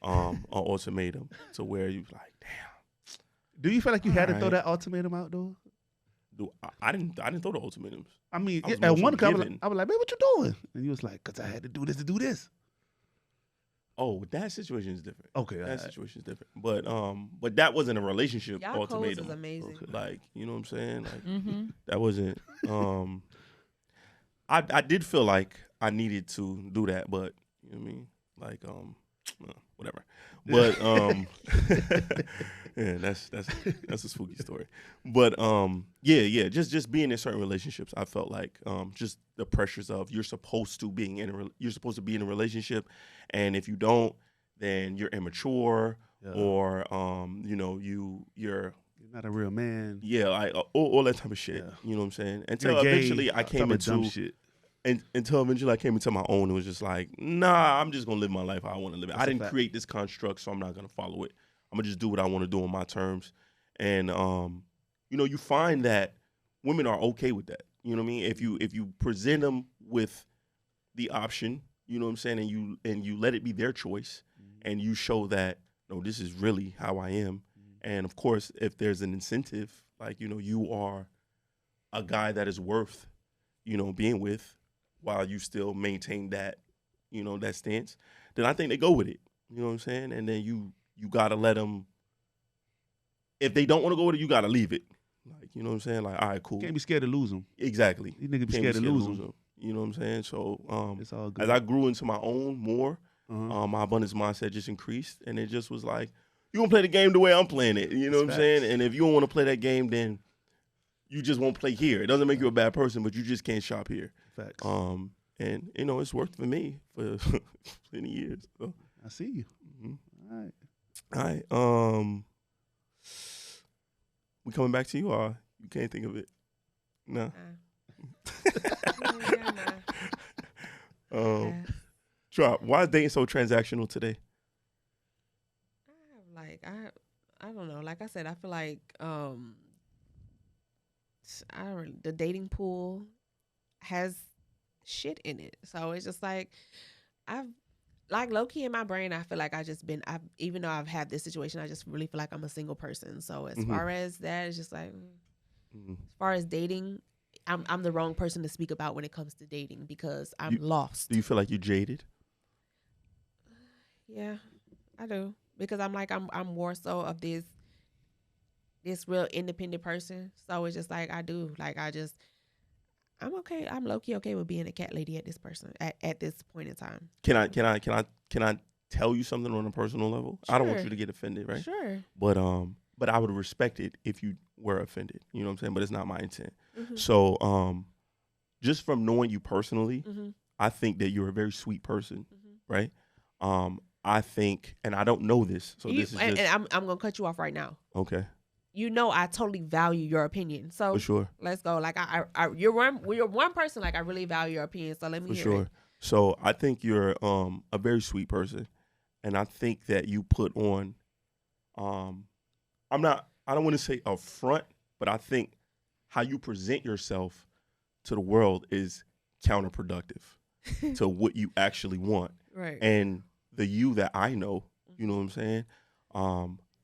Speaker 6: an ultimatum, to where you like, damn.
Speaker 3: Do you feel like you had to throw
Speaker 6: Alright.
Speaker 3: that ultimatum out though?
Speaker 6: I didn't throw the ultimatums.
Speaker 3: I mean,
Speaker 6: I was
Speaker 3: at
Speaker 6: more so
Speaker 3: one time,
Speaker 6: giving.
Speaker 3: I was like, man, what you doing? And you was like, because I had to do this to do this.
Speaker 6: Oh, that situation is different.
Speaker 3: Okay,
Speaker 6: That situation is different. But that wasn't a relationship
Speaker 5: Y'all codes
Speaker 6: ultimatum.
Speaker 5: is amazing.
Speaker 3: Okay.
Speaker 6: Like, you know what I'm saying? Like,
Speaker 4: Mm-hmm.
Speaker 6: that wasn't. I did feel like I needed to do that, but you know what I mean? Like, whatever. But yeah, that's a spooky story. But yeah, just being in certain relationships, I felt like just the pressures of you're supposed to be in a relationship, and if you don't, then you're immature, or you're
Speaker 3: not a real man.
Speaker 6: Yeah, like all that type of shit.
Speaker 3: Yeah.
Speaker 6: You know what I'm saying? Until eventually I came into
Speaker 3: dumb shit.
Speaker 6: Until eventually I came into my own. It was just like, nah, I'm just gonna live my life how I want to live it. I didn't create this construct, so I'm not gonna follow it. I'm gonna just do what I want to do on my terms. And you find that women are okay with that. You know what I mean? If you present them with the option, you know what I'm saying, and you let it be their choice, and you show that, no, this is really how I am. And of course, if there's an incentive, like, you are a guy that is worth, being with, while you still maintain that, that stance, then I think they go with it. You know what I'm saying? And then you gotta let them. If they don't want to go with it, you gotta leave it. Like, you know what I'm saying? Like, all right, cool.
Speaker 3: Can't be scared to lose them.
Speaker 6: Exactly.
Speaker 3: You niggas be scared to lose them.
Speaker 6: You know what I'm saying? So
Speaker 3: it's all good.
Speaker 6: as I grew into my own more, my abundance mindset just increased, and it just was like, you gonna play the game the way I'm playing it. You know what I'm saying? And if you don't want to play that game, then you just won't play here. It doesn't make you a bad person, but you just can't shop here.
Speaker 3: Facts.
Speaker 6: And it's worked for me for many years. So.
Speaker 3: I see you.
Speaker 6: Mm-hmm. All right. We coming back to you, or you can't think of it? No. Trop, why is dating so transactional today?
Speaker 5: I don't know. Like I said, I feel like the dating pool has shit in it. So it's just like low key in my brain, I feel like even though I've had this situation, I just really feel like I'm a single person. So as far as that, it's just like, as far as dating, I'm the wrong person to speak about when it comes to dating because I'm lost.
Speaker 6: Do you feel like you jaded?
Speaker 5: Yeah, I do. Because I'm more so of this real independent person. So it's just like I'm okay. I'm low key okay with being a cat lady at this point in time.
Speaker 6: Can I tell you something on a personal level?
Speaker 5: Sure.
Speaker 6: I don't want you to get offended, right?
Speaker 5: Sure.
Speaker 6: But I would respect it if you were offended. You know what I'm saying? But it's not my intent.
Speaker 5: Mm-hmm.
Speaker 6: So just from knowing you personally, I think that you're a very sweet person, right? I think, and I don't know this, so this is just...
Speaker 5: And I'm gonna cut you off right now.
Speaker 6: Okay.
Speaker 5: I totally value your opinion. So
Speaker 6: for sure,
Speaker 5: let's go. Like you're one person. Like I really value your opinion. So let me hear it.
Speaker 6: So I think you're a very sweet person, and I think that you put on, I don't want to say a front, but I think how you present yourself to the world is counterproductive to what you actually want.
Speaker 5: Right.
Speaker 6: And the you that I know, you know what I'm saying?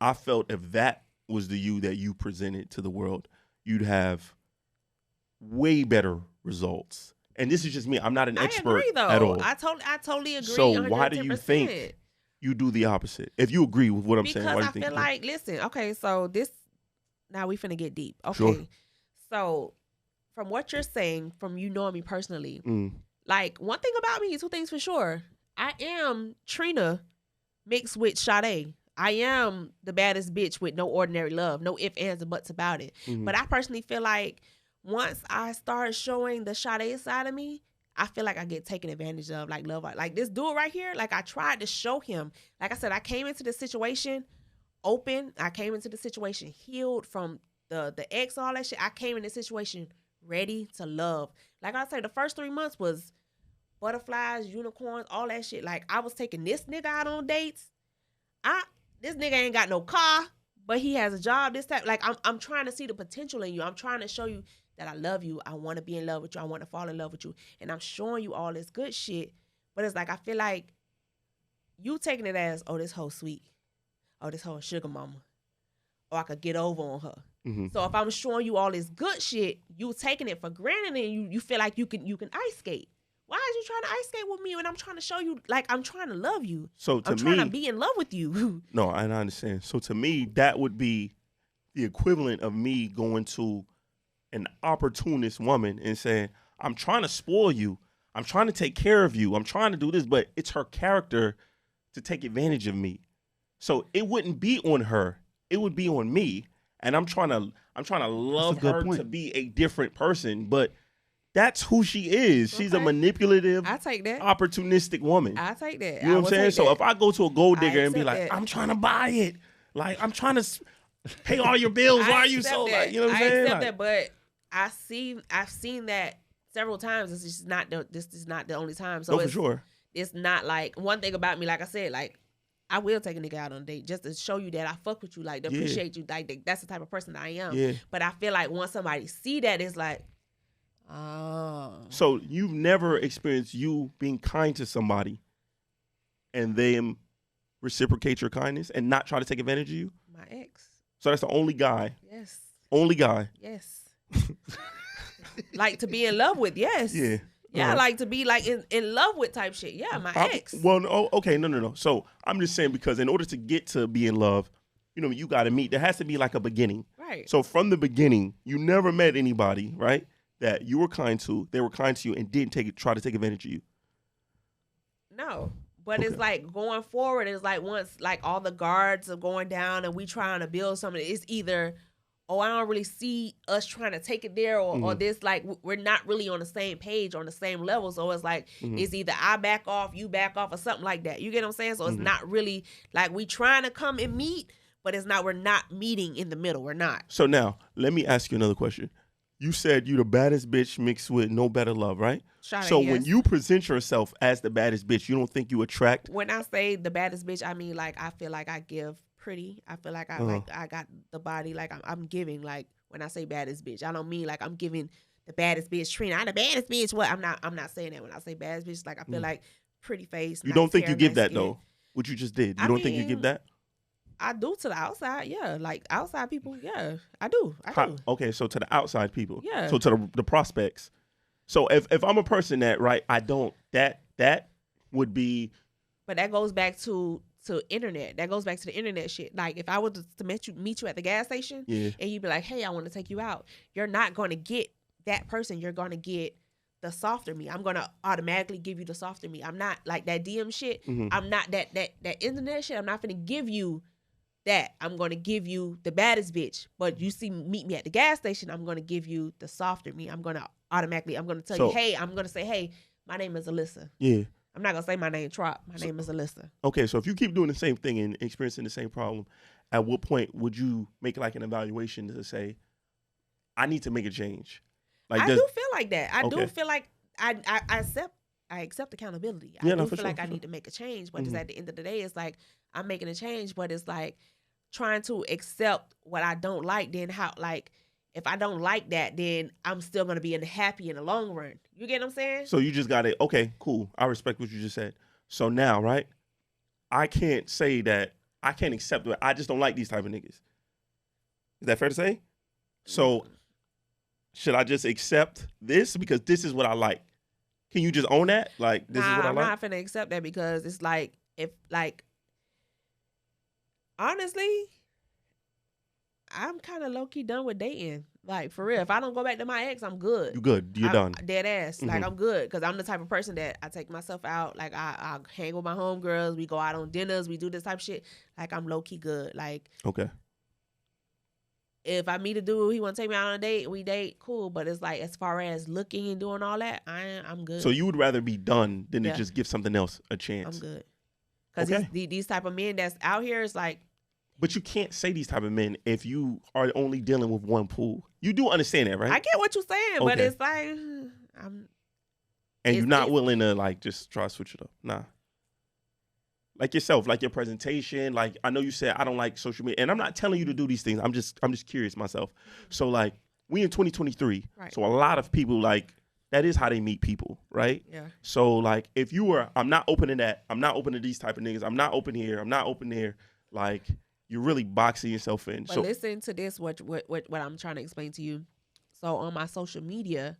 Speaker 6: I felt if that was the you that you presented to the world, you'd have way better results. And this is just me. I'm not an expert at all.
Speaker 5: I totally agree.
Speaker 6: So
Speaker 5: 110%.
Speaker 6: Why do you think you do the opposite? If you agree with what I'm saying, why do you think?
Speaker 5: Because I feel like, listen, okay, so now we finna get deep. Okay.
Speaker 6: Sure.
Speaker 5: So from what you're saying, from you knowing me personally, like one thing about me, two things for sure. I am Trina mixed with Sade. I am the baddest bitch with no ordinary love, no ifs, ands, and buts about it. But I personally feel like once I start showing the Sade side of me, I feel like I get taken advantage of, like love. Like this dude right here, like I tried to show him. Like I said, I came into the situation open. I came into the situation healed from the ex, all that shit. I came in this situation ready to love. Like I said, the first 3 months was butterflies, unicorns, all that shit. Like I was taking this nigga out on dates. This nigga ain't got no car, but he has a job. This type, like I'm trying to see the potential in you. I'm trying to show you that I love you. I want to be in love with you. I want to fall in love with you. And I'm showing you all this good shit. But it's like I feel like you taking it as, oh, this hoe sweet. Oh, this hoe sugar mama. Or I could get over on her. So if I'm showing you all this good shit, you taking it for granted and you feel like you can ice skate. Why are you trying to ice skate with me when I'm trying to show you, like, I'm trying to love you?
Speaker 6: So I'm
Speaker 5: trying to be in love with you.
Speaker 6: No, I understand. So to me, that would be the equivalent of me going to an opportunist woman and saying, I'm trying to spoil you. I'm trying to take care of you. I'm trying to do this, but it's her character to take advantage of me. So it wouldn't be on her. It would be on me. And I'm trying to love her to be a different person, but That's who she is. She's a
Speaker 5: Okay.
Speaker 6: manipulative,
Speaker 5: I take that.
Speaker 6: opportunistic woman.
Speaker 5: I take that.
Speaker 6: You know what I'm saying? So if I go to a gold
Speaker 5: I
Speaker 6: digger and be
Speaker 5: accept
Speaker 6: like,
Speaker 5: that.
Speaker 6: I'm trying to buy it, like I'm trying to pay all your bills. Why are you so like, you know what I'm saying?
Speaker 5: I accept
Speaker 6: Like,
Speaker 5: that, but I've seen that several times. This is not the only time. So
Speaker 6: no, for
Speaker 5: it's,
Speaker 6: sure.
Speaker 5: it's not like one thing about me. Like I said, like I will take a nigga out on a date just to show you that I fuck with you, like to
Speaker 6: Yeah.
Speaker 5: appreciate you. Like that's the type of person I am.
Speaker 6: Yeah.
Speaker 5: But I feel like once somebody see that, it's like, oh,
Speaker 6: So you've never experienced you being kind to somebody and them reciprocate your kindness and not try to take advantage of you?
Speaker 5: my ex.
Speaker 6: So that's the only guy.
Speaker 5: Yes.
Speaker 6: Only guy.
Speaker 5: Yes. Like to be in love with, yes.
Speaker 6: Yeah.
Speaker 5: Yeah,
Speaker 6: Uh-huh.
Speaker 5: like to be like in love with type shit. Yeah, my ex.
Speaker 6: Well, no, okay, no. So I'm just saying because in order to get to be in love, you know, you got to meet. There has to be like a beginning.
Speaker 5: Right.
Speaker 6: So from the beginning, you never met anybody, right, that you were kind to, they were kind to you, and didn't try to take advantage of you.
Speaker 5: No. But
Speaker 6: Okay.
Speaker 5: it's like going forward, it's like once like all the guards are going down and we trying to build something, it's either, oh, I don't really see us trying to take it there, or this, like we're not really on the same page, on the same level. So it's like it's either I back off, you back off, or something like that. You get what I'm saying? So it's not really like we trying to come and meet, but it's not, we're not meeting in the middle. We're not.
Speaker 6: So now, let me ask you another question. You said you the baddest bitch mixed with no better love, right?
Speaker 5: Shawty,
Speaker 6: So when
Speaker 5: yes.
Speaker 6: you present yourself as the baddest bitch, you don't think you attract?
Speaker 5: When I say the baddest bitch, I mean like I feel like I give pretty. I feel like I got the body, like I'm giving. Like when I say baddest bitch, I don't mean like I'm giving the baddest bitch Trina. I'm the baddest bitch. What? I'm not saying that when I say baddest bitch. Like I feel like pretty face.
Speaker 6: You
Speaker 5: nice
Speaker 6: don't think
Speaker 5: hair,
Speaker 6: you give
Speaker 5: nice
Speaker 6: that
Speaker 5: skin.
Speaker 6: though? What you just did? You
Speaker 5: I
Speaker 6: don't think you give
Speaker 5: mean,
Speaker 6: that?
Speaker 5: I do to the outside, yeah. Like outside people, yeah. I do.
Speaker 6: Okay, so to the outside people.
Speaker 5: Yeah.
Speaker 6: So to the prospects. So if I'm a person that, right, I don't, that would be.
Speaker 5: But that goes back to internet. That goes back to the internet shit. Like if I was to meet you at the gas station,
Speaker 6: Yeah.
Speaker 5: and you'd be like, hey, I want to take you out. You're not going to get that person. You're going to get the softer me. I'm going to automatically give you the softer me. I'm not like that DM shit.
Speaker 6: Mm-hmm.
Speaker 5: I'm not that internet shit. I'm not going to give you that. I'm going to give you the baddest bitch. But you meet me at the gas station, I'm going to give you the softer me. I'm going to tell you, hey, I'm going to say, hey, my name is Alyssa.
Speaker 6: Yeah.
Speaker 5: I'm not going to say my name Trop. My name is Alyssa.
Speaker 6: Okay, so if you keep doing the same thing and experiencing the same problem, at what point would you make like an evaluation to say, I need to make a change? Like
Speaker 5: I do feel like that. I
Speaker 6: Okay.
Speaker 5: do feel like I accept accountability. I
Speaker 6: Yeah,
Speaker 5: do
Speaker 6: no, for
Speaker 5: feel
Speaker 6: sure,
Speaker 5: like
Speaker 6: for
Speaker 5: I
Speaker 6: sure.
Speaker 5: need to make a change, but it's at the end of the day, it's like I'm making a change, but it's like trying to accept what I don't like. Then how, like, if I don't like that, then I'm still gonna be happy in the long run. You get what I'm saying?
Speaker 6: So you just got it. Okay, cool. I respect what you just said. So now, right? I can't say that I can't accept it. I just don't like these type of niggas. Is that fair to say? So should I just accept this because this is what I like? Can you just own that? Like this is what I
Speaker 5: I'm
Speaker 6: like.
Speaker 5: not finna accept that because it's like if like honestly, I'm kind of low key done with dating. Like for real, if I don't go back to my ex, I'm good.
Speaker 6: You good? You're done.
Speaker 5: Dead ass. Like
Speaker 6: Mhm.
Speaker 5: I'm good because I'm the type of person that I take myself out. Like I hang with my homegirls. We go out on dinners. We do this type of shit. Like I'm low key good. Like
Speaker 6: Okay.
Speaker 5: if I meet a dude, he want to take me out on a date. We date, cool. But it's like as far as looking and doing all that, I'm good.
Speaker 6: So you would rather be done than
Speaker 5: Yeah.
Speaker 6: to just give something else a chance.
Speaker 5: I'm good. Because
Speaker 6: Okay.
Speaker 5: these type of men that's out here is like.
Speaker 6: But you can't say these type of men if you are only dealing with one pool. You do understand that, right?
Speaker 5: I get what you're saying, but
Speaker 6: Okay.
Speaker 5: it's like
Speaker 6: And
Speaker 5: it's-
Speaker 6: you're not
Speaker 5: it's-
Speaker 6: willing to like just try to switch it up. Nah. Like yourself, like your presentation. Like I know you said I don't like social media, and I'm not telling you to do these things. I'm just curious myself. So like we in 2023,
Speaker 5: Right.
Speaker 6: so a lot of people like that is how they meet people, right?
Speaker 5: yeah.
Speaker 6: So like if you were, I'm not open to that. I'm not open to these type of niggas. I'm not open here. I'm not open there. Like you're really boxing yourself in.
Speaker 5: But
Speaker 6: So
Speaker 5: listen to this, what I'm trying to explain to you. So on my social media,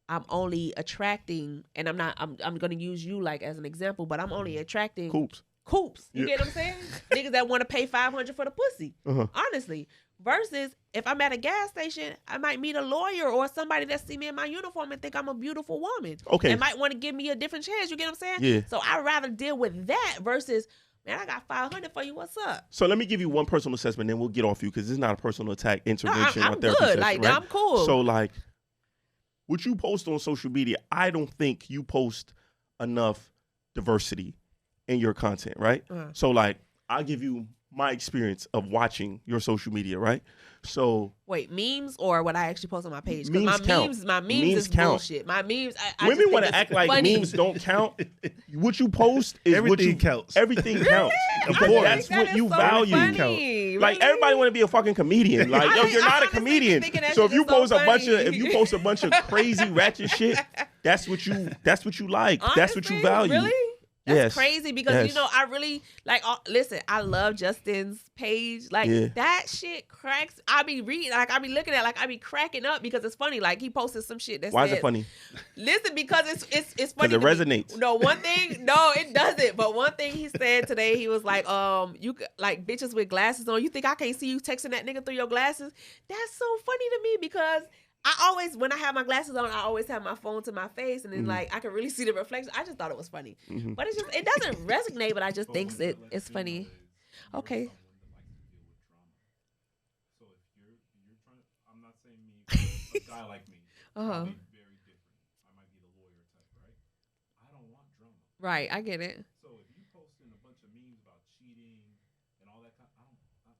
Speaker 5: I'm only attracting, and I'm gonna use you like as an example, but I'm only attracting
Speaker 6: Coops.
Speaker 5: Coops. You
Speaker 6: Yeah.
Speaker 5: get what I'm saying? Niggas that want to pay $500 for the pussy.
Speaker 6: Uh-huh.
Speaker 5: Honestly. Versus if I'm at a gas station, I might meet a lawyer or somebody that see me in my uniform and think I'm a beautiful woman.
Speaker 6: Okay.
Speaker 5: They might want to give me a different chance. You get what I'm saying?
Speaker 6: Yeah.
Speaker 5: So I'd rather deal with that versus, man, I got $500 for you. What's up?
Speaker 6: So let me give you one personal assessment, then we'll get off you because this is not a personal attack, intervention,
Speaker 5: I'm
Speaker 6: or therapy
Speaker 5: good.
Speaker 6: session,
Speaker 5: Like,
Speaker 6: right?
Speaker 5: I'm cool.
Speaker 6: So like, what you post on social media, I don't think you post enough diversity in your content, right? So like, I'll give you my experience of watching your social media, right? So
Speaker 5: wait, memes or what I actually post on my page? 'Cause
Speaker 6: memes count.
Speaker 5: my memes is
Speaker 6: count.
Speaker 5: bullshit. My memes, I
Speaker 6: women
Speaker 5: want to
Speaker 6: act like memes don't count. What you post is
Speaker 3: Everything counts.
Speaker 6: Everything counts.
Speaker 5: Really?
Speaker 6: That's what you
Speaker 5: so
Speaker 6: value.
Speaker 5: Funny.
Speaker 6: Like
Speaker 5: Really?
Speaker 6: everybody want to be a fucking comedian. Like yo, you're not a
Speaker 5: honestly
Speaker 6: comedian.
Speaker 5: thinking that
Speaker 6: So if
Speaker 5: shit
Speaker 6: you
Speaker 5: is so
Speaker 6: post a bunch of
Speaker 5: funny.
Speaker 6: crazy ratchet shit, that's what you like. That's what you
Speaker 5: Honestly,
Speaker 6: value.
Speaker 5: Really? That's
Speaker 6: Yes.
Speaker 5: crazy because
Speaker 6: Yes.
Speaker 5: you know I really like. Listen, I love Justin's page. Like
Speaker 6: Yeah.
Speaker 5: that shit cracks. I be reading, like I be looking at, like I be cracking up because it's funny. Like he posted some shit that
Speaker 6: Why
Speaker 5: said,
Speaker 6: is it funny?
Speaker 5: Listen, because it's funny.
Speaker 6: Because it
Speaker 5: to me.
Speaker 6: resonates.
Speaker 5: No, one thing, no, it doesn't. But one thing he said today, he was like, you like bitches with glasses on. You think I can't see you texting that nigga through your glasses? That's so funny to me because I always, when I have my glasses on, I always have my phone to my face, and then like I can really see the reflection. I just thought it was funny, but it's just it doesn't resonate. But I just think it's funny. Okay.
Speaker 1: So if you're trying to, I'm not saying me, a guy like me, probably very different. I might be the lawyer type, right? I don't want drama.
Speaker 5: Right, I get it.
Speaker 1: So if you posting a bunch of memes about cheating and all that kind,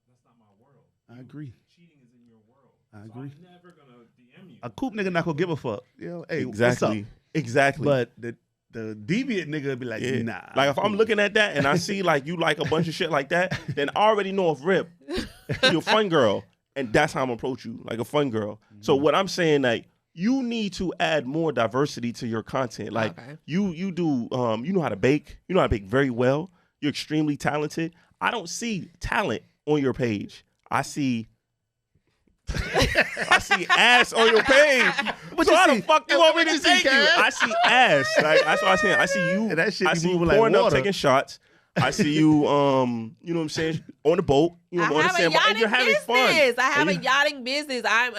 Speaker 1: that's not my world.
Speaker 3: I agree.
Speaker 1: Cheating is in your world.
Speaker 3: I agree.
Speaker 1: So I'm never gonna DM you.
Speaker 3: A Coop nigga not gonna give a fuck. You know, hey,
Speaker 6: Exactly.
Speaker 3: what's up?
Speaker 6: Exactly.
Speaker 3: But the deviant nigga be like,
Speaker 6: Yeah.
Speaker 3: nah.
Speaker 6: Like if I'm looking at that and I see like you like a bunch of shit like that, then I already know if rip you're a fun girl, and that's how I'm approach you, like a fun girl. So what I'm saying, like you need to add more diversity to your content. Like you do, you know how to bake. You know how to bake very well. You're extremely talented. I don't see talent on your page. I see ass on your page. So how the fuck you want me to take you? I see ass. Like that's what I'm saying. I see you.
Speaker 3: And that shit
Speaker 6: I
Speaker 3: be
Speaker 6: see you
Speaker 3: moving like
Speaker 6: pouring up,
Speaker 3: water.
Speaker 6: taking shots. I see you. You know what I'm saying? On the boat. You know
Speaker 5: I
Speaker 6: what I'm
Speaker 5: have a
Speaker 6: saying? And
Speaker 5: yachting
Speaker 6: you're having fun.
Speaker 5: business. I have
Speaker 6: And
Speaker 5: a yachting business. I'm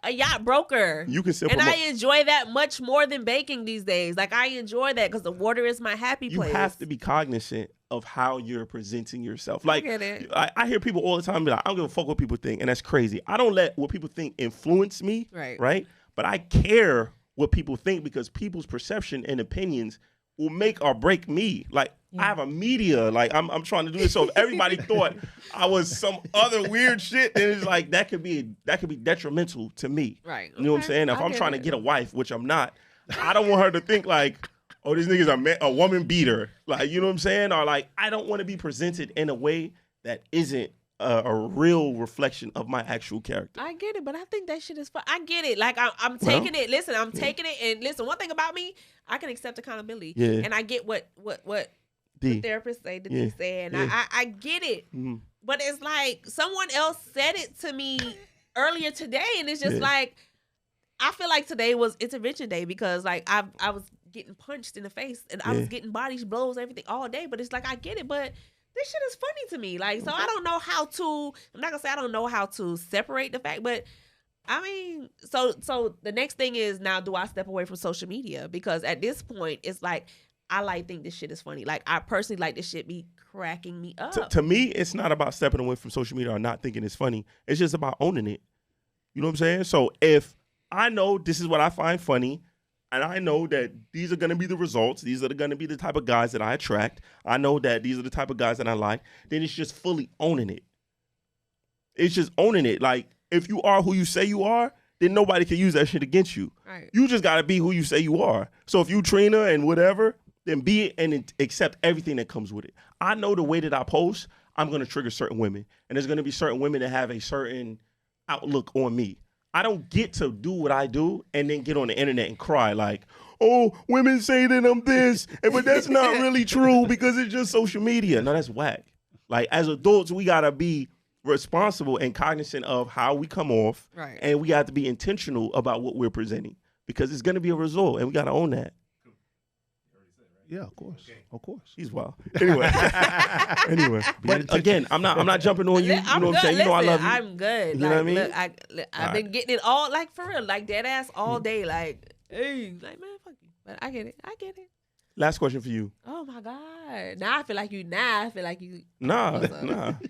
Speaker 5: a yacht broker.
Speaker 6: You can sip
Speaker 5: and
Speaker 6: them
Speaker 5: I
Speaker 6: up.
Speaker 5: enjoy that much more than baking these days. Like I enjoy that because the water is my happy
Speaker 6: You
Speaker 5: place.
Speaker 6: have to be cognizant of how you're presenting yourself. Like
Speaker 5: get it.
Speaker 6: I hear people all the time be like, I don't give a fuck what people think, and that's crazy. I don't let what people think influence me. Right. But I care what people think because people's perception and opinions will make or break me. Like I have a media. Like I'm trying to do this. So if everybody thought I was some other weird shit, then it's like that could be detrimental to me.
Speaker 5: Right.
Speaker 6: You know what I'm saying? If I'm trying to get a wife, which I'm not, I don't want her to think like, oh, this nigga's a woman beater. Like, you know what I'm saying? Or like, I don't want to be presented in a way that isn't a real reflection of my actual character.
Speaker 5: I get it, but I think that shit is fun. I get it. Like I'm taking it. Listen, I'm taking it. And listen, one thing about me, I can accept accountability.
Speaker 6: Yeah.
Speaker 5: And I get what the therapist say, the D say, and I get it. But it's like someone else said it to me earlier today, and it's just like I feel like today was intervention day because like I was getting punched in the face and I was getting body blows, everything all day. But it's like I get it, but this shit is funny to me. Like so, I don't know how to. I'm not gonna say I don't know how to separate the fact, but I mean, so the next thing is now, do I step away from social media? Because at this point, it's like I think this shit is funny. Like I personally like this shit be cracking me up.
Speaker 6: To me, it's not about stepping away from social media or not thinking it's funny. It's just about owning it. You know what I'm saying? So if I know this is what I find funny, and I know that these are going to be the results, these are going to be the type of guys that I attract, I know that these are the type of guys that I like, then it's just fully owning it. It's just owning it. Like, if you are who you say you are, then nobody can use that shit against you.
Speaker 5: Right.
Speaker 6: You just got to be who you say you are. So if you Trina and whatever, then be it and accept everything that comes with it. I know the way that I post, I'm going to trigger certain women. And there's going to be certain women that have a certain outlook on me. I don't get to do what I do and then get on the internet and cry like, oh, women say that I'm this, but that's not really true because it's just social media. No, that's whack. Like, as adults, we got to be responsible and cognizant of how we come off.
Speaker 5: Right.
Speaker 6: And we have to be intentional about what we're presenting because it's going to be a result and we got to own that.
Speaker 3: Yeah, of course. Okay. Of course.
Speaker 6: He's wild. Anyway. But again, I'm not jumping on you. You know what I'm saying? You know I love you.
Speaker 5: I'm good.
Speaker 6: You know what I mean?
Speaker 5: Look, I've been getting it all, like, for real, like, dead ass all day. Like, hey, like, man, fuck you. But I get it.
Speaker 6: Last question for you.
Speaker 5: Oh, my God. Now I feel like you.
Speaker 6: Nah.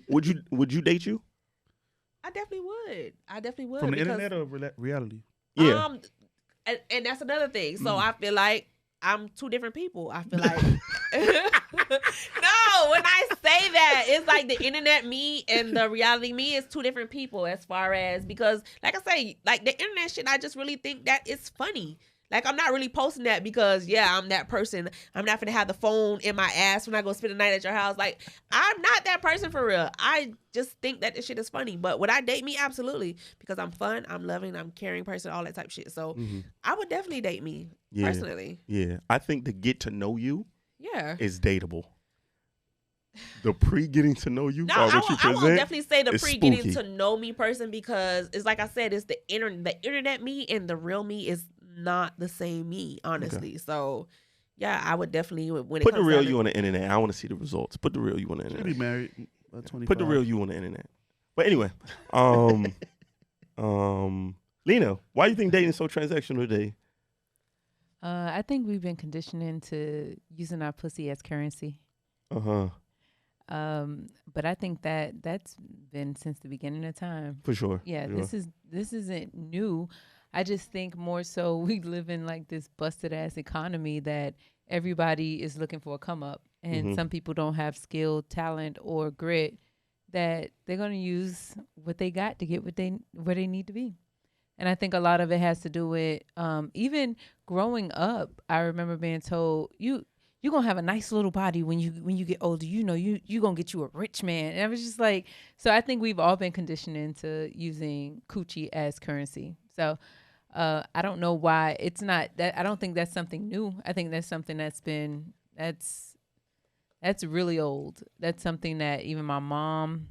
Speaker 6: Would you date you?
Speaker 5: I definitely would.
Speaker 3: From the internet or reality?
Speaker 6: Yeah.
Speaker 5: And that's another thing. So I feel like I'm two different people. I feel like no, when I say that, it's like the internet me and the reality me is two different people as far as, because like I say, like the internet shit, I just really think that it's funny. Like, I'm not really posting that because, yeah, I'm that person. I'm not gonna have the phone in my ass when I go spend the night at your house. Like, I'm not that person for real. I just think that this shit is funny. But would I date me? Absolutely. Because I'm fun, I'm loving, I'm caring person, all that type of shit. So I would definitely date me, personally.
Speaker 6: Yeah. I think the get to know you is dateable. The pre-getting to know you,
Speaker 5: I will definitely say the pre-getting
Speaker 6: spooky.
Speaker 5: to know me person, because it's like I said, it's the internet me and the real me is not the same me, honestly. Okay. So, yeah, I would definitely, when
Speaker 6: put the real you on the internet. I want to see the results. Put the real you on the internet.
Speaker 3: Be married by 25.
Speaker 6: Put the real you on the internet. But anyway, Lena, why do you think dating is so transactional today?
Speaker 4: I think we've been conditioning to using our pussy as currency.
Speaker 6: But
Speaker 4: I think that's been since the beginning of time.
Speaker 6: For sure.
Speaker 4: Yeah,
Speaker 6: for sure.
Speaker 4: This isn't new. I just think more so we live in like this busted ass economy that everybody is looking for a come up, and some people don't have skill, talent, or grit, that they're going to use what they got to get where they need to be. And I think a lot of it has to do with even growing up. I remember being told you're going to have a nice little body when you get older. You know, you're going to get you a rich man. And I was just like, so I think we've all been conditioned into using coochie as currency. So I don't know why it's not that. I don't think that's something new. I think that's something that's really old. That's something that even my mom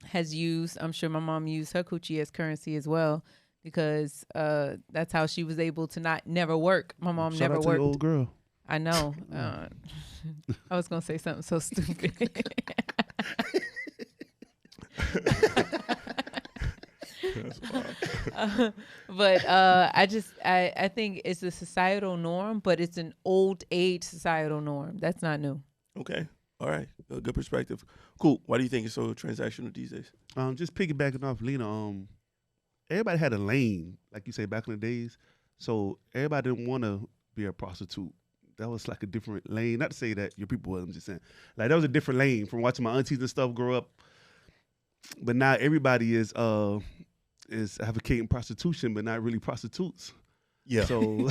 Speaker 4: has used. I'm sure my mom used her coochie as currency as well, because that's how she was able to never work. My mom
Speaker 3: Shout
Speaker 4: never
Speaker 3: out to
Speaker 4: worked.
Speaker 3: the old girl.
Speaker 4: I know. I was gonna say something so stupid. But I think it's a societal norm, but it's an old age societal norm. That's not new.
Speaker 6: Okay. All right. Good perspective. Cool. Why do you think it's so transactional these days?
Speaker 3: Just piggybacking off Lena, everybody had a lane, like you say, back in the days. So everybody didn't want to be a prostitute. That was like a different lane. Not to say that your people wasn't, just saying. Like, that was a different lane from watching my aunties and stuff grow up. But now everybody is advocating prostitution, but not really prostitutes.
Speaker 6: Yeah.
Speaker 3: So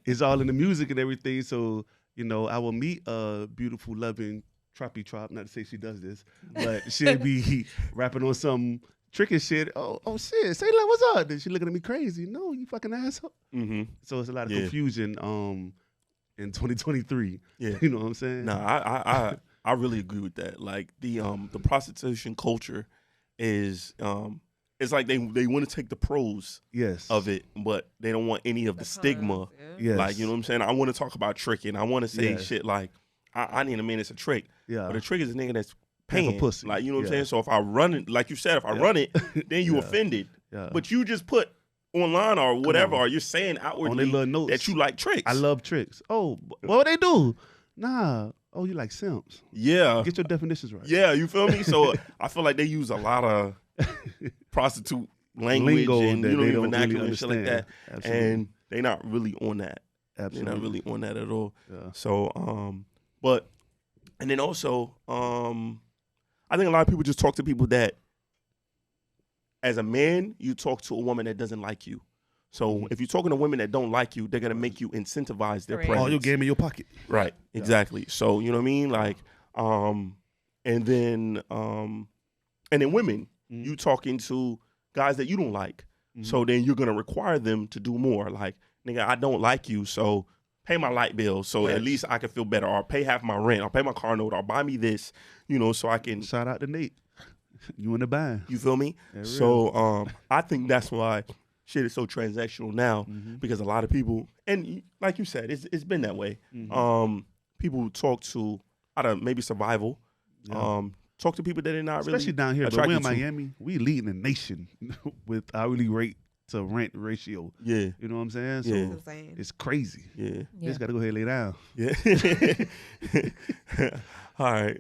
Speaker 3: it's all in the music and everything. So, you know, I will meet a beautiful, loving Troppy Trop. Not to say she does this, but she'll be rapping on some tricky shit. Oh shit. Say, like, what's up? Then she looking at me crazy. No, you fucking asshole. So it's a lot of confusion in 2023. Yeah. You know what I'm saying?
Speaker 6: No, I really agree with that. Like, the prostitution culture is it's like they want to take the pros of it, but they don't want any of the stigma.
Speaker 3: Yes.
Speaker 6: Like, you know what I'm saying? I want to talk about tricking. I want to say shit like, I need a man that's a trick. Yeah. But a trick is a nigga that's paying.
Speaker 3: Pussy.
Speaker 6: Like, you know what I'm saying? So if I run it, like you said, if I run it, then you offended. Yeah. But you just put online or whatever, or you're saying outwardly that you like tricks.
Speaker 3: I love tricks. Oh, what would they do? Nah. Oh, you like simps.
Speaker 6: Yeah.
Speaker 3: Get your definitions right.
Speaker 6: Yeah, you feel me? So I feel like they use a lot of prostitute language
Speaker 3: lingo
Speaker 6: and
Speaker 3: that
Speaker 6: you know,
Speaker 3: they don't
Speaker 6: vernacular
Speaker 3: really
Speaker 6: and shit like that.
Speaker 3: Absolutely.
Speaker 6: And they're not really on that.
Speaker 3: Absolutely.
Speaker 6: They're not really on that at all.
Speaker 3: Yeah.
Speaker 6: So, and then also, I think a lot of people just talk to people that, as a man, you talk to a woman that doesn't like you. So if you're talking to women that don't like you, they're going to make you incentivize their presence.
Speaker 3: Oh, you gave me your pocket.
Speaker 6: Right. Yeah. Exactly. So, you know what I mean? Like, and then women, you talking to guys that you don't like. So then you're going to require them to do more. Like, nigga, I don't like you, so pay my light bill so at least I can feel better, or pay half my rent, or pay my car note, or buy me this, you know, so I can.
Speaker 3: Shout out to Nate. You in the band.
Speaker 6: You feel me? So I think that's why shit is so transactional now, because a lot of people, and like you said, it's been that way. People talk to, out of maybe survival, talk to people that are not
Speaker 3: especially
Speaker 6: really
Speaker 3: down here. But we're in Miami,
Speaker 6: to.
Speaker 3: We leading the nation with hourly rate to rent ratio. Yeah. You know what I'm saying? So it's crazy. Yeah. You just got to go ahead and lay down.
Speaker 6: Yeah. All right.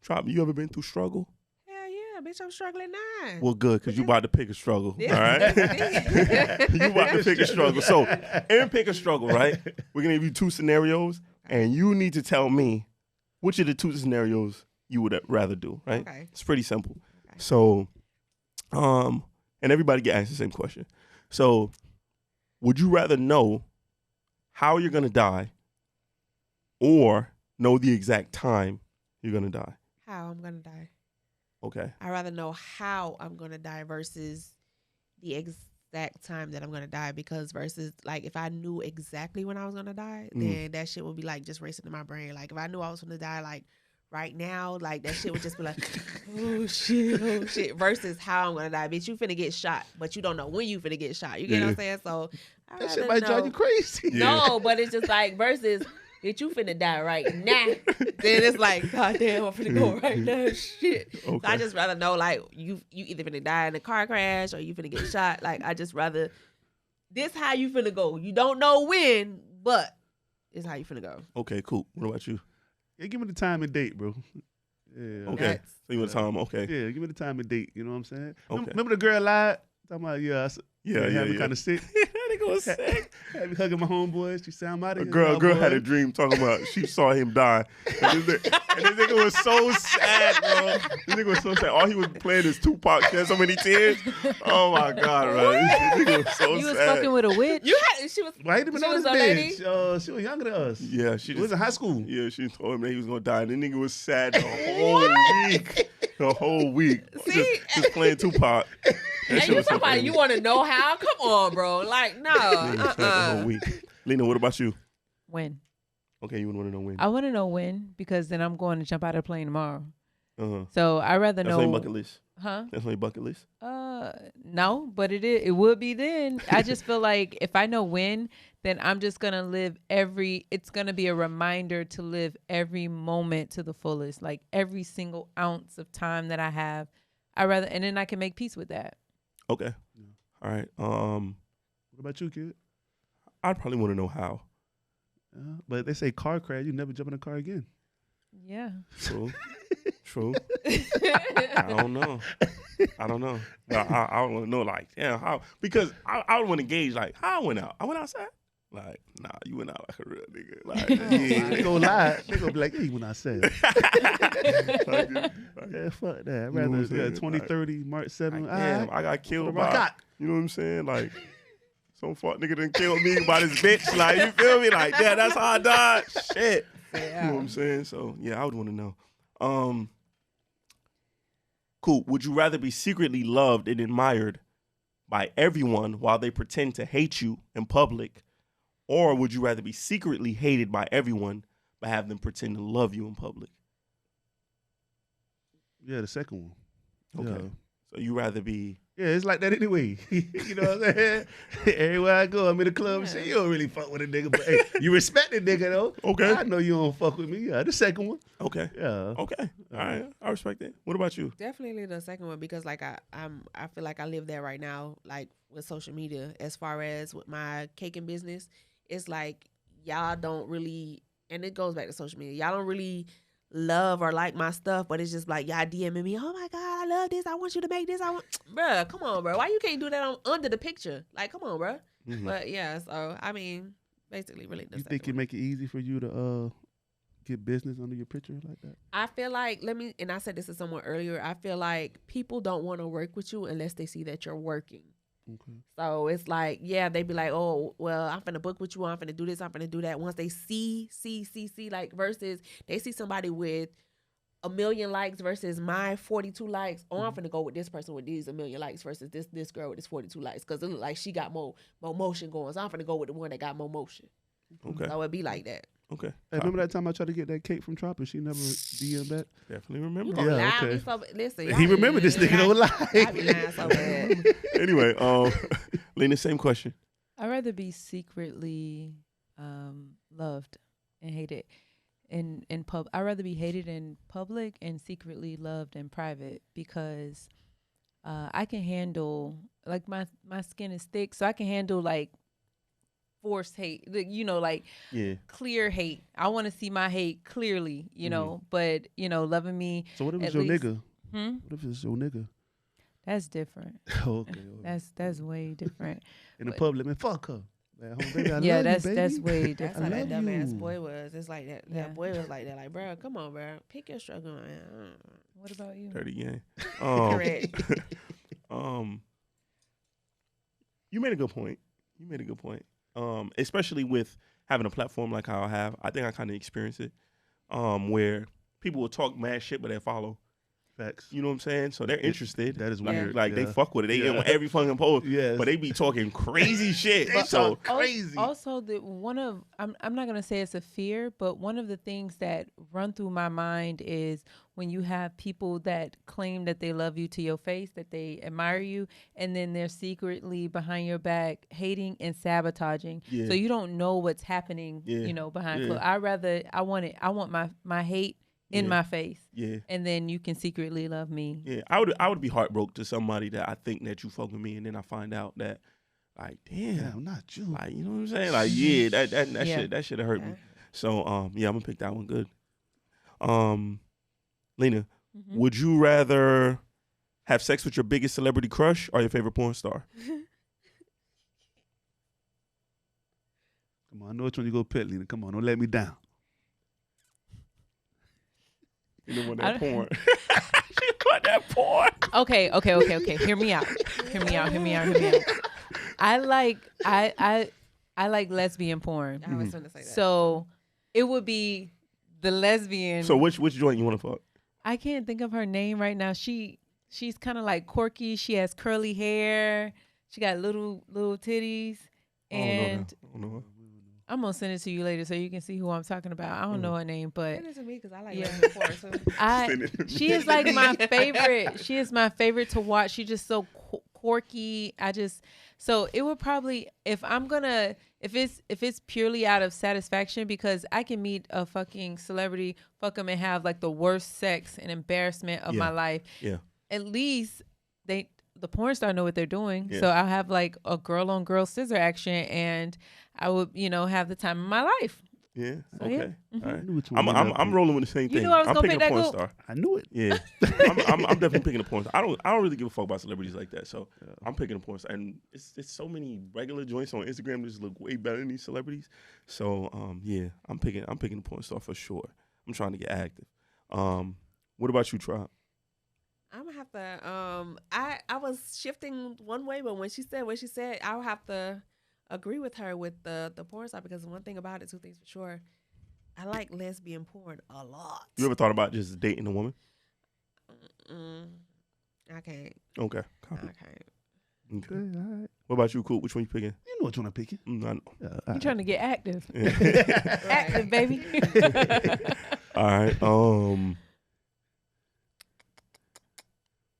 Speaker 6: Trop, you ever been through struggle?
Speaker 5: Yeah, I've bitch, I'm struggling now.
Speaker 6: Well, good, because you about to pick a struggle.
Speaker 5: This-
Speaker 6: All right? You about to pick a struggle. So, in pick a struggle, right? We're going to give you 2 scenarios, and you need to tell me which of the 2 scenarios you would rather do, right?
Speaker 5: Okay.
Speaker 6: It's pretty simple. So, and everybody get asked the same question. So, would you rather know how you're going to die or know the exact time you're going to die?
Speaker 5: How I'm going to die.
Speaker 6: Okay.
Speaker 5: I'd rather know how I'm going to die versus the exact time that I'm going to die, because versus like if I knew exactly when I was going to die, then that shit would be like just racing in my brain. Like if I knew I was going to die like right now, like that shit would just be like, oh shit, versus how I'm going to die. Bitch, you finna get shot, but you don't know when you finna get shot. You get what I'm saying? So I'd
Speaker 3: That shit
Speaker 5: rather
Speaker 3: might drive you
Speaker 5: know.
Speaker 3: crazy.
Speaker 5: No, but it's just like versus bitch, you finna die right now. Then it's like, God damn, I'm finna go right now. Shit. So
Speaker 6: Okay.
Speaker 5: I just rather know like you either finna die in a car crash or you finna get shot. Like I just rather this how you finna go. You don't know when, but it's how you finna go.
Speaker 6: Okay, cool. What about you?
Speaker 3: Yeah, give me the time and date, bro. Yeah.
Speaker 6: Okay.
Speaker 5: That's-
Speaker 6: So you want time? Okay.
Speaker 3: Yeah, give me the time and date. You know what I'm saying?
Speaker 6: Okay.
Speaker 3: Remember the girl lied? Talking about, had me kind of sick.
Speaker 6: That nigga was sick.
Speaker 3: Had me hugging my homeboys. She sound mighty.
Speaker 6: A girl had a dream talking about she saw him die. And this nigga was so sad, bro. This nigga was so sad. All he was playing is Tupac. Shed so many tears. Oh my God, bro. This nigga was so
Speaker 4: You was
Speaker 6: sad.
Speaker 4: fucking with a witch.
Speaker 5: You had she was
Speaker 3: Why didn't even
Speaker 5: She
Speaker 3: know
Speaker 5: was
Speaker 3: this
Speaker 5: a lady?
Speaker 3: bitch? She was younger than us.
Speaker 6: Yeah, she
Speaker 3: She was
Speaker 6: just
Speaker 3: in high school.
Speaker 6: yeah, she told him that he was gonna die. And the nigga was sad the whole week. The whole week.
Speaker 5: See?
Speaker 6: Just playing Tupac. That
Speaker 5: and
Speaker 6: shit
Speaker 5: you
Speaker 6: was so
Speaker 5: talking about
Speaker 6: funny.
Speaker 5: you wanna know how? Come on, bro. Like, no.
Speaker 6: Nigga was sad the whole week. Lena, what about you?
Speaker 4: When?
Speaker 6: Okay, you want to know when?
Speaker 4: I want to know when, because then I'm going to jump out of the plane tomorrow.
Speaker 6: Uh-huh.
Speaker 4: So I rather
Speaker 6: That's on your
Speaker 4: know.
Speaker 6: bucket list.
Speaker 4: Huh?
Speaker 6: That's on your bucket list.
Speaker 4: No, but it would be then. I just feel like if I know when, then I'm just gonna live it's gonna be a reminder to live every moment to the fullest, like every single ounce of time that I have. And then I can make peace with that.
Speaker 6: Okay. All right.
Speaker 3: What about you, kid?
Speaker 6: I'd probably want to know how.
Speaker 3: But they say car crash, you never jump in a car again.
Speaker 4: Yeah.
Speaker 6: True. True. I don't know. I want to know, like, damn, how? Because I want to gauge, like, how I went out. I went outside. Like, nah, you went out like a real nigga. Like,
Speaker 3: Yeah, they gonna lie. They gonna be like, hey, when I said.
Speaker 6: like,
Speaker 3: Yeah, fuck that. I'd
Speaker 6: You know what
Speaker 3: rather
Speaker 6: I'm saying?
Speaker 3: 2030, March 7.
Speaker 6: like, damn, I got killed
Speaker 3: What
Speaker 6: by,
Speaker 3: about
Speaker 6: you know what I'm saying? Like, some fuck nigga done killed me by this bitch. Like, you feel me? Like, yeah, that's how I died. Shit. You know what I'm saying? So, yeah, I would want to know. Cool. Would you rather be secretly loved and admired by everyone while they pretend to hate you in public? Or would you rather be secretly hated by everyone but have them pretend to love you in public?
Speaker 3: Yeah, the second one.
Speaker 6: Okay.
Speaker 3: Yeah.
Speaker 6: So you rather be...
Speaker 3: Yeah, it's like that anyway. You know what I'm saying? Everywhere I go, I'm in the club and shit. You don't really fuck with a nigga, but hey, you respect the nigga though.
Speaker 6: Okay.
Speaker 3: I know you don't fuck with me. Yeah, the second one.
Speaker 6: Okay.
Speaker 3: Yeah.
Speaker 6: Okay. All right. I respect that. What about you?
Speaker 5: Definitely the second one, because like I feel like I live there right now, like with social media. As far as with my caking business, it's like y'all don't really, and it goes back to social media. Y'all don't really love or like my stuff, but it's just like y'all DMing me. Oh my God, I love this. I want you to make this. Bruh, come on, bro. Why you can't do that under the picture? Like, come on, bro.
Speaker 6: Mhm.
Speaker 5: But yeah, so I mean, basically, really. The
Speaker 3: You
Speaker 5: second
Speaker 3: think it
Speaker 5: one.
Speaker 3: make it easy for you to get business under your picture like that?
Speaker 5: I feel like and I said this to someone earlier. I feel like people don't want to work with you unless they see that you're working.
Speaker 3: Okay.
Speaker 5: So it's like, yeah, they be like, oh, well, I'm finna book with you. I'm finna do this. I'm finna do that. Once they see, like, versus they see somebody with 1 million likes versus my 42 likes. Oh, I'm finna go with this person with these 1 million likes versus this girl with this 42 likes, because it look like she got more motion going. So I'm finna go with the one that got more motion.
Speaker 6: Okay.
Speaker 5: So it be like that.
Speaker 6: Okay.
Speaker 3: Hey, remember that time I tried to get that cake from Trop and she never DM'd back?
Speaker 6: Definitely
Speaker 5: You
Speaker 6: remember.
Speaker 5: gonna
Speaker 3: Yeah,
Speaker 5: lie
Speaker 3: okay.
Speaker 5: me so listen.
Speaker 3: He remembered this nigga don't
Speaker 5: I be
Speaker 3: lie.
Speaker 5: lying so bad.
Speaker 6: Anyway, Lena, same question.
Speaker 4: I'd rather be secretly loved and hated in pub. I'd rather be hated in public and secretly loved in private, because I can handle, like, my skin is thick, so I can handle like forced hate, like
Speaker 6: Yeah.
Speaker 4: clear hate. I want to see my hate clearly, but loving me.
Speaker 3: So what if it's
Speaker 4: At
Speaker 3: your
Speaker 4: least-
Speaker 3: nigga? What if it's your nigga?
Speaker 4: That's different.
Speaker 3: Okay.
Speaker 4: That's way different.
Speaker 3: In the public, man, fuck her. Man, baby, I
Speaker 4: Yeah,
Speaker 3: love
Speaker 4: that's
Speaker 3: you, baby.
Speaker 4: way
Speaker 5: That's
Speaker 4: different.
Speaker 5: how that
Speaker 3: love
Speaker 5: dumbass
Speaker 3: you.
Speaker 5: boy was. It's like that.
Speaker 4: Yeah.
Speaker 5: That boy was like that. Like, bro, come on, bro. Pick your struggle. Man.
Speaker 4: What about you?
Speaker 6: Dirty game.
Speaker 5: Correct.
Speaker 6: You made a good point. Especially with having a platform like how I have. I think I kind of experienced it. Where people will talk mad shit, but they follow.
Speaker 3: Facts.
Speaker 6: You know what I'm saying? So they're interested.
Speaker 3: That is
Speaker 6: Like,
Speaker 3: weird.
Speaker 6: Like they
Speaker 3: Yeah.
Speaker 6: fuck with it. They
Speaker 3: Yeah.
Speaker 6: in on every fucking post.
Speaker 3: Yes.
Speaker 6: But they be talking crazy shit.
Speaker 3: They
Speaker 6: So
Speaker 3: talk crazy.
Speaker 4: Also, I'm not gonna say it's a fear, but one of the things that run through my mind is when you have people that claim that they love you to your face, that they admire you, and then they're secretly behind your back hating and sabotaging.
Speaker 6: Yeah.
Speaker 4: So you don't know what's happening,
Speaker 6: Yeah.
Speaker 4: behind
Speaker 6: Yeah.
Speaker 4: closed. I want my hate in
Speaker 6: Yeah.
Speaker 4: my face,
Speaker 6: yeah.
Speaker 4: and then you can secretly love me.
Speaker 6: Yeah. I would be heartbroken to somebody that I think that you fuck with me and then I find out that like, damn,
Speaker 3: Damn, not you.
Speaker 6: like, you know what I'm saying? Like, yeah, that
Speaker 4: Yeah.
Speaker 6: shit that hurt me.
Speaker 5: Yeah.
Speaker 6: So I'm gonna pick that one good. Lena,
Speaker 4: Mhm.
Speaker 6: would you rather have sex with your biggest celebrity crush or your favorite porn star?
Speaker 3: Come on, I know which one you go pit, Lena. Come on, don't let me down.
Speaker 6: You know what
Speaker 4: I
Speaker 6: that
Speaker 4: don't-
Speaker 6: porn. She got that porn.
Speaker 4: Okay. Hear me out. I like lesbian porn.
Speaker 5: I was going to say that.
Speaker 4: So it would be the lesbian.
Speaker 6: So which joint you want to fuck?
Speaker 4: I can't think of her name right now. She's kind of like quirky. She has curly hair. She got little titties. And
Speaker 6: I don't know her.
Speaker 4: I'm gonna send it to you later so you can see who I'm talking about. I don't know her name, but
Speaker 5: Send it to me because I like
Speaker 4: Yeah.
Speaker 5: lesbian porn too.
Speaker 6: Send it to me.
Speaker 4: she is like my favorite. She is my favorite to watch. She's just so quirky. So it would probably, if it's purely out of satisfaction, because I can meet a fucking celebrity, fuck them, and have like the worst sex and embarrassment of my life.
Speaker 6: Yeah.
Speaker 4: At least the porn star know what they're doing.
Speaker 6: Yeah.
Speaker 4: So I'll have like a girl on girl scissor action, and I would, have the time of my life.
Speaker 6: Yeah.
Speaker 4: So,
Speaker 6: Okay.
Speaker 4: yeah.
Speaker 6: All
Speaker 3: I
Speaker 6: right.
Speaker 3: knew which one
Speaker 6: I'm
Speaker 3: you
Speaker 6: I'm
Speaker 3: pick.
Speaker 6: rolling with the same
Speaker 4: You
Speaker 6: thing.
Speaker 4: knew I was
Speaker 6: I'm
Speaker 4: gonna
Speaker 6: picking
Speaker 4: pick
Speaker 6: a porn
Speaker 4: that Coop.
Speaker 6: star.
Speaker 3: I knew it.
Speaker 6: Yeah. I'm definitely picking a porn star. I don't really give a fuck about celebrities like that. So I'm picking a porn star. And it's so many regular joints on Instagram that just look way better than these celebrities. So yeah, I'm picking a porn star for sure. I'm trying to get active. What about you, Trop?
Speaker 5: I'm gonna have to. I was shifting one way, but when she said what she said, I'll have to agree with her with the porn star, because one thing about it, two things for sure, I like lesbian porn a lot.
Speaker 6: You ever thought about just dating a woman?
Speaker 5: I can't.
Speaker 6: Okay.
Speaker 5: I
Speaker 6: Copy.
Speaker 5: can't.
Speaker 6: Okay.
Speaker 3: All right.
Speaker 6: What about you, Coop? Which one you picking?
Speaker 3: You know which one I'm picking.
Speaker 6: I know.
Speaker 3: Yeah,
Speaker 4: You trying to get active.
Speaker 6: Yeah.
Speaker 4: Active, baby.
Speaker 6: All right.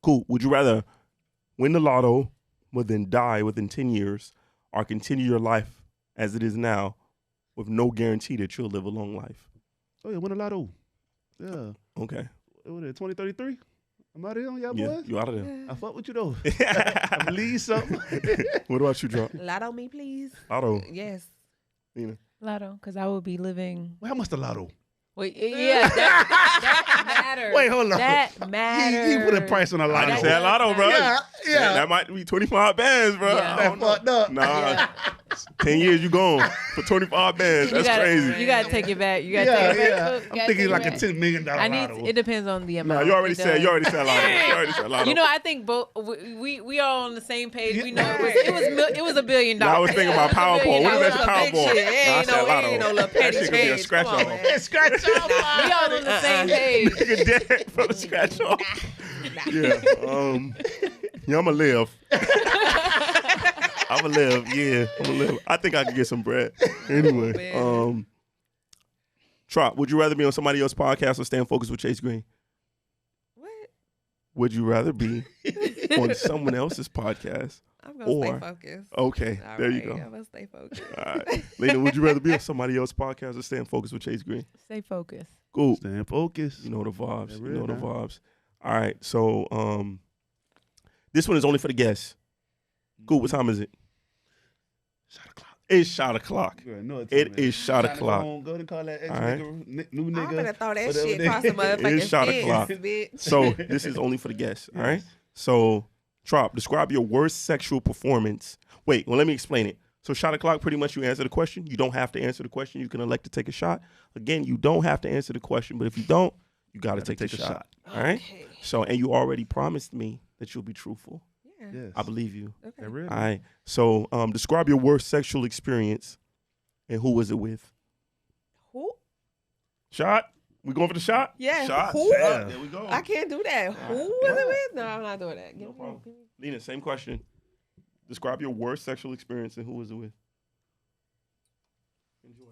Speaker 6: Cool. Would you rather win the lotto but then die within 10 years, or continue your life as it is now with no guarantee that you'll live a long life?
Speaker 3: Oh, yeah, win a lotto. Yeah.
Speaker 6: Okay.
Speaker 3: What is it, 2033? I'm out of here on y'all
Speaker 6: Yeah,
Speaker 3: boys.
Speaker 6: you out of there.
Speaker 3: I fuck with you, though. I believe something.
Speaker 6: What about you, Trop?
Speaker 5: Lotto me, please.
Speaker 6: Lotto.
Speaker 5: Yes.
Speaker 6: Nina.
Speaker 4: Lotto, because I would be living.
Speaker 3: Well, how much the lotto?
Speaker 4: Wait, yeah, that matters.
Speaker 3: Wait, hold on.
Speaker 4: That matters.
Speaker 3: He put a price on a
Speaker 6: I
Speaker 3: lotto.
Speaker 6: just said lotto, bro.
Speaker 3: Yeah.
Speaker 6: That might be 25 bands, bro.
Speaker 4: Yeah.
Speaker 6: I
Speaker 3: That
Speaker 6: don't know.
Speaker 3: fucked up.
Speaker 6: Nah,
Speaker 4: Yeah.
Speaker 6: 10 years you gone for 25 bands. That's crazy.
Speaker 4: You gotta take it back. You gotta
Speaker 3: Yeah,
Speaker 4: take it back.
Speaker 3: yeah.
Speaker 4: You
Speaker 3: I'm
Speaker 4: gotta
Speaker 3: thinking
Speaker 4: take
Speaker 3: like
Speaker 4: it
Speaker 3: a
Speaker 4: back.
Speaker 3: $10 million lotto.
Speaker 4: It depends on the
Speaker 6: Nah,
Speaker 4: amount.
Speaker 6: you already
Speaker 4: It
Speaker 6: said
Speaker 4: does.
Speaker 6: lotto.
Speaker 4: You know, I think both we all on the same page. We know it was $1 billion.
Speaker 6: Nah, I was thinking about Powerball. What is that
Speaker 5: Big
Speaker 6: Powerball?
Speaker 5: shit. It
Speaker 6: Nah, I
Speaker 5: ain't
Speaker 6: said
Speaker 5: no- it
Speaker 6: lotto.
Speaker 5: ain't no little
Speaker 6: That
Speaker 5: petty
Speaker 6: shit could be a
Speaker 5: change.
Speaker 6: scratch
Speaker 5: Come on,
Speaker 6: off.
Speaker 5: man.
Speaker 3: Scratch off.
Speaker 4: We all on the same page.
Speaker 6: Nigga dead from a scratch off. Yeah. I'ma live. I'ma live. Yeah, I'ma live. I think I can get some bread. Anyway,
Speaker 5: man.
Speaker 6: Trop, would you rather be on somebody else's podcast or stay in focus with Chace Greene?
Speaker 5: What?
Speaker 6: Would you rather be on someone else's podcast?
Speaker 5: I'm gonna
Speaker 6: Or-
Speaker 5: stay focused.
Speaker 6: Okay,
Speaker 5: All
Speaker 6: there you
Speaker 5: right,
Speaker 6: go.
Speaker 5: I'm gonna stay focused.
Speaker 6: All right. Lena, would you rather be on somebody else's podcast or stay in focus with Chace Greene?
Speaker 4: Stay focused.
Speaker 6: Cool.
Speaker 3: Staying focused.
Speaker 6: You know the vibes.
Speaker 3: Yeah,
Speaker 6: You
Speaker 3: real
Speaker 6: know the
Speaker 3: now.
Speaker 6: vibes. All right. So this one is only for the guests. Cool. What time is it?
Speaker 3: Shot o'clock.
Speaker 6: It's shot o'clock. It is shot o'clock.
Speaker 3: Go and call that ex
Speaker 6: All right.
Speaker 3: nigga, new nigga.
Speaker 5: I'm gonna throw that
Speaker 3: whatever
Speaker 5: shit
Speaker 3: they-
Speaker 5: across the motherfucking
Speaker 6: It's shot o'clock.
Speaker 5: fence, bitch.
Speaker 6: So this is only for the guests. All right. So Trop, describe your worst sexual performance. Wait, well, let me explain it. So shot o'clock, pretty much you answer the question. You don't have to answer the question. You can elect to take a shot. Again, you don't have to answer the question, but if you don't, you got to take the shot. All right.
Speaker 5: Okay.
Speaker 6: So, and you already promised me that you'll be truthful.
Speaker 5: Yeah.
Speaker 3: Yes.
Speaker 6: I believe you.
Speaker 5: Okay.
Speaker 3: That real?
Speaker 6: All right. So, describe your worst sexual experience, and who was it with?
Speaker 5: Who?
Speaker 6: Shot. We going for the shot?
Speaker 5: Yeah.
Speaker 6: Shot.
Speaker 5: Who?
Speaker 6: Shot. There we go.
Speaker 5: I can't do that. Who was it with? No, I'm not doing that.
Speaker 6: No problem. Lena, same question. Describe your worst sexual experience and who was it with? Enjoy.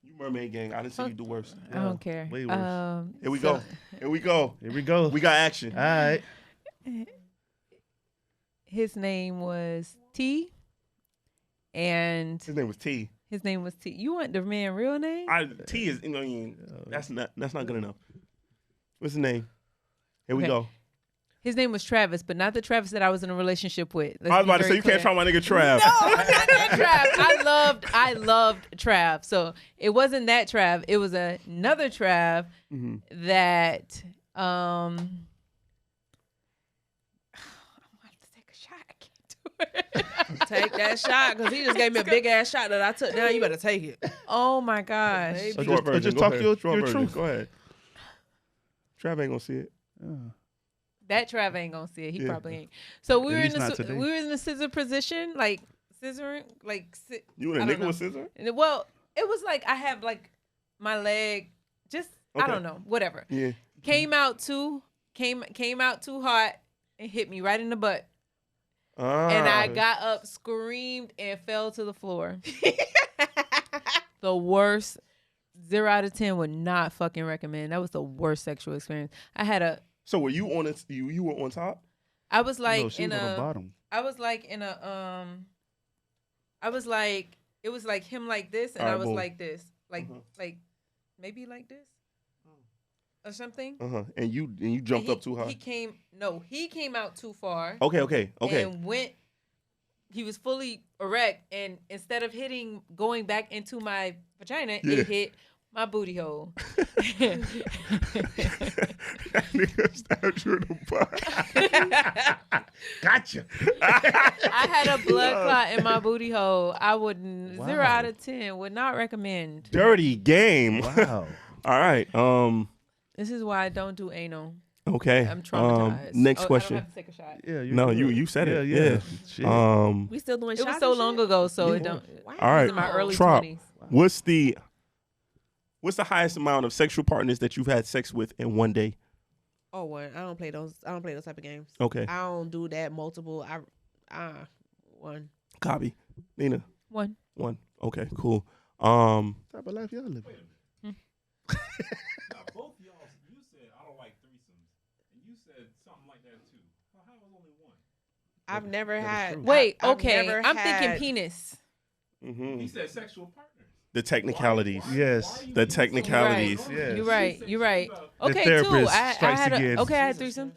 Speaker 6: You mermaid gang. I didn't see you do worse.
Speaker 4: I don't care.
Speaker 3: way worse.
Speaker 6: Here we go. Here we go.
Speaker 3: Here we go.
Speaker 6: We got action.
Speaker 3: All right.
Speaker 4: His name was T, and
Speaker 6: His name was T.
Speaker 4: his name was T. You want the man real name?
Speaker 6: T is, that's not good enough. What's his name? Here we
Speaker 4: Okay.
Speaker 6: go.
Speaker 4: His name was Travis, but not the Travis that I was in a relationship with. Let's
Speaker 6: I was
Speaker 4: be
Speaker 6: about to
Speaker 4: very
Speaker 6: say, you can't
Speaker 4: clear.
Speaker 6: try my nigga Trav.
Speaker 4: No, it's not that Trav. I loved Trav. So it wasn't that Trav. It was another Trav
Speaker 6: Mhm.
Speaker 4: that I'm gonna have to take a shot. I can't do it.
Speaker 5: Take that shot because he just gave me a big ass shot that I took. Now you better take it.
Speaker 4: Oh my gosh.
Speaker 5: Baby.
Speaker 3: Or
Speaker 6: Short
Speaker 3: just- or
Speaker 6: version,
Speaker 3: just
Speaker 6: go
Speaker 3: talk
Speaker 6: ahead.
Speaker 3: your
Speaker 6: Short version,
Speaker 3: truth.
Speaker 6: Go ahead. Trav ain't gonna see it.
Speaker 4: That Trav ain't gonna see it. He
Speaker 6: Yeah.
Speaker 4: probably ain't. So we
Speaker 3: At
Speaker 4: were in
Speaker 3: least not today.
Speaker 4: we were in the scissor position, like scissoring, like
Speaker 6: You and a
Speaker 4: I don't
Speaker 6: nigga
Speaker 4: know.
Speaker 6: with scissor?
Speaker 4: And it was like I have like my leg just I
Speaker 6: Okay.
Speaker 4: don't know, whatever.
Speaker 6: Yeah.
Speaker 4: Came out too hot and hit me right in the butt. And I got up, screamed, and fell to the floor. The worst. 0 out of 10 would not fucking recommend. That was the worst sexual experience.
Speaker 6: So were you on it? You were on top?
Speaker 4: I was like
Speaker 3: No, she
Speaker 4: in
Speaker 3: was on the
Speaker 4: a
Speaker 3: bottom.
Speaker 4: I was like in a I was like it was like him like this and
Speaker 6: All right,
Speaker 4: I was
Speaker 6: boom.
Speaker 4: like this. Like
Speaker 6: Uh-huh.
Speaker 4: like maybe like this or something.
Speaker 6: And you jumped
Speaker 4: And
Speaker 6: up too high.
Speaker 4: He came out too far.
Speaker 6: Okay.
Speaker 4: And he was fully erect and instead of going back into my vagina,
Speaker 6: Yeah.
Speaker 4: it hit my booty hole.
Speaker 6: That nigga stabbed you in the butt.
Speaker 3: Gotcha.
Speaker 4: I had a blood clot in my booty hole. I wouldn't
Speaker 3: Wow.
Speaker 4: 0 out of 10 would not recommend.
Speaker 6: Dirty game.
Speaker 3: Wow.
Speaker 6: All right.
Speaker 4: This is why I don't do anal.
Speaker 6: Okay.
Speaker 4: I'm traumatized.
Speaker 6: Next
Speaker 4: I
Speaker 6: question.
Speaker 4: don't have to take a shot.
Speaker 3: Yeah.
Speaker 6: No,
Speaker 3: good.
Speaker 6: you said it.
Speaker 3: Yeah.
Speaker 6: Yeah.
Speaker 3: Shit.
Speaker 5: We still doing
Speaker 4: It
Speaker 5: shots
Speaker 4: was so
Speaker 5: and
Speaker 4: long
Speaker 5: shit?
Speaker 4: ago, so it
Speaker 6: Yeah.
Speaker 4: don't.
Speaker 5: Wow.
Speaker 6: All
Speaker 4: I
Speaker 6: right.
Speaker 4: was in my early
Speaker 6: Trop.
Speaker 4: 20s.
Speaker 6: What's the highest amount of sexual partners that you've had sex with in one day?
Speaker 5: Oh, one. I don't play those type of games.
Speaker 6: Okay.
Speaker 5: I don't do that multiple. One.
Speaker 6: Copy. Lena.
Speaker 4: One.
Speaker 6: Okay, cool.
Speaker 3: What type of life y'all living?
Speaker 1: Both y'all, you said I don't like threesomes, and you said something like that too. Well, how was only one?
Speaker 5: I've never had.
Speaker 3: true.
Speaker 4: Wait,
Speaker 5: I've
Speaker 4: okay.
Speaker 5: never
Speaker 4: I'm
Speaker 5: had-
Speaker 4: thinking penis.
Speaker 1: He said sexual partners.
Speaker 6: The technicalities.
Speaker 3: Yes.
Speaker 6: The technicalities.
Speaker 3: Yes.
Speaker 4: You're right. You're right. Okay,
Speaker 3: therapist
Speaker 4: two. I
Speaker 3: strikes
Speaker 4: had
Speaker 3: again.
Speaker 4: I had a threesome.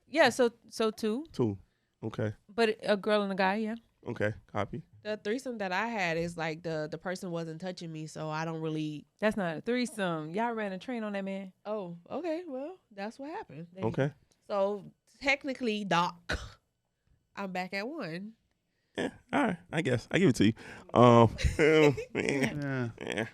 Speaker 4: Yeah, so two,
Speaker 6: Two. Okay.
Speaker 4: but a girl and a guy. Yeah.
Speaker 6: Okay. Copy.
Speaker 5: The threesome that I had is like the person wasn't touching me, so I don't really.
Speaker 4: That's not a threesome. Y'all ran a train on that man.
Speaker 5: Oh, okay. Well, that's what happened.
Speaker 6: Okay.
Speaker 5: So technically, Doc, I'm back at one.
Speaker 6: Yeah. All right. I guess I give it to you.
Speaker 3: Yeah.
Speaker 6: Yeah.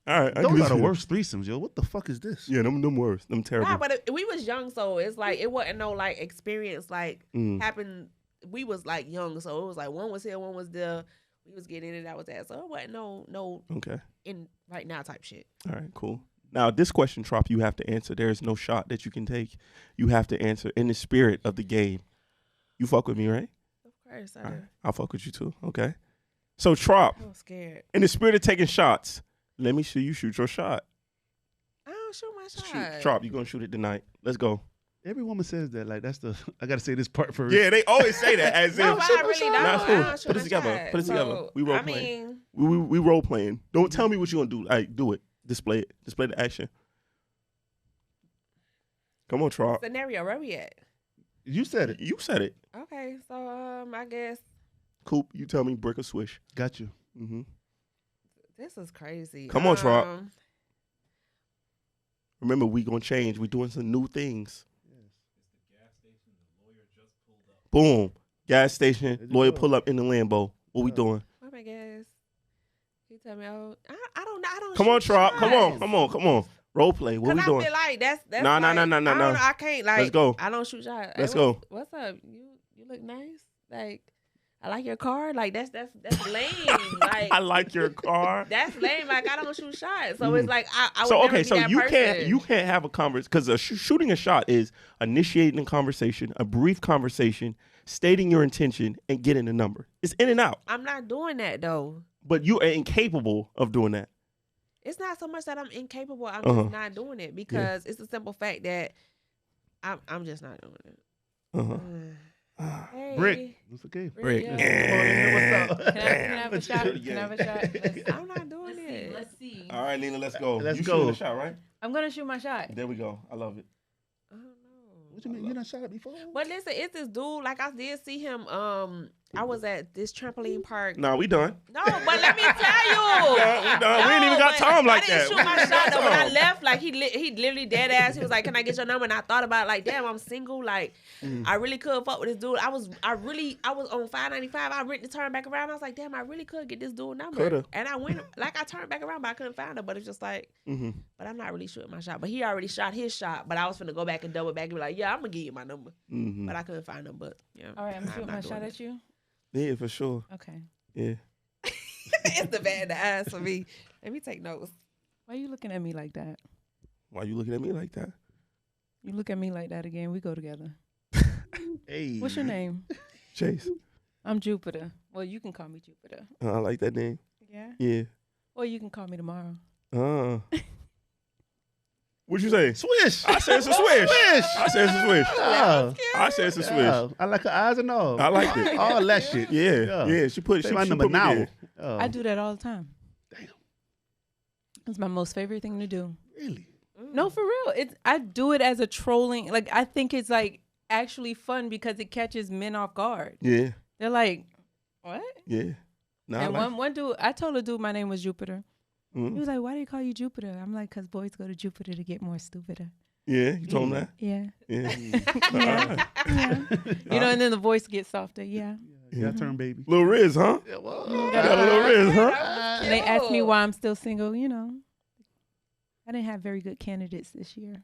Speaker 6: All right. I
Speaker 3: Those
Speaker 6: give it
Speaker 3: are
Speaker 6: to
Speaker 3: the
Speaker 6: you.
Speaker 3: worst threesomes, yo. What the fuck is this?
Speaker 6: Yeah. Them worst. Them terrible.
Speaker 5: Nah, but we was young, so it's like it wasn't no like experience like
Speaker 6: Mm.
Speaker 5: happened. We was like young, so it was like one was here, one was there. We was getting in it, that was that. So it wasn't no
Speaker 6: Okay.
Speaker 5: in right now type shit.
Speaker 6: All right. Cool. Now this question, Trop, you have to answer. There is no shot that you can take. You have to answer in the spirit of the game. You fuck with me, right?
Speaker 5: Of course, I
Speaker 6: All
Speaker 5: do.
Speaker 6: right. I'll fuck with you too. Okay. So Trop,
Speaker 5: I was scared.
Speaker 6: in the spirit of taking shots, let me see you shoot your shot.
Speaker 5: I don't shoot my shot.
Speaker 6: Shoot. Trop, you gonna shoot it tonight. Let's go.
Speaker 3: Every woman says that. Like, that's the. I gotta say this part first.
Speaker 6: Yeah, they always say that as
Speaker 5: No,
Speaker 6: if.
Speaker 5: but I really don't.
Speaker 6: Nah, it's
Speaker 5: I
Speaker 6: cool.
Speaker 5: don't shoot
Speaker 6: Put it
Speaker 5: my
Speaker 6: together.
Speaker 5: shot.
Speaker 6: Put it together.
Speaker 5: So,
Speaker 6: We role
Speaker 5: I
Speaker 6: playing.
Speaker 5: mean,
Speaker 6: We role playing. Don't tell me what you gonna do. Like, do it. Display it. Display the action. Come on, Trop.
Speaker 5: scenario, where we at?
Speaker 3: You said it.
Speaker 6: You said it.
Speaker 5: Okay, so I guess
Speaker 6: Coop, you tell me brick or swish.
Speaker 3: Got you.
Speaker 6: Mm-hmm.
Speaker 5: This is crazy.
Speaker 6: Come on, Trop. Remember, we gonna change. We doing some new things. Boom. Gas station. Lawyer pull up in the Lambo. What we doing?
Speaker 5: Oh my gosh. He tell me, oh, I don't know. I don't.
Speaker 6: Come on,
Speaker 5: shoot
Speaker 6: Trop.
Speaker 5: shots.
Speaker 6: Come on. Role play. What we
Speaker 5: I
Speaker 6: doing?
Speaker 5: feel like that's
Speaker 6: No.
Speaker 5: I don't know, I can't like.
Speaker 6: Let's go.
Speaker 5: I don't shoot shots.
Speaker 6: Let's
Speaker 5: Hey,
Speaker 6: go.
Speaker 5: What's up? You look nice. Like I like your car. Like that's lame. Like
Speaker 6: I like your car.
Speaker 5: that's lame. Like I don't shoot shots. So it's like I would
Speaker 6: So
Speaker 5: never
Speaker 6: okay,
Speaker 5: be
Speaker 6: so
Speaker 5: that
Speaker 6: you
Speaker 5: person.
Speaker 6: can't have a conversation because shooting a shot is initiating a conversation, a brief conversation, stating your intention, and getting a number. It's in and out.
Speaker 5: I'm not doing that though.
Speaker 6: But you are incapable of doing that.
Speaker 5: It's not so much that I'm incapable. I'm
Speaker 6: Uh-huh.
Speaker 5: just not doing it because it's the simple fact that I'm just not doing it.
Speaker 6: Uh-huh.
Speaker 5: Hey,
Speaker 3: Brick. It's okay.
Speaker 6: Brick.
Speaker 5: yeah.
Speaker 3: What's up?
Speaker 4: Can I have a shot? Can I have a shot?
Speaker 5: I'm not doing it.
Speaker 4: Let's see.
Speaker 6: All right, Lena, let's go.
Speaker 3: Let's
Speaker 6: you
Speaker 3: go.
Speaker 6: shooting a shot, right?
Speaker 4: I'm gonna shoot my shot.
Speaker 6: There we go. I love it.
Speaker 5: I don't know.
Speaker 3: What you mean? You done shot it before?
Speaker 5: But listen, it's this dude. Like I did see him. I was at this trampoline park.
Speaker 6: No, we done.
Speaker 5: No, but let me tell you.
Speaker 6: We done. We ain't even got
Speaker 5: but
Speaker 6: time like
Speaker 5: I
Speaker 6: that.
Speaker 5: didn't shoot my shot though. When I left, like he literally dead ass. He was like, "Can I get your number?" And I thought about it, like, damn, I'm single. Like, I really could fuck with this dude. I was on 595. I went to turn back around. I was like, damn, I really could get this dude number.
Speaker 6: Coulda.
Speaker 5: And I went, like, I turned back around, but I couldn't find her. But it's just like,
Speaker 6: Mm-hmm.
Speaker 5: but I'm not really shooting my shot. But he already shot his shot. But I was finna go back and double back and be like, yeah, I'm gonna give you my number.
Speaker 6: Mm-hmm.
Speaker 5: But I couldn't find him. But yeah.
Speaker 4: All right, I'm shooting my
Speaker 5: not
Speaker 4: shot
Speaker 5: doing
Speaker 4: at you.
Speaker 6: Yeah, for sure.
Speaker 4: Okay.
Speaker 6: Yeah.
Speaker 5: It's the bad the ass for me. Let me take notes.
Speaker 4: Why are you looking at me like that?
Speaker 6: Why you looking at me like that?
Speaker 4: You look at me like that again. We go together.
Speaker 3: Hey.
Speaker 4: What's your name?
Speaker 6: Chase.
Speaker 4: I'm Jupiter. Well, you can call me Jupiter.
Speaker 6: I like that name.
Speaker 4: Yeah.
Speaker 6: Yeah.
Speaker 4: Or you can call me tomorrow.
Speaker 6: What'd you say?
Speaker 3: Swish.
Speaker 6: I said it's a swish.
Speaker 3: Swish.
Speaker 6: I said it's a swish.
Speaker 3: Oh.
Speaker 6: I said it's a swish.
Speaker 3: Oh, I like her eyes and all.
Speaker 6: I liked it.
Speaker 3: All that shit.
Speaker 6: Yeah. She put
Speaker 3: Say
Speaker 6: she,
Speaker 3: my
Speaker 6: she
Speaker 3: number
Speaker 6: put me
Speaker 3: now.
Speaker 6: there.
Speaker 3: Oh,
Speaker 4: I do that all the time.
Speaker 3: Damn.
Speaker 4: It's my most favorite thing to do.
Speaker 3: Really?
Speaker 4: No, for real. I do it as a trolling. Like, I think it's like actually fun because it catches men off guard.
Speaker 6: Yeah.
Speaker 4: They're like, what?
Speaker 6: Yeah. No,
Speaker 4: And one dude, I told a dude my name was Jupiter. He
Speaker 6: Mhm.
Speaker 4: was like, why do you call you Jupiter? I'm like, because boys go to Jupiter to get more stupider.
Speaker 6: Yeah, you told him that?
Speaker 4: Yeah.
Speaker 6: Yeah.
Speaker 4: Yeah. Yeah. You know, and then the voice gets softer. Yeah.
Speaker 3: Yeah, turn baby.
Speaker 6: Little Riz, huh?
Speaker 3: Yeah, well,
Speaker 6: Got a little Riz, huh?
Speaker 4: And they asked me why I'm still single. You know, I didn't have very good candidates this year.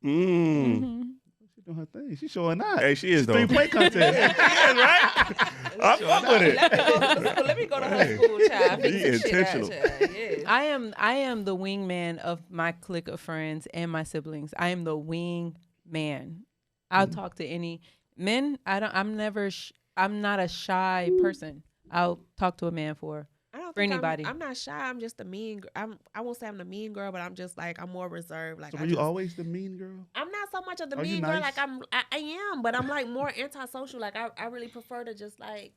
Speaker 6: Mm.
Speaker 3: She doing her thing. She showing out.
Speaker 6: Hey, she is, though.
Speaker 3: 3-point contest.
Speaker 6: Yeah, right? I fuck with it.
Speaker 5: Let me go to her school, child.
Speaker 6: Be
Speaker 5: Fix some shit out,
Speaker 6: intentional.
Speaker 5: child. Yeah.
Speaker 4: I am the wingman of my clique of friends and my siblings. I am the wingman. I'll talk to any men. I'm not a shy person. I'll talk to a man for anybody.
Speaker 5: I'm not shy. I'm just a mean. I won't say I'm the mean girl, but I'm just like I'm more reserved. Like
Speaker 3: So
Speaker 5: I
Speaker 3: were you
Speaker 5: just,
Speaker 3: always the mean girl?
Speaker 5: I'm not so much of the
Speaker 3: Are you
Speaker 5: mean girl.
Speaker 3: nice?
Speaker 5: Like I am, but I'm like more antisocial. Like I really prefer to just like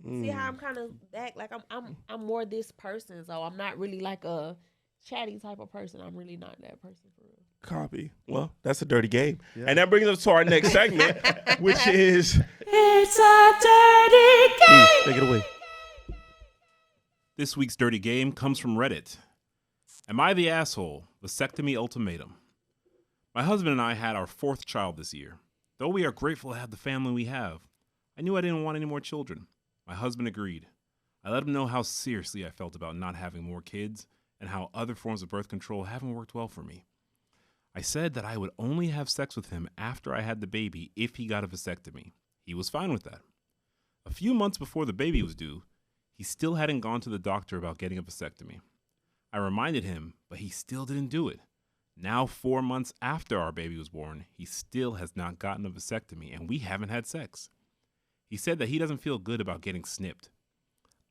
Speaker 5: see how I'm kind of act. Like I'm more this person. So I'm not really like a chatty type of person. I'm really not that person for real.
Speaker 6: Copy. Well, that's a dirty game.
Speaker 3: Yeah.
Speaker 6: And that brings us to our next segment, which is
Speaker 7: It's a dirty game.
Speaker 6: take it away.
Speaker 8: This week's dirty game comes from Reddit. Am I the asshole? Vasectomy ultimatum. My husband and I had our 4th child this year. Though we are grateful to have the family we have, I knew I didn't want any more children. My husband agreed. I let him know how seriously I felt about not having more kids and how other forms of birth control haven't worked well for me. I said that I would only have sex with him after I had the baby if he got a vasectomy. He was fine with that. A few months before the baby was due, he still hadn't gone to the doctor about getting a vasectomy. I reminded him, but he still didn't do it. Now, 4 months after our baby was born, he still has not gotten a vasectomy, and we haven't had sex. He said that he doesn't feel good about getting snipped.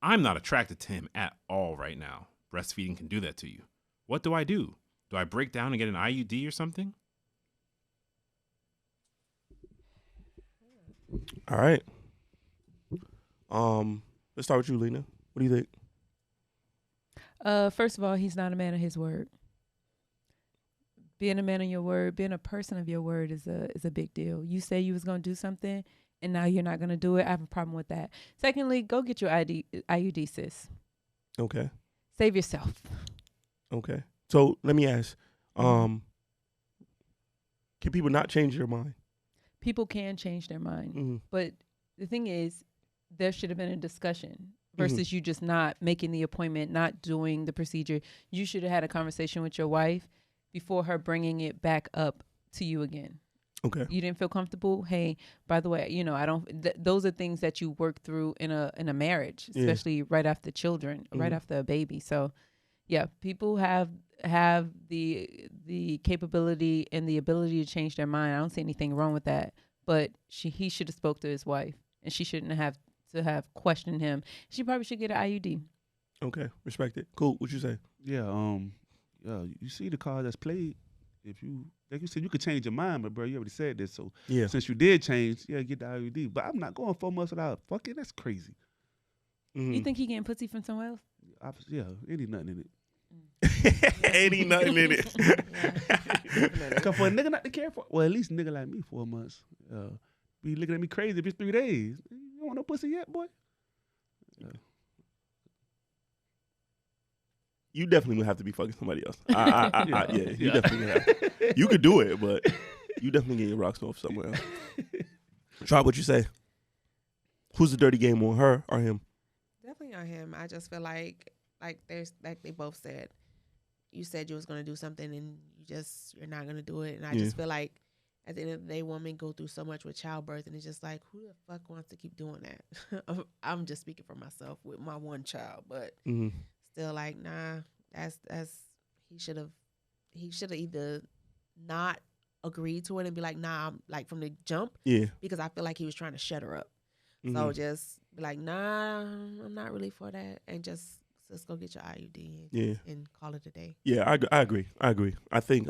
Speaker 8: I'm not attracted to him at all right now. Breastfeeding can do that to you. What do? Do I break down and get an IUD or something?
Speaker 6: All right. Let's start with you, Lena. What do you think?
Speaker 4: First of all, he's not a man of his word. Being a man of your word, being a person of your word is a big deal. You say you was gonna do something, and now you're not going to do it. I have a problem with that. Secondly, go get your IUD, sis.
Speaker 6: Okay.
Speaker 4: Save yourself.
Speaker 6: Okay. So let me ask, can people not change their mind?
Speaker 4: People can change their mind.
Speaker 6: Mm-hmm.
Speaker 4: But the thing is, there should have been a discussion versus you just not making the appointment, not doing the procedure. You should have had a conversation with your wife before her bringing it back up to you again.
Speaker 6: Okay.
Speaker 4: You didn't feel comfortable. Hey, by the way, I don't. Those are things that you work through in a marriage, especially right after children, right after a baby. So, yeah, people have the capability and the ability to change their mind. I don't see anything wrong with that. But he should have spoke to his wife, and she shouldn't have to have questioned him. She probably should get an IUD.
Speaker 6: Okay, respect it. Cool. What you say?
Speaker 3: Yeah, you see the card that's played. If you, like you said, you could change your mind, but bro, you already said this. So
Speaker 6: Yeah.
Speaker 3: since you did change, get the IUD. But I'm not going 4 months without fucking. That's crazy.
Speaker 4: You think he getting pussy from somewhere else?
Speaker 3: Ain't nothing in it.
Speaker 6: Ain't nothing in it.
Speaker 3: Cause for a nigga not to care for, well, at least a nigga like me, 4 months, be looking at me crazy if it's 3 days. You don't want no pussy yet, boy?
Speaker 6: You definitely would have to be fucking somebody else. You definitely would have. You could do it, but you definitely get your rocks off somewhere else. Try what you say. Who's the dirty game on, her or him?
Speaker 5: Definitely on him. I just feel like there's like they both said. You said you was gonna do something and you're not gonna do it. And I just feel like at the end of the day, women go through so much with childbirth, and it's just like, who the fuck wants to keep doing that? I'm just speaking for myself with my one child, but still like, nah, that's he should have either not agreed to it and be like, nah, I'm like from the jump. Yeah. Because I feel like he was trying to shut her up. So just be like, nah, I'm not really for that, and just go get your IUD and call it a day.
Speaker 6: Yeah, I agree. I think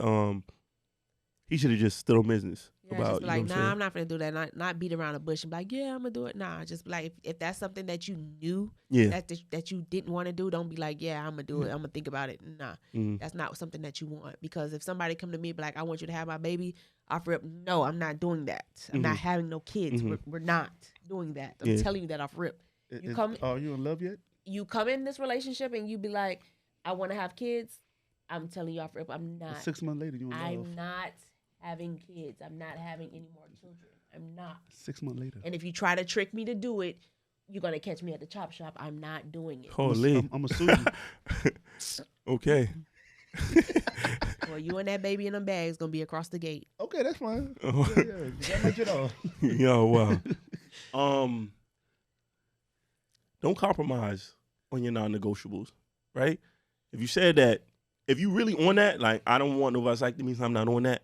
Speaker 6: he should have just stood on business about.
Speaker 5: Just be like, nah, I'm not gonna do that. Not beat around the bush and be like, yeah, I'm gonna do it. Nah, just be like, if that's something that you knew, that you didn't want to do, don't be like, yeah, I'm gonna do it. I'm gonna think about it. Nah, that's not something that you want. Because if somebody come to me and be like, I want you to have my baby, off rip, no, I'm not doing that. I'm not having no kids. We're not doing that. I'm telling you that off rip.
Speaker 3: Are you in love yet?
Speaker 5: You come in this relationship and you be like, I want to have kids. I'm telling you off rip, I'm not.
Speaker 3: 6 months later, you in love.
Speaker 5: I'm not having kids. I'm not having any more children. I'm not.
Speaker 3: 6 months later.
Speaker 5: And if you try to trick me to do it, you're gonna catch me at the chop shop. I'm not doing it.
Speaker 6: Holy,
Speaker 3: I'm assuming.
Speaker 6: Okay.
Speaker 5: Well, you and that baby in them bags gonna be across the gate.
Speaker 3: Okay, that's fine. That make it all.
Speaker 6: Yo, wow. Don't compromise on your non-negotiables, right? If you said that, if you really on that, like, I don't want no vasectomy, so I'm not on that,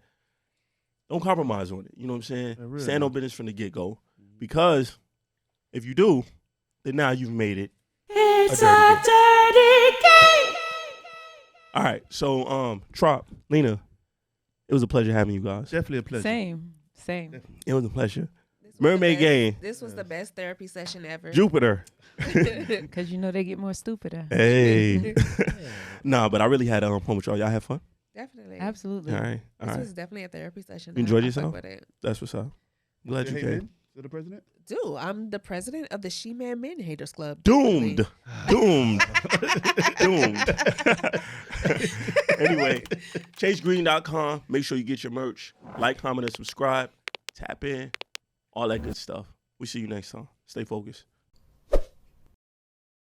Speaker 6: don't compromise on it. You know what I'm saying?
Speaker 3: Yeah, really.
Speaker 6: Stand on business from the get-go. Because if you do, then now you've made it
Speaker 7: It's a dirty game.
Speaker 6: All right, so Trop, Lena, it was a pleasure having you guys.
Speaker 3: Definitely a pleasure.
Speaker 4: Same.
Speaker 6: It was a pleasure. Mermaid game.
Speaker 5: This was the best therapy session ever.
Speaker 6: Jupiter.
Speaker 4: Because they get more stupider.
Speaker 6: Hey. Nah, but I really had fun with y'all. Y'all had fun?
Speaker 5: Definitely.
Speaker 4: Absolutely.
Speaker 6: All right.
Speaker 5: This was definitely a therapy session.
Speaker 6: You enjoyed
Speaker 5: I
Speaker 6: yourself?
Speaker 5: fuck with it.
Speaker 6: That's what's up. Glad you came.
Speaker 3: You're the president?
Speaker 5: Dude, I'm the president of the She-Man Men Haters Club.
Speaker 6: Doomed. Anyway, ChaceGreene.com. Make sure you get your merch. Like, comment, and subscribe. Tap in. All that good stuff. We see you next time. Stay focused.